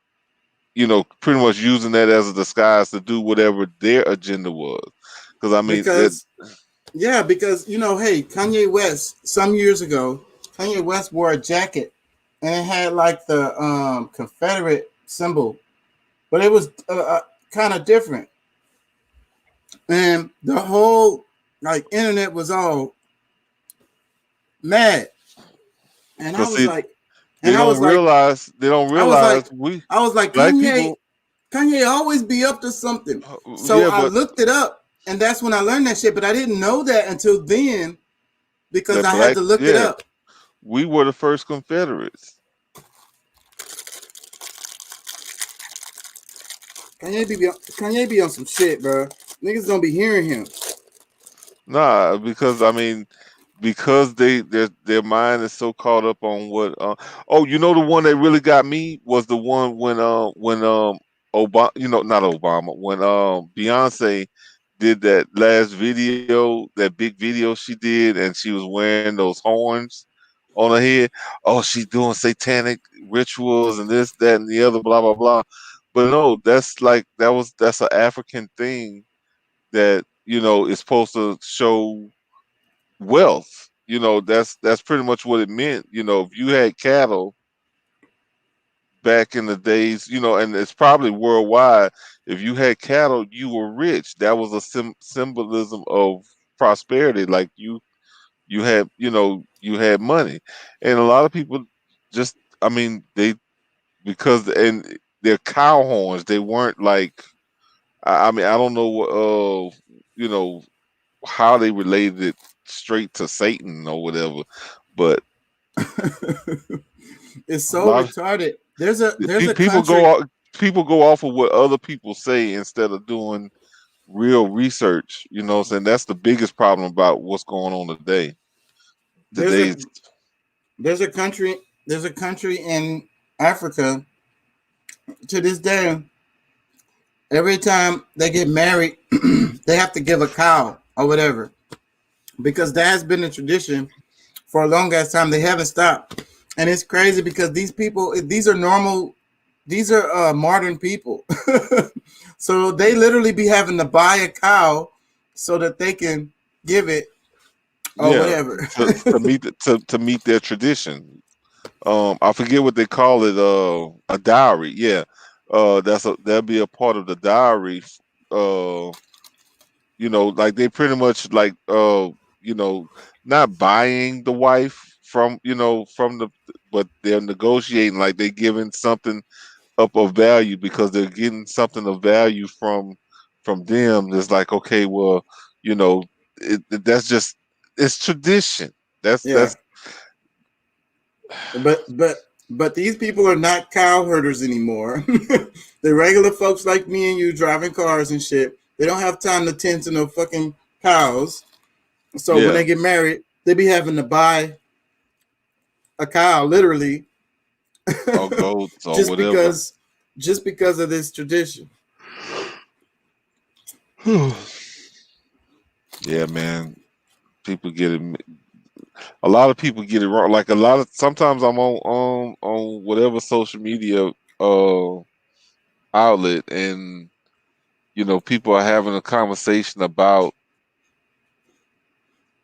you know pretty much using that as a disguise to do whatever their agenda was. Because I mean that Because yeah, because hey, Kanye West some years ago, Kanye West wore a jacket and it had like the Confederate symbol, but it was kind of different. And the whole like internet was all mad. And I because was see like, they and I don't was like, realize I was like, we I was like, black Kanye, people. Kanye always be up to something. So Yeah, I but looked it up, and that's when I learned that shit. But I didn't know that until then because that I had black, to look it yeah, up. we were the first Confederates. Kanye be on some shit, bro. Niggas don't be hearing him. Nah, because I mean, because their mind is so caught up on what. Oh, you know, the one that really got me was the one when Obama, you know, not Obama, when Beyonce did that last video, that big video she did, and she was wearing those horns on her head. Oh, she's doing satanic rituals and this, that, and the other, blah blah blah. But no, that's like that's an African thing that you know is supposed to show wealth. You know, that's pretty much what it meant. You know, if you had cattle back in the days, you know, and it's probably worldwide. If you had cattle, you were rich. That was a symbolism of prosperity. Like you had, you know, you had money, and a lot of people just, I mean, they because and their cow horns, they weren't like. I mean, I don't know what, you know, how they related it straight to Satan or whatever, but It's a so lot of retarded. There's a people country. people go off of what other people say instead of doing real research. You know what I'm saying? That's the biggest problem about what's going on today. There's a Today's there's a country. There's a country in Africa to this day. Every time they get married, they have to give a cow or whatever because that has been a tradition for a long ass time. They haven't stopped, and it's crazy because these people, these are normal, these are modern people, so they literally be having to buy a cow so that they can give it or yeah, whatever. to meet their tradition. I forget what they call it, a dowry. Yeah. that'll be a part of the diary. Uh, like they pretty much like not buying the wife from from the, but they're negotiating, like they're giving something up of value because they're getting something of value from them. It's like, okay, well, you know, that's just, it's tradition. Yeah, That's but these people are not cow herders anymore. They're regular folks like me and you driving cars and shit. They don't have time to tend to no fucking cows. So when yeah, they get married, they be having to buy a cow, literally, or goats or just whatever. because just because of this tradition. Yeah, man. People get it. A lot of people get it wrong. Like a lot of sometimes I'm on whatever social media outlet, and people are having a conversation about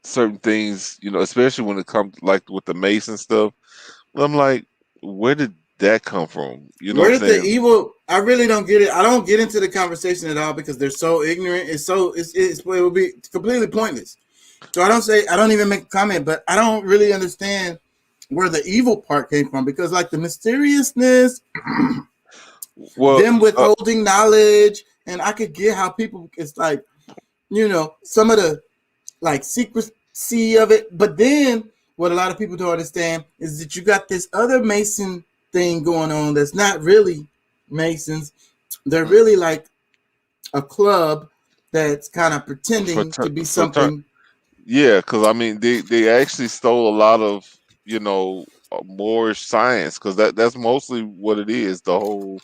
certain things. Especially when it comes like with the Mason stuff. I'm like, where did that come from? You know Where what did I'm the saying? evil? I really don't get it. I don't get into the conversation at all because they're so ignorant. It would be completely pointless. So I don't even make a comment, but I don't really understand where the evil part came from because like the mysteriousness, Well, them withholding knowledge, and I could get how people, it's like, some of the like secrecy of it. But then what a lot of people don't understand is that you got this other Mason thing going on that's not really Masons. They're really like a club that's kind of for pretending to be for something. yeah, because I mean they actually stole a lot of Moorish science, because that's mostly what it is. The whole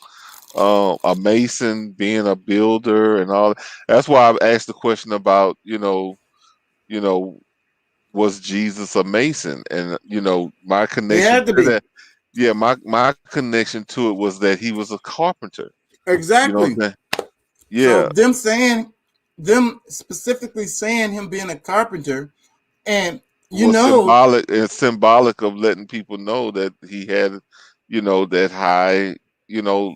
a mason being a builder and all. That's why I've asked the question about you know was Jesus a mason, and my He connection had to to be. that. Yeah, my connection to it was that he was a carpenter. You know what Exactly. I'm saying? So Yeah, them specifically saying him being a carpenter, and you was know, symbolic of letting people know that he had, that high,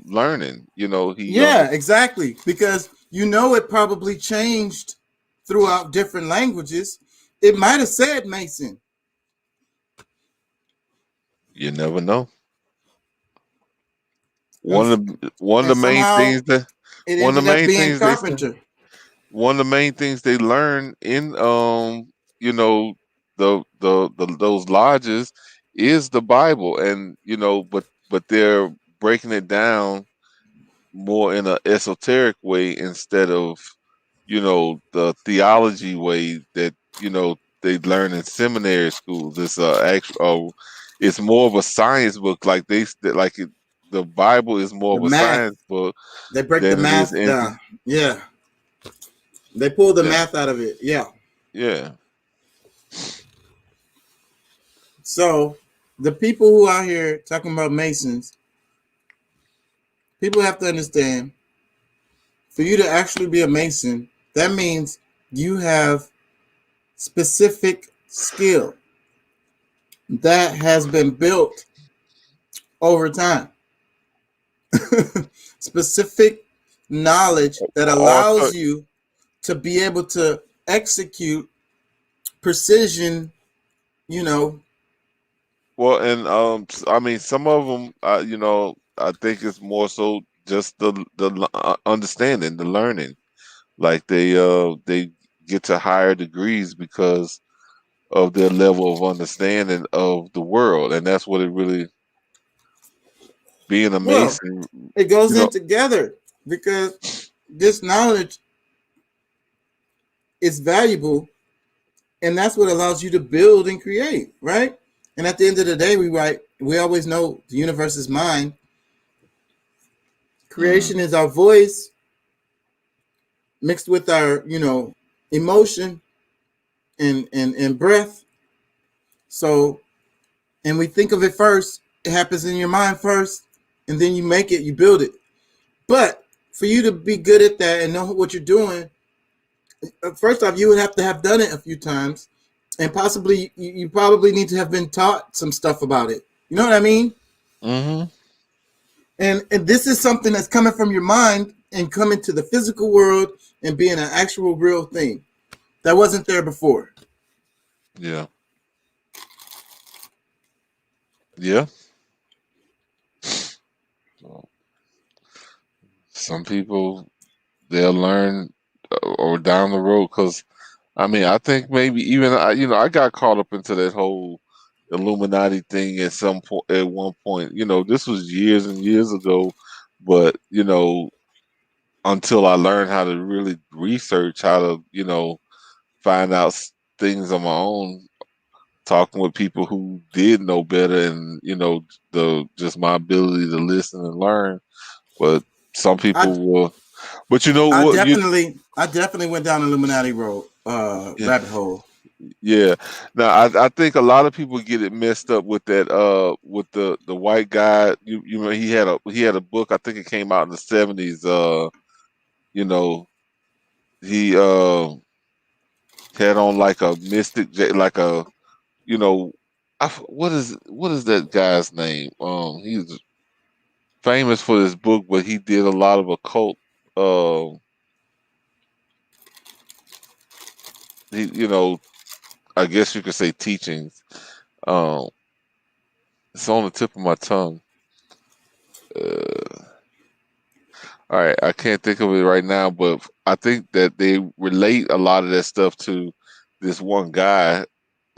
learning. He yeah, exactly, because it probably changed throughout different languages. It might have said Mason, you never know. and, One of and the main somehow things that it one of ended the up main being things they say carpenter. one of the main things they learn in you know those lodges is the Bible, and but they're breaking it down more in an esoteric way instead of the theology way that they learn in seminary schools. It's actual it's more of a science book, like the Bible is more The of a math, science book they break the than it is math anything. down. Yeah, they pull the Yeah, math out of it. Yeah. yeah. So the people who are here talking about Masons, people have to understand, for you to actually be a Mason, that means you have specific skill that has been built over time. Specific knowledge that Also, allows you to be able to execute precision, you know. well, and I mean, some of them, I think it's more so just the understanding, the learning. Like they get to higher degrees because of their level of understanding of the world, and that's what it really, being a Well, mason. it goes You in know, together because this knowledge is valuable, and that's what allows you to build and create, right? And at the end of the day, we always know the universe is mind. mm, Creation is our voice mixed with our, emotion and breath. So, and we think of it first, it happens in your mind first, and then you make it, you build it. But for you to be good at that and know what you're doing, first off, you would have to have done it a few times, and possibly you probably need to have been taught some stuff about it. You know what I mean? hmm And this is something that's coming from your mind and coming to the physical world and being an actual real thing that wasn't there before. Yeah. Yeah. So, some people they'll learn or down the road, because I mean, I think maybe even I got caught up into that whole Illuminati thing at some point. At one point, this was years and years ago, but until I learned how to really research, how to find out things on my own, talking with people who did know better, and the just my ability to listen and learn. But some I people will. But you know I what? definitely went down the Illuminati road Yeah. rabbit hole. Yeah. Now I think a lot of people get it messed up with that with the white guy. You know, he had a book, I think it came out in the 70s. You know, he had on like a like a you know what is that guy's name? He's famous for this book, but he did a lot of occult he I guess you could say teachings. Um it's on the tip of my tongue. Uh, All right, I can't think of it right now, but I think that they relate a lot of that stuff to this one guy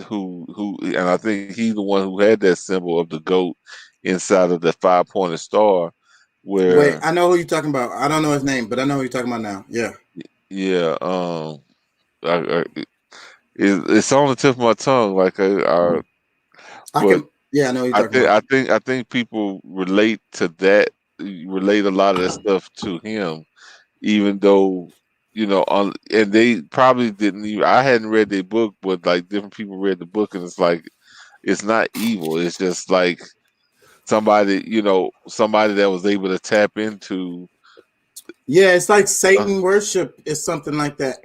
and I think he's the one who had that symbol of the goat inside of the 5-pointed star, Wait, where I know who you're talking about. I don't know his name, but I know who you're talking about now. Yeah. yeah, it's on the tip of my tongue, like I but can yeah, I know who you're I talking think about. people relate to that, relate a lot of that stuff to him, even though and they probably didn't even. I hadn't read their book, but like different people read the book, and it's like it's not evil. It's just like somebody that was able to tap into. Yeah, it's like Uh, Satan worship is something like that.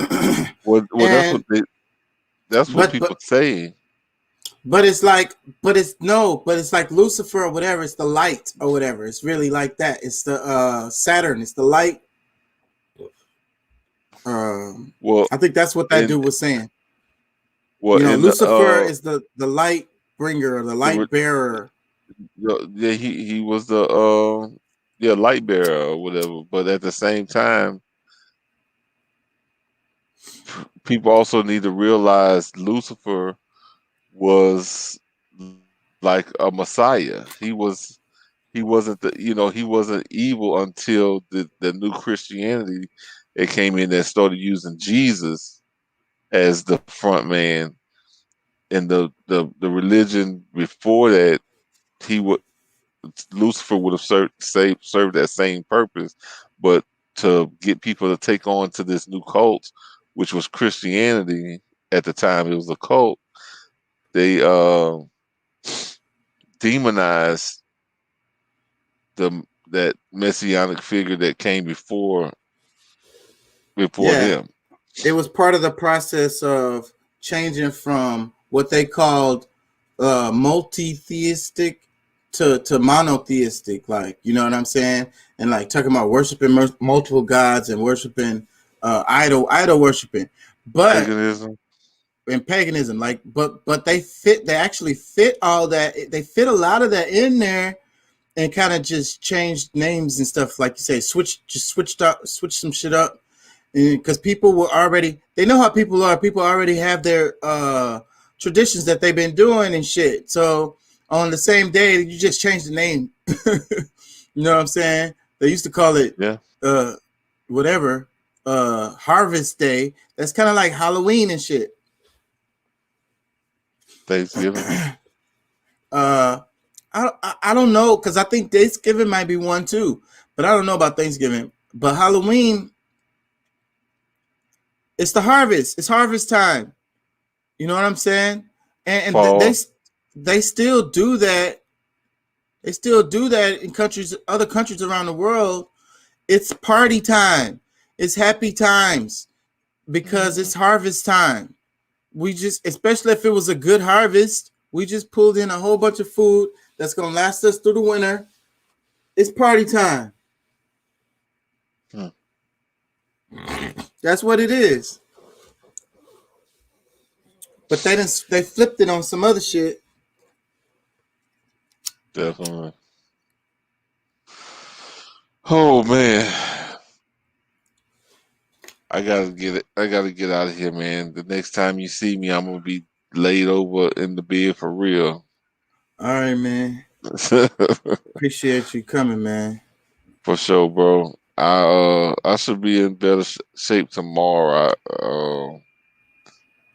well, And that's what but people but say. but it's like but it's like Lucifer or whatever, it's the light or whatever. It's really like that. It's the Saturn, it's the light. Um Well, I think that's what that in dude was saying. in the Lucifer is the light bringer or the the, light bearer. yeah, he was the light bearer or whatever. But at the same time, people also need to realize Lucifer was like a messiah. He wasn't he wasn't evil until the new Christianity it came in that started using Jesus as the front man. And the religion before that, he would Lucifer would have served that same purpose, but to get people to take on to this new cult, which was Christianity at the time, it was a cult. They demonized that messianic figure that came before Yeah. them. It was part of the process of changing from what they called multi-theistic to monotheistic, like, you know what I'm saying, and like talking about worshiping multiple gods and worshiping idol worshiping, but Paganism. in paganism, like, but they actually fit all that, they fit a lot of that in there, and kind of just changed names and stuff, like you say, switch some shit up, because people were already, they know how people are. People already have their traditions that they've been doing and shit. So on the same day, you just change the name. You know what I'm saying? They used to call it Yeah, uh, whatever, Harvest Day. That's kind of like Halloween and shit. Thanksgiving. Uh, I don't know, because I think Thanksgiving might be one too, but I don't know about Thanksgiving. But Halloween, it's the harvest. It's harvest time. You know what I'm saying? And Fall. they still do that. They still do that in other countries around the world. It's party time. It's happy times because Hmm. it's harvest time. We just, especially if it was a good harvest, we just pulled in a whole bunch of food that's gonna last us through the winter. It's party time. Hmm. That's what it is. But they flipped it on some other shit. Definitely. Oh man, I gotta get it. I gotta get out of here, man. The next time you see me, I'm gonna be laid over in the bed for real. All right, man. Appreciate you coming, man. For sure, bro. I should be in better shape tomorrow.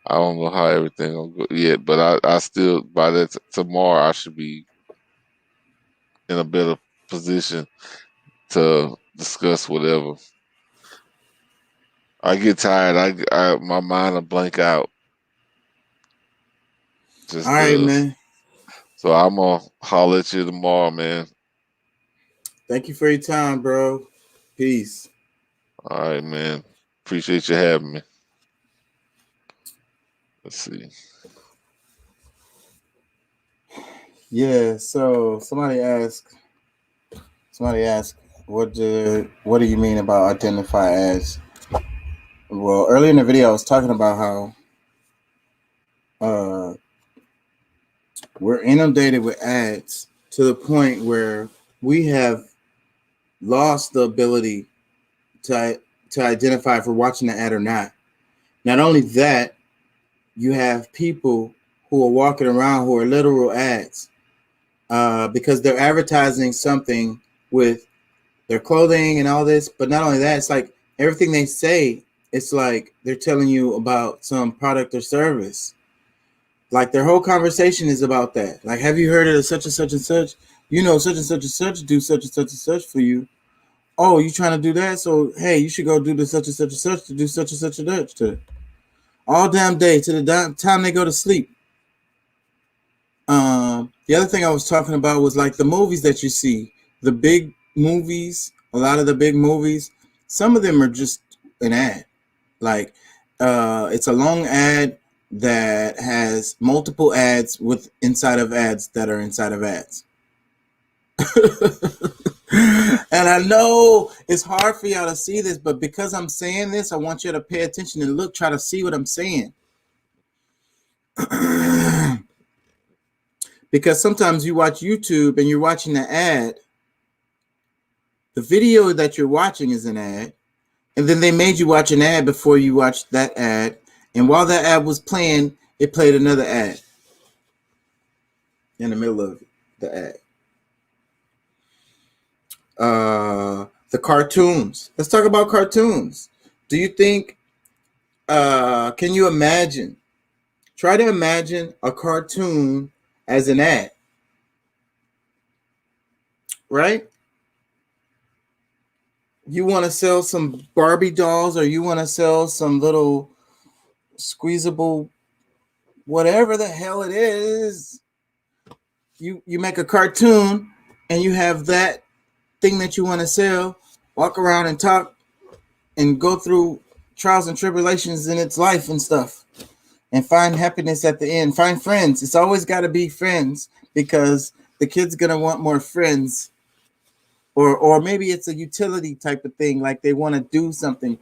I don't know how everything will go yet, but I still by that tomorrow I should be in a better position to discuss whatever. I get tired. My mind will blank out. All Just right, does. man. So I'm gonna holler at you tomorrow, man. Thank you for your time, bro. Peace. All right, man. Appreciate you having me. Let's see. Yeah, so somebody asked, what do you mean about identify as? Well, earlier in the video I was talking about how we're inundated with ads to the point where we have lost the ability to identify if we're watching the ad or not. Not only that, you have people who are walking around who are literal ads because they're advertising something with their clothing and all this. But not only that, it's like everything they say, it's like they're telling you about some product or service. Like their whole conversation is about that. Like, have you heard of such and such and such? You know, such and such and such do such and such and such for you. Oh, you trying to do that? So, hey, you should go do the such and such and such to do such and such and such to all damn day to the time they go to sleep. The other thing I was talking about was like the movies that you see, the big movies, a lot of the big movies, some of them are just an ad. Like it's a long ad that has multiple ads with inside of ads that are inside of ads. And I know it's hard for y'all to see this, but because I'm saying this, I want you to pay attention and look, try to see what I'm saying. Because sometimes you watch YouTube and you're watching the ad, the video that you're watching is an ad, and then they made you watch an ad before you watched that ad, and while that ad was playing, it played another ad in the middle of the ad. The cartoons. Let's talk about cartoons. Do you think, can you imagine, try to imagine a cartoon as an ad, right? You want to sell some Barbie dolls, or you want to sell some little squeezable, whatever the hell it is. You make a cartoon and you have that thing that you want to sell, walk around and talk and go through trials and tribulations in its life and stuff, and find happiness at the end. Find friends. It's always got to be friends, because the kid's gonna want more friends. Or maybe it's a utility type of thing, like they want to do something.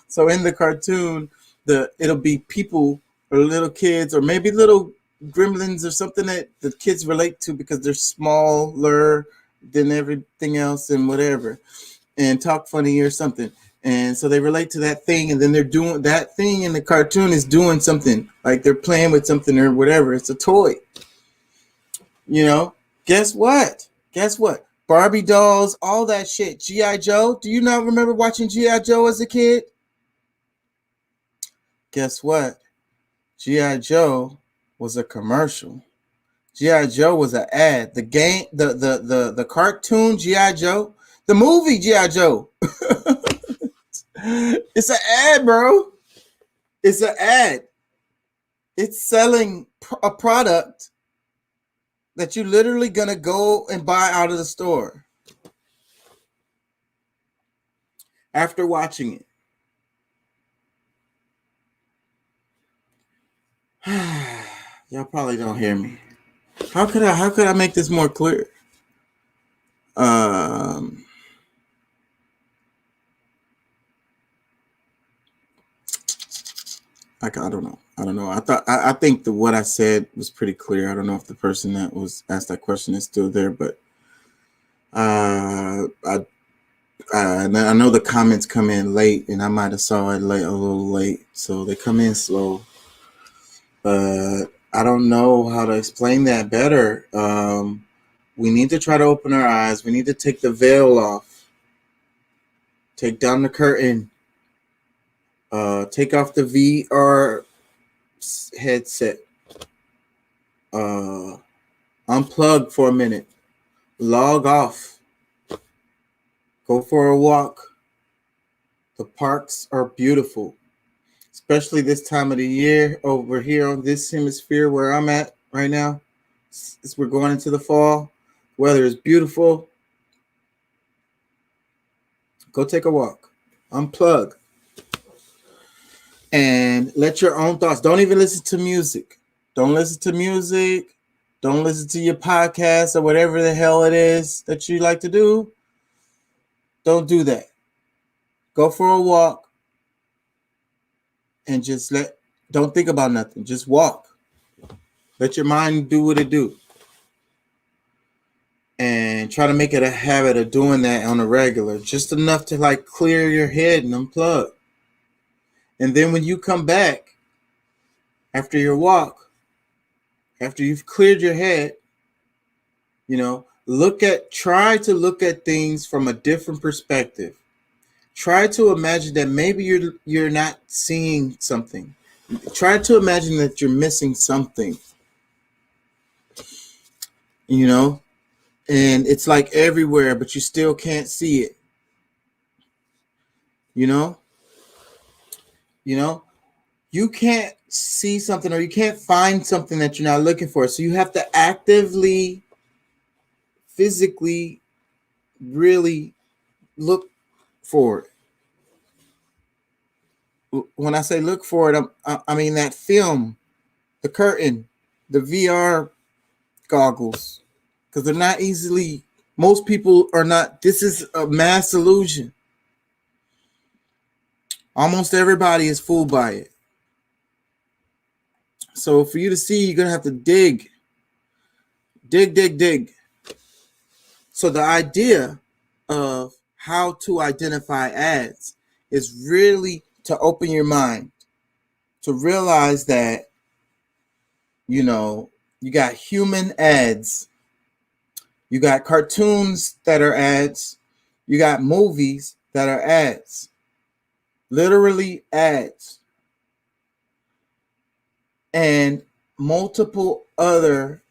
So in the cartoon, it'll be people or little kids or maybe little gremlins or something that the kids relate to because they're smaller than everything else and whatever, and talk funny or something. And so they relate to that thing, and then they're doing that thing in the cartoon is doing something, like they're playing with something or whatever. It's a toy. You know, guess what? Barbie dolls, all that shit. G.I. Joe. Do you not remember watching G.I. Joe as a kid? Guess what? G.I. Joe was a commercial. G.I. Joe was an ad. The game, the cartoon G.I. Joe, the movie G.I. Joe. It's an ad, bro. It's an ad. It's selling a product that you literally gonna go and buy out of the store after watching it. Y'all probably don't hear me. How could I make this more clear? Um, I don't know. I don't know. I think what I said was pretty clear. I don't know if the person that was asked that question is still there, but and I know the comments come in late, and I might have saw it late, a little late, so they come in slow. But I don't know how to explain that better. We need to try to open our eyes. We need to take the veil off, take down the curtain, take off the VR headset, unplug for a minute, log off, go for a walk. The parks are beautiful, especially this time of the year over here on this hemisphere where I'm at right now. As we're going into the fall, weather is beautiful. Go take a walk, unplug, and let your own thoughts. Don't even listen to music. Don't listen to music. Don't listen to your podcast or whatever the hell it is that you like to do. Don't do that. Go for a walk and just don't think about nothing. Just walk. Let your mind do what it do. And try to make it a habit of doing that on a regular. Just enough to like clear your head and unplug. And then when you come back after your walk, after you've cleared your head, try to look at things from a different perspective. Try to imagine that maybe you're not seeing something. Try to imagine that you're missing something. And it's like everywhere, but you still can't see it. You can't see something, or you can't find something that you're not looking for. So you have to actively, physically, really look for it. When I say look for it, I mean that film, the curtain, the VR goggles, because they're not easily. Most people are not. This is a mass illusion. Almost everybody is fooled by it. So for you to see, you're gonna have to dig. So the idea of how to identify ads is really to open your mind to realize that, you got human ads, you got cartoons that are ads, you got movies that are ads, literally ads, and multiple other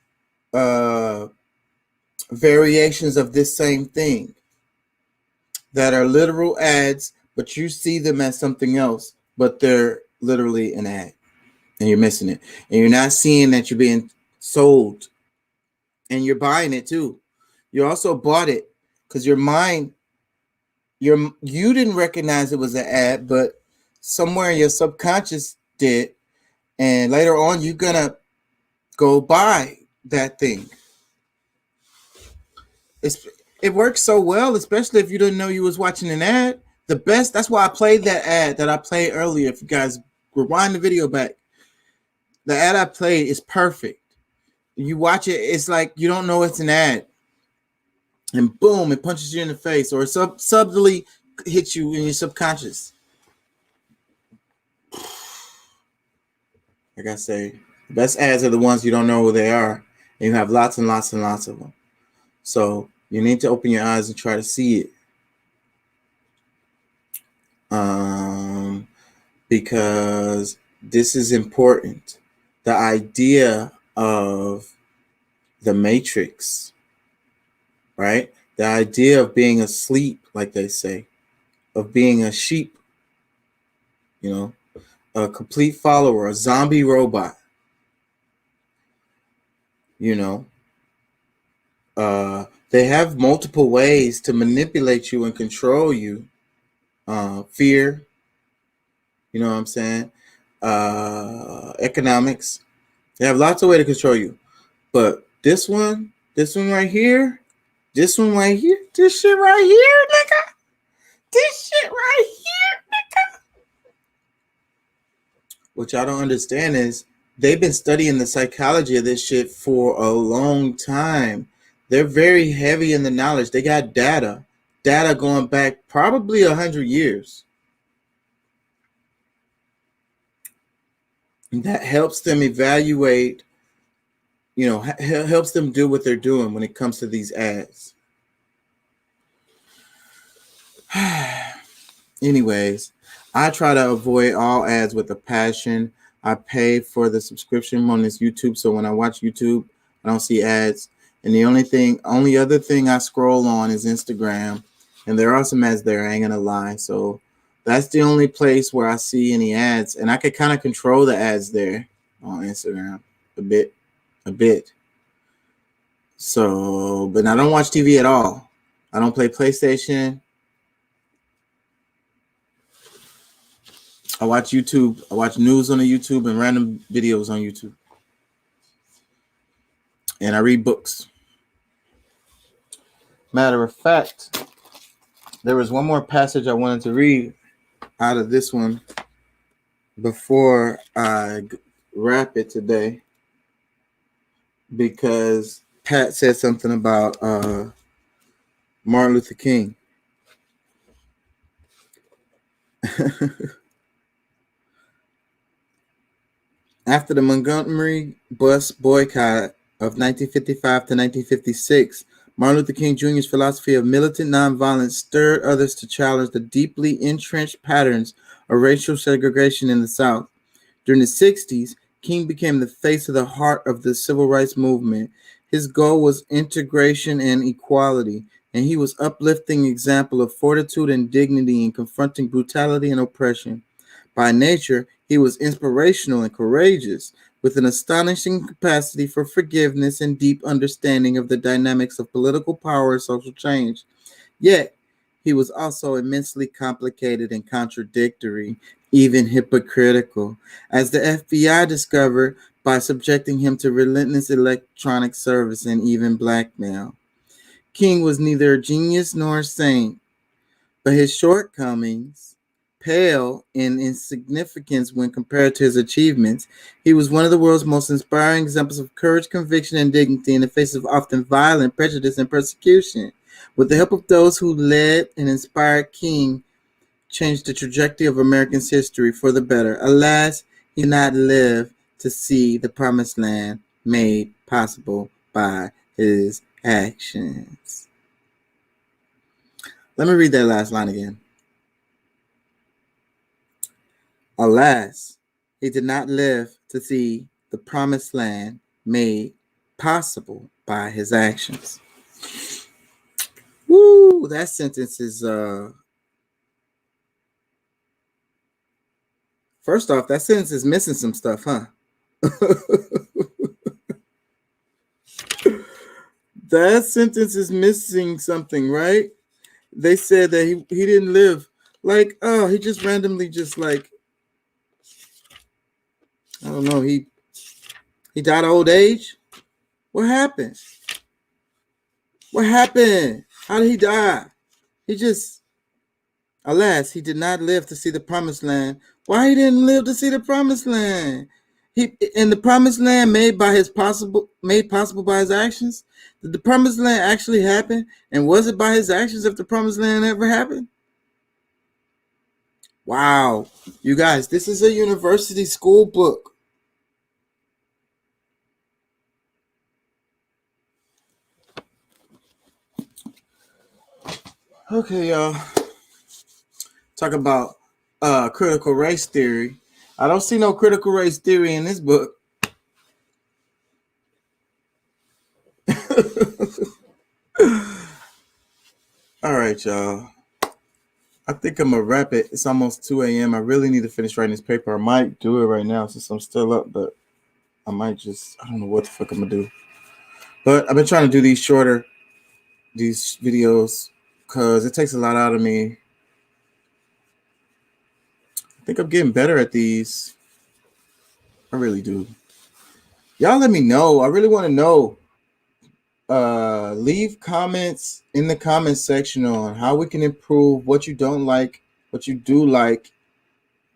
variations of this same thing that are literal ads, but you see them as something else, but they're literally an ad, and you're missing it, and you're not seeing that you're being sold, and you're buying it too. You also bought it because your mind, you didn't recognize it was an ad, but somewhere in your subconscious did, and later on you're gonna go buy that thing. It works so well, especially if you didn't know you was watching an ad. That's why I played that ad that I played earlier. If you guys rewind the video back, the ad I played is perfect. You watch it, it's like you don't know it's an ad, and boom, it punches you in the face, or it subtly hits you in your subconscious. Like I say, the best ads are the ones you don't know who they are, and you have lots and lots and lots of them. So you need to open your eyes and try to see it. Because this is important. The idea of the matrix, right? The idea of being asleep, like they say, of being a sheep, a complete follower, a zombie robot, they have multiple ways to manipulate you and control you. Fear, you know what I'm saying? Economics. They have lots of ways to control you. But this one right here, This one right here. This shit right here, nigga. This shit right here, nigga. What y'all don't understand is they've been studying the psychology of this shit for a long time. They're very heavy in the knowledge. They got data going back probably 100 years. That helps them evaluate, helps them do what they're doing when it comes to these ads. Anyways, I try to avoid all ads with a passion. I pay for the subscription on this YouTube, so when I watch YouTube, I don't see ads. And the only other thing I scroll on is Instagram, and there are some ads there, I ain't gonna lie. So that's the only place where I see any ads, and I can kind of control the ads there on Instagram a bit. So, but I don't watch TV at all. I don't play PlayStation. I watch YouTube. I watch news on the YouTube and random videos on YouTube. And I read books. Matter of fact, there was one more passage I wanted to read out of this one before I wrap it today, because Pat said something about Martin Luther King. After the Montgomery bus boycott of 1955 to 1956, Martin Luther King Jr.'s philosophy of militant nonviolence stirred others to challenge the deeply entrenched patterns of racial segregation in the South. During the 60s, King became the face of the heart of the civil rights movement. His goal was integration and equality, and he was an uplifting example of fortitude and dignity in confronting brutality and oppression. By nature, he was inspirational and courageous, with an astonishing capacity for forgiveness and deep understanding of the dynamics of political power and social change. Yet, he was also immensely complicated and contradictory, even hypocritical, as the FBI discovered by subjecting him to relentless electronic service and even blackmail. King was neither a genius nor a saint, but his shortcomings pale in insignificance when compared to his achievements. He was one of the world's most inspiring examples of courage, conviction, and dignity in the face of often violent prejudice and persecution. With the help of those who led and inspired, King changed the trajectory of American history for the better. Alas, he did not live to see the promised land made possible by his actions. Let me read that last line again. Alas, he did not live to see the promised land made possible by his actions. Woo, that sentence is first off, that sentence is missing some stuff, huh? That sentence is missing something, right? They said that he didn't live like, oh, he just randomly just like, I don't know, he died of old age? What happened? What happened? How did he die? He just, alas, he did not live to see the promised land. Why he didn't live to see the promised land? He in the promised land made possible by his actions. Did the promised land actually happen? And was it by his actions if the promised land ever happened? Wow, you guys, this is a university school book. Okay, y'all. Talk about critical race theory. I don't see no critical race theory in this book. All right, y'all. I think I'm gonna wrap it. It's almost 2 a.m. I really need to finish writing this paper. I might do it right now since I'm still up, but I might just, I don't know what the fuck I'm gonna do. But I've been trying to do these shorter, these videos, because it takes a lot out of me. I think I'm getting better at these. I really do. Y'all let me know. I really want to know. leave comments in the comment section on how we can improve, what you don't like, what you do like,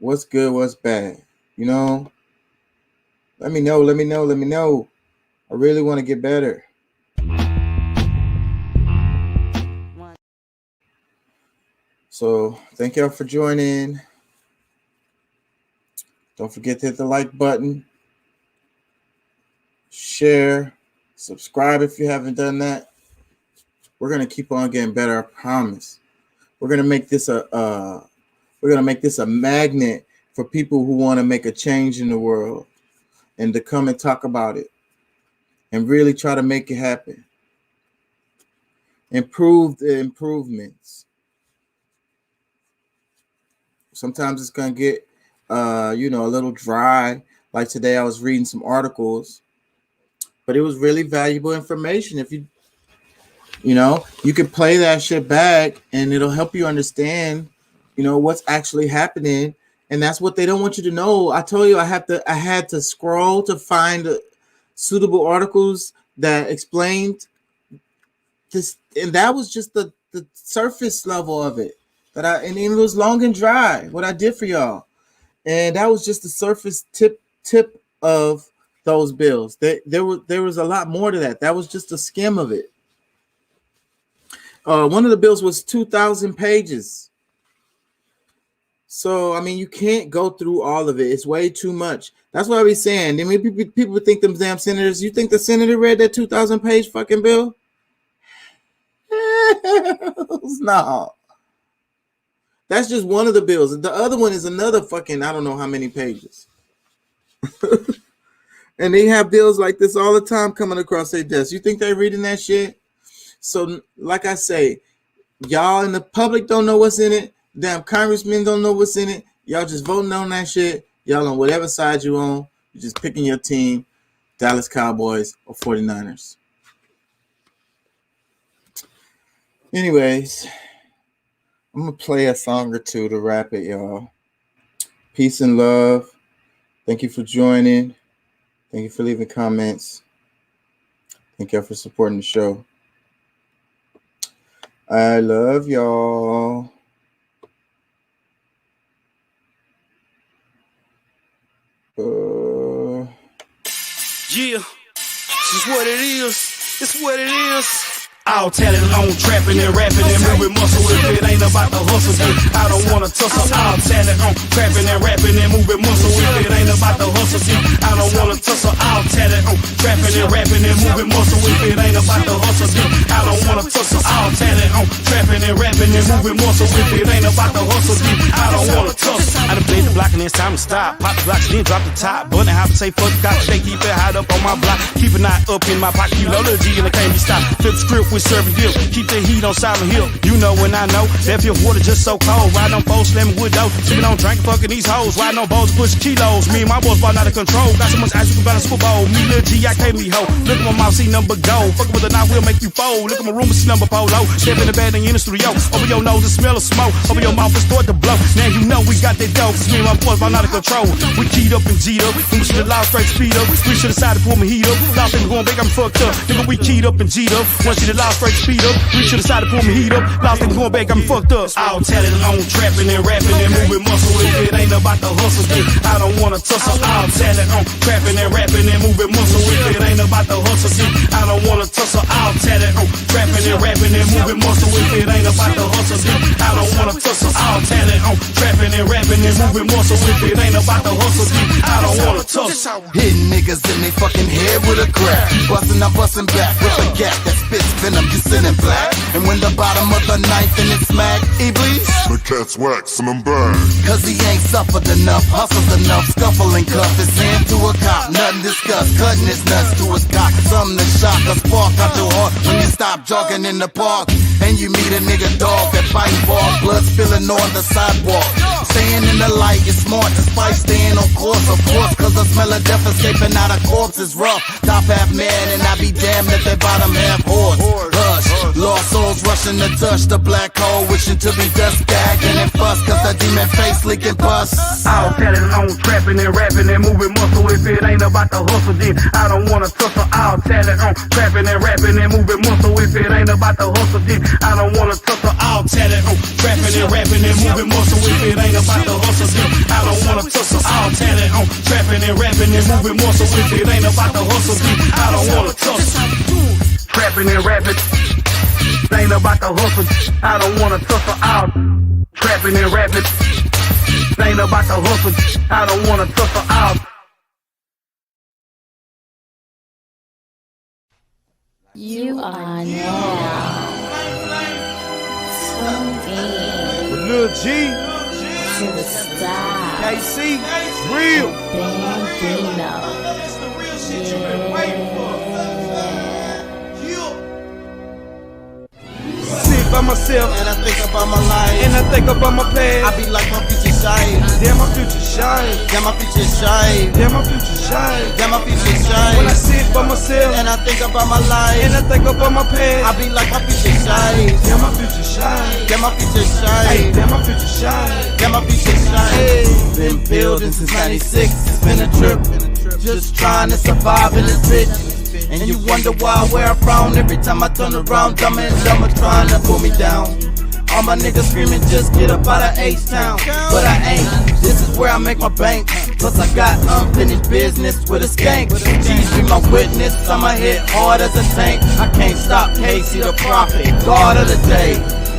what's good, what's bad. You know, let me know. I really want to get better. So thank y'all for joining. Don't forget to hit the like button, share, subscribe if you haven't done that. We're gonna keep on getting better, I promise. We're gonna make this a magnet for people who want to make a change in the world and to come and talk about it and really try to make it happen. Improve the improvements. Sometimes it's gonna get a little dry. Like today I was reading some articles, but it was really valuable information. If you could play that shit back and it'll help you understand, what's actually happening. And that's what they don't want you to know. I told you I had to scroll to find suitable articles that explained this, and that was just the surface level of it. And it was long and dry what I did for y'all, and that was just the surface tip of those bills. There was a lot more to that. That was just a skim of it. One of the bills was 2,000 pages. So I mean, you can't go through all of it. It's way too much. That's what I be saying. I mean, people think them damn senators. You think the senator read that 2,000 page fucking bill? No. That's just one of the bills. The other one is another fucking, I don't know how many pages. And they have bills like this all the time coming across their desk. You think they're reading that shit? So, like I say, y'all in the public don't know what's in it. Damn congressmen don't know what's in it. Y'all just voting on that shit. Y'all on whatever side you on. You're just picking your team, Dallas Cowboys or 49ers. Anyways, I'm going to play a song or two to wrap it, y'all. Peace and love. Thank you for joining. Thank you for leaving comments. Thank y'all for supporting the show. I love y'all. Yeah, this is what it is. It's what it is. All talent on trapping and rapping and moving muscle. If it ain't about the hustle, then I don't wanna tussle. All talent on trapping and rapping and moving muscle. If it ain't about the hustle, then I don't wanna tussle. All talent on trapping and rapping and moving muscle. If it ain't about the hustle, then I don't wanna tussle. All talent on trapping and rapping and moving muscle. If it ain't about the hustle, then I don't wanna tussle. I done played the block and it's time to stop. Pop the blocks, then drop the top. But I have to say fuck the cops. They keep it high up on my block. Keep an eye up in my pocket. You know the G and it can't be stopped. Flip the script with serving dip. Keep the heat on Silent Hill. You know when I know that feel water just so cold. Riding on boats, slamming wood dough. Sipping on drinking, fucking these hoes. Riding on boats, pushing kilos. Me and my boys ball out of control. Got so much ice we can balance football. Me, Lil G, I can't be hoe. Look at my mouth, see number gold. Fucking with a knife, will make you fold. Look at my room, see number polo. Step in the bed and in the studio. Over your nose, the smell of smoke. Over your mouth, it start to blow. Now you know we got that dope. Cause me and my boys ball out of control. We keyed up and G'd up. And we should've lost straight speed up. We should've decided to pull my heat up. Lost nigga going big, I'm fucked up. Nigga, we keyed up and G'd up. Once should've lost straight speed up. We should've decided to pull my heat up. Lost nigga going back, I'm fucked up. All talent on trapping and rapping and moving muscle. If it ain't about the hustle, then I don't wanna tussle. All talent on trapping and rapping and moving muscle. If it ain't about the hustle, then I don't wanna tussle. All talent on trapping and rapping and moving muscle. If it ain't about the hustle, then I don't wanna tussle. All talent on trapping and rapping and moving muscle. If it ain't about the hustle, then I don't wanna tussle. Hitting niggas in they fucking head with a crack. Bustin', I'm bustin' back with a gap that spits venom, you sinning black. And when the bottom of the knife and it smack, Iblis, the cat's wax and I'm back. Cause he ain't suffered enough, hustled enough, scuffling cuff his hand to a cop, nothing discussed, cutting his nuts to his cock. Something to shock a spark out your heart when you stop jogging in the park. And you meet a nigga dog that fight ball, blood spilling on the sidewalk. Staying in the light is smart despite staying on course, of course. Cause the smell of death escaping out of corpse is rough. Top half man and I be damned if that bottom half horse. Hush, Lost souls rushing to touch the black hole, wishing to be dust gagging and fuss, cause the demon face leaking pus. I'll tell it on trapping and rapping and moving muscle. If it ain't about the hustle, then I don't wanna tussle. I'll tell it on trapping and rapping and moving muscle. If it ain't about the hustle, then I don't wanna tussle. I'll tell it on trapping and rapping and moving muscle. If it ain't about the hustle, then I don't wanna tussle. I'll tell it on trapping and rapping and moving muscle. If it ain't about the hustle, then I don't wanna tussle. Trapping and rapping ain't about the hustle. I don't wanna tussle. I'll trapping and rapping ain't about the hustle. I don't wanna tussle. Out. You are now tuned in With Lil G, to the style KC, real. Bambino. Sit by myself, And I think about my life, and I think about my past. I be like my future shine. Damn, my future shine. Damn, my future shine. Damn, my future shine. Damn, my future shine. When I sit by myself, And I think about my life, and I think about my past. I be like my future shine. Damn, my future shine. Damn, my future Hey, shine. damn, my future shine. Damn, my future shine. Been building since '96. It's been a trip. Just trying to survive in this bitch. And you wonder why, where I'm from. Every time I turn around, dumber and dumber trying to pull me down. All my niggas screaming, just get up out of H-Town. But I ain't, this is where I make my bank. Plus I got unfinished business with a skank. G's be my witness, I'ma hit hard as a tank. I can't stop Casey the prophet, God of the day.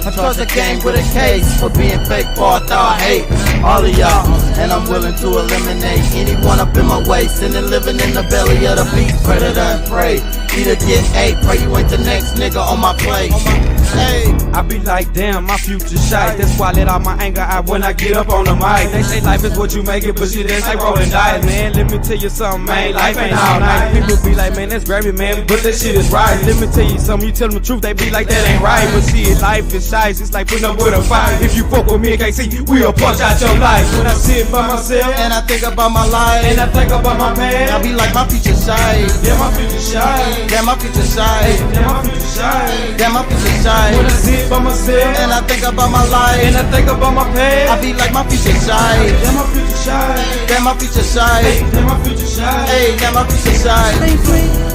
I trust the game with a case for being fake, for I hate all of y'all. And I'm willing to eliminate anyone up in my way. Sitting living in the belly of the beast, predator and prey. Either get ate, pray you ain't the next nigga on my plate. Hey, I be like, damn, my future shy. That's why I let all my anger out when I get up on the mic. They say life is what you make it, but shit, that's like rolling dice, man. Let me tell you something, man. Life ain't all night. People be like, man, that's Grammy, man, but that shit is right. Let me tell you something. You tell them the truth, they be like, that ain't right. But shit, life is shy. It's like putting up with a fight. If you fuck with me and can't see, we'll punch out your life. When I sit by myself, and I think about my life, and I think about my I past. be like my future shine. Yeah, my future shine. Damn, my future shine. Yeah, my future shine. Damn, my future When shine. I sit by myself, And I think about my life, and I think about my I past. be like my future shine. Yeah, my future shine. Damn, my future shine. Yeah, my future shine. Hey, damn, my future shine.